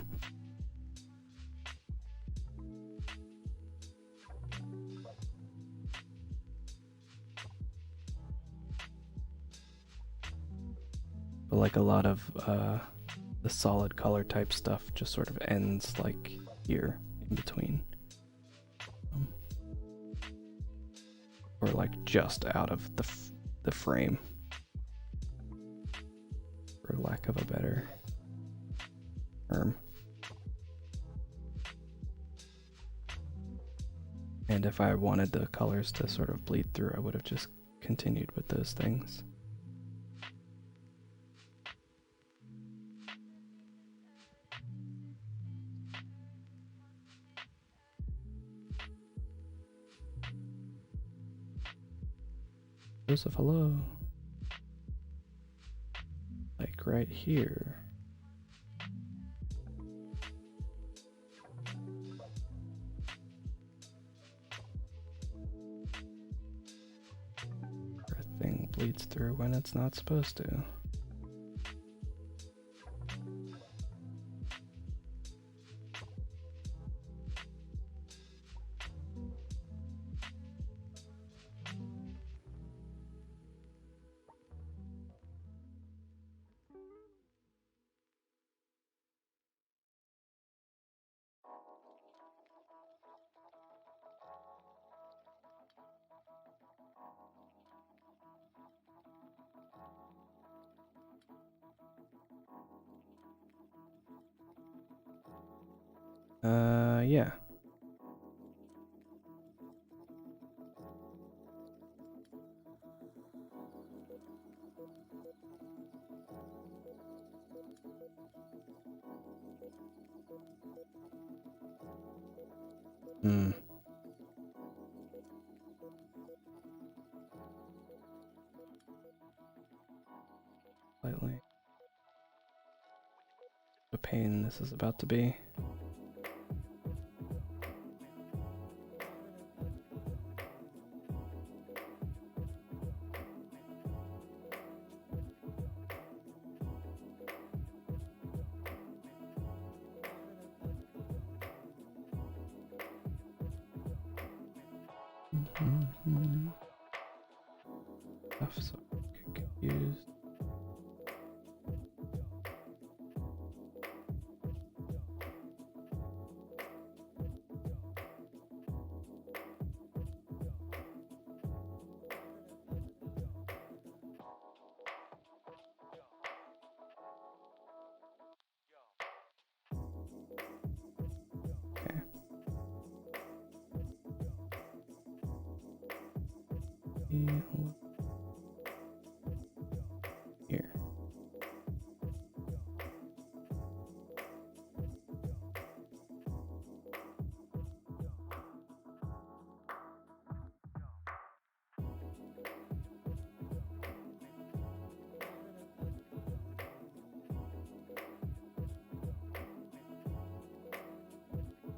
But like a lot of the solid color type stuff just sort of ends like here in between. Or like just out of the frame, for lack of a better term. And if I wanted the colors to sort of bleed through, I would have just continued with those things. Joseph, hello. Like right here. Everything bleeds through when it's not supposed to. Yeah. Slightly. What a pain this is about to be. Stuff so I get confused. Okay. Here.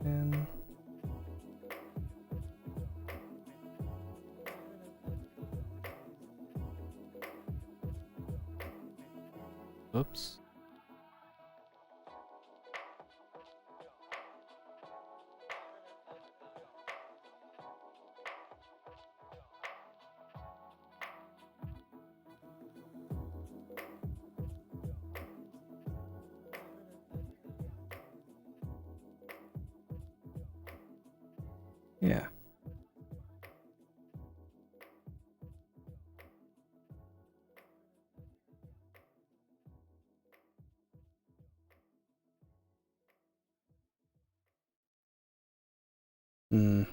And oops. Yeah. Hmm.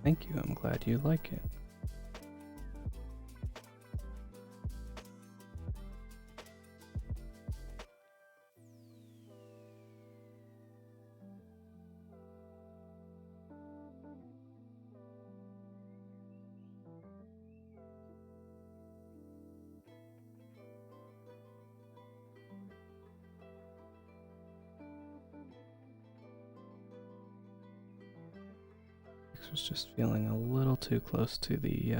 Thank you, I'm glad you like it. This was just feeling a little too close to the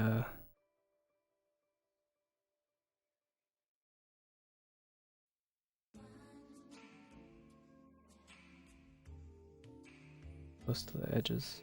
close to the edges.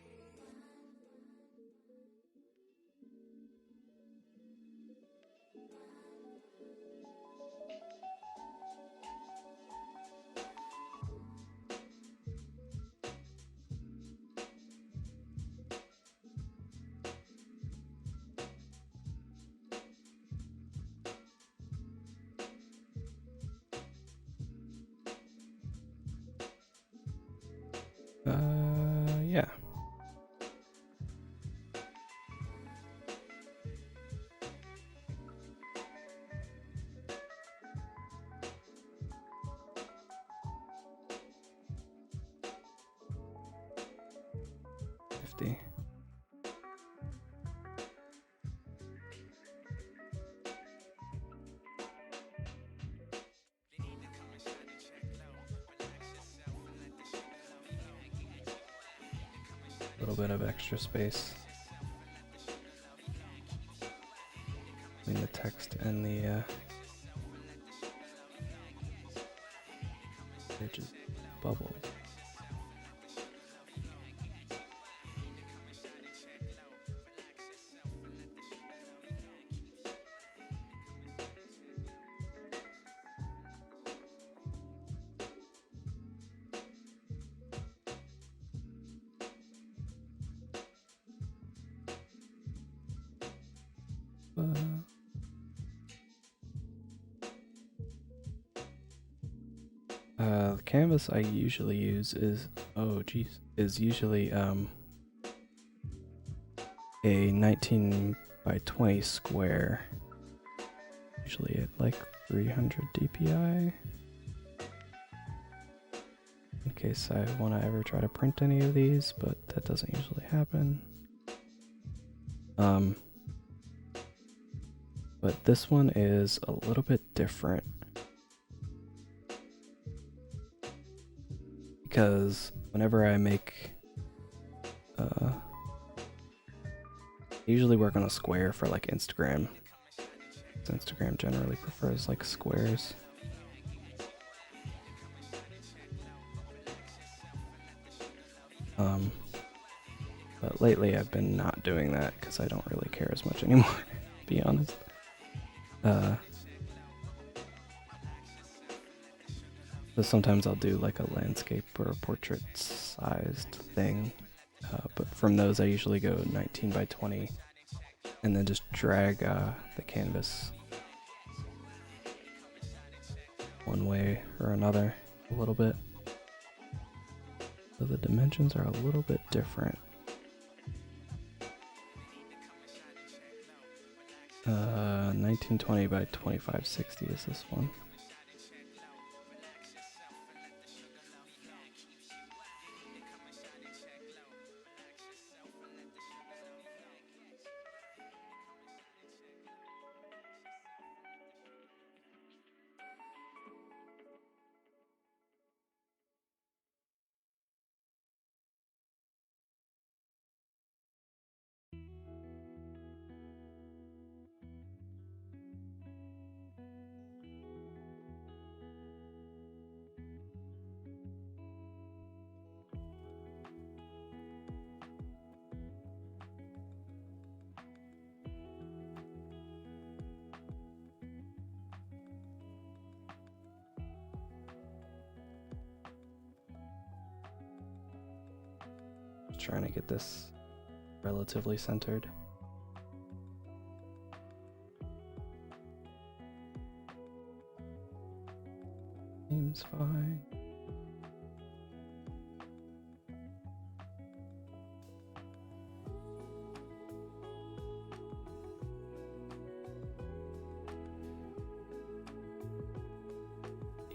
Yeah. $50. A little bit of extra space between the text and the edges bubble. The canvas I usually use is usually a 19 by 20 square, usually at like 300 DPI, in case I want to ever try to print any of these, but that doesn't usually happen. But this one is a little bit different because whenever I make, I usually work on a square for like Instagram. Instagram generally prefers like squares. But lately I've been not doing that because I don't really care as much anymore, to be honest. So sometimes I'll do like a landscape or a portrait sized thing, but from those I usually go 19 by 20 and then just drag the canvas one way or another a little bit. So the dimensions are a little bit different. 1920 by 2560 is this one. trying to get this relatively centered. Seems fine.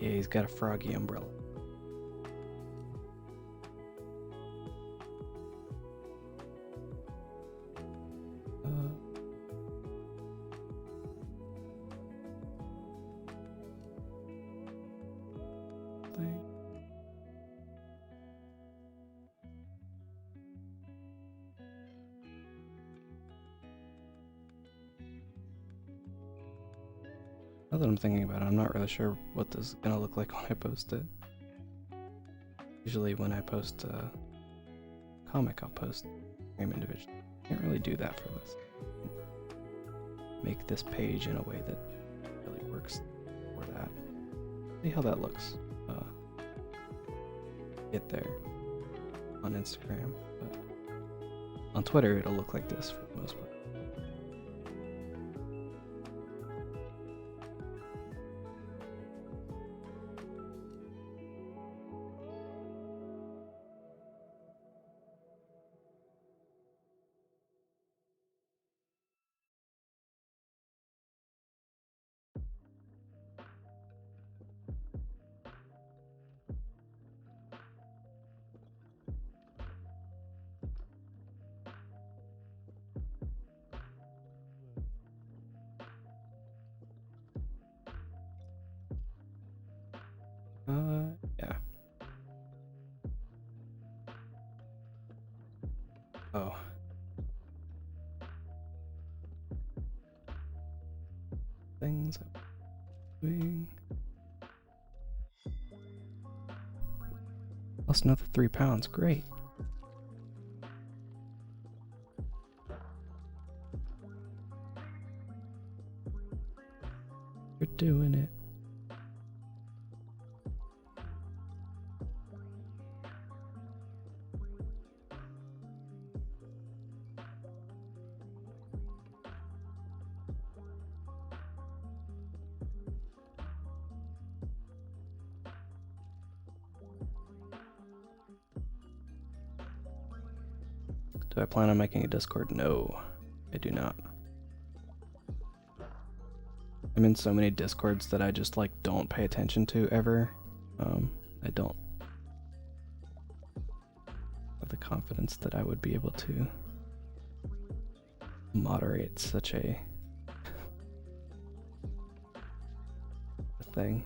Yeah, he's got a froggy umbrella. Now that I'm thinking about it, I'm not really sure what this is gonna look like when I post it. Usually when I post a comic, I'll post frame individually. Can't really do that for this. Make this page in a way that really works for that. See how that looks. Get there on Instagram, but on Twitter it'll look like this for the most part. Yeah. Oh. Things I'm doing. Lost another 3 pounds. Great. You're doing it. Do I plan on making a Discord? No, I do not. I'm in so many Discords that I just like don't pay attention to ever. I don't have the confidence that I would be able to moderate such a thing.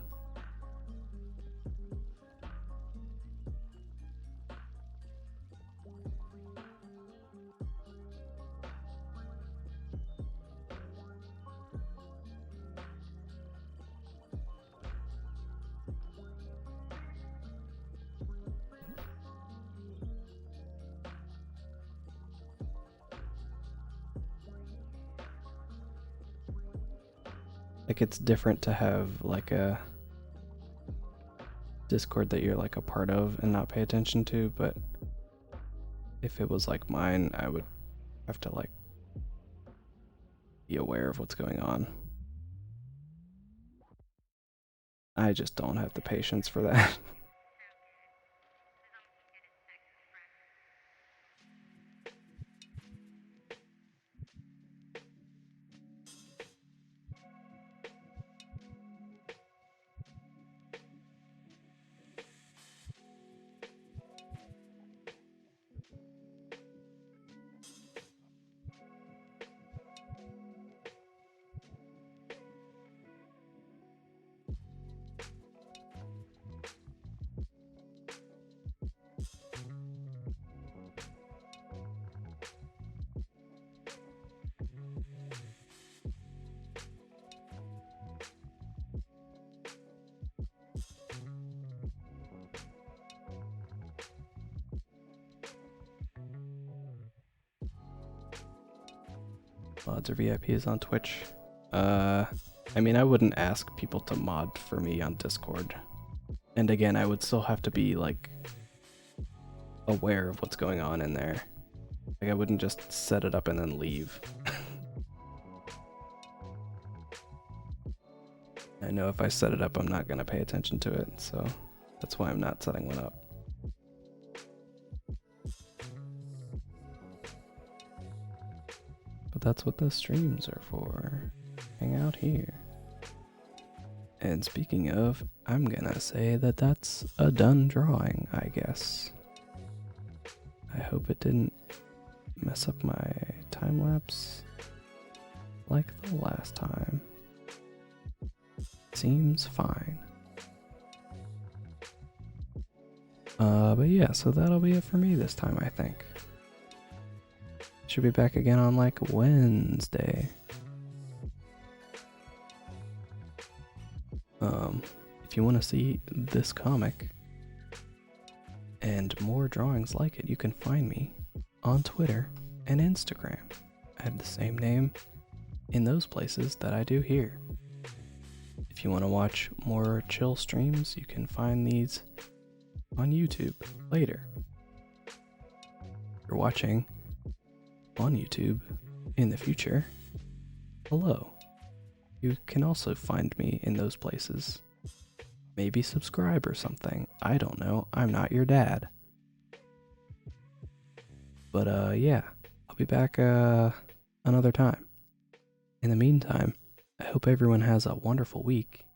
Like, it's different to have like a Discord that you're like a part of and not pay attention to, but if it was like mine, I would have to like be aware of what's going on. I just don't have the patience for that. Mods or VIPs on Twitch. I mean, I wouldn't ask people to mod for me on Discord. And again, I would still have to be like aware of what's going on in there. Like, I wouldn't just set it up and then leave. I know if I set it up, I'm not going to pay attention to it, so that's why I'm not setting one up. But that's what the streams are for. Hang out here. And speaking of, I'm gonna say that that's a done drawing, I guess. I hope it didn't mess up my time lapse like the last time. Seems fine. But yeah, so that'll be it for me this time, I think. Should be back again on like Wednesday. If you want to see this comic and more drawings like it, you can find me on Twitter and Instagram. I have the same name in those places that I do here. If you want to watch more chill streams, you can find these on YouTube later. If you're watching on YouTube in the future, hello. You can also find me in those places. Maybe subscribe or something. I don't know. I'm not your dad. But yeah, I'll be back another time. In the meantime, I hope everyone has a wonderful week.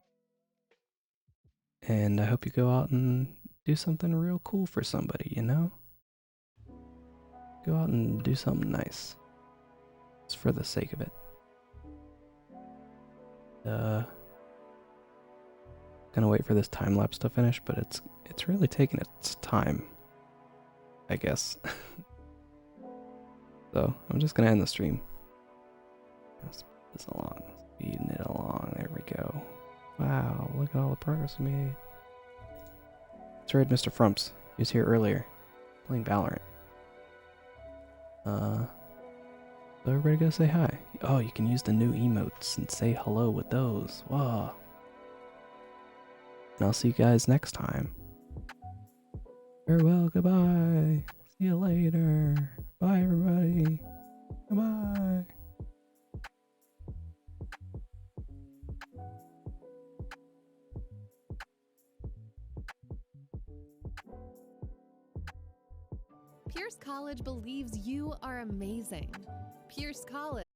And I hope you go out and do something real cool for somebody, you know? Go out and do something nice. Just for the sake of it. Gonna wait for this time lapse to finish, but it's really taking its time, I guess. So I'm just gonna end the stream. Speed this along, speeding it along. There we go. Wow, look at all the progress we made. That's right, Mr. Frumps. He was here earlier, playing Valorant. So everybody go say hi. Oh, you can use the new emotes and say hello with those. Wow. And I'll see you guys next time. Farewell, goodbye. See you later. Bye, everybody. Goodbye. Pierce College believes you are amazing. Pierce College.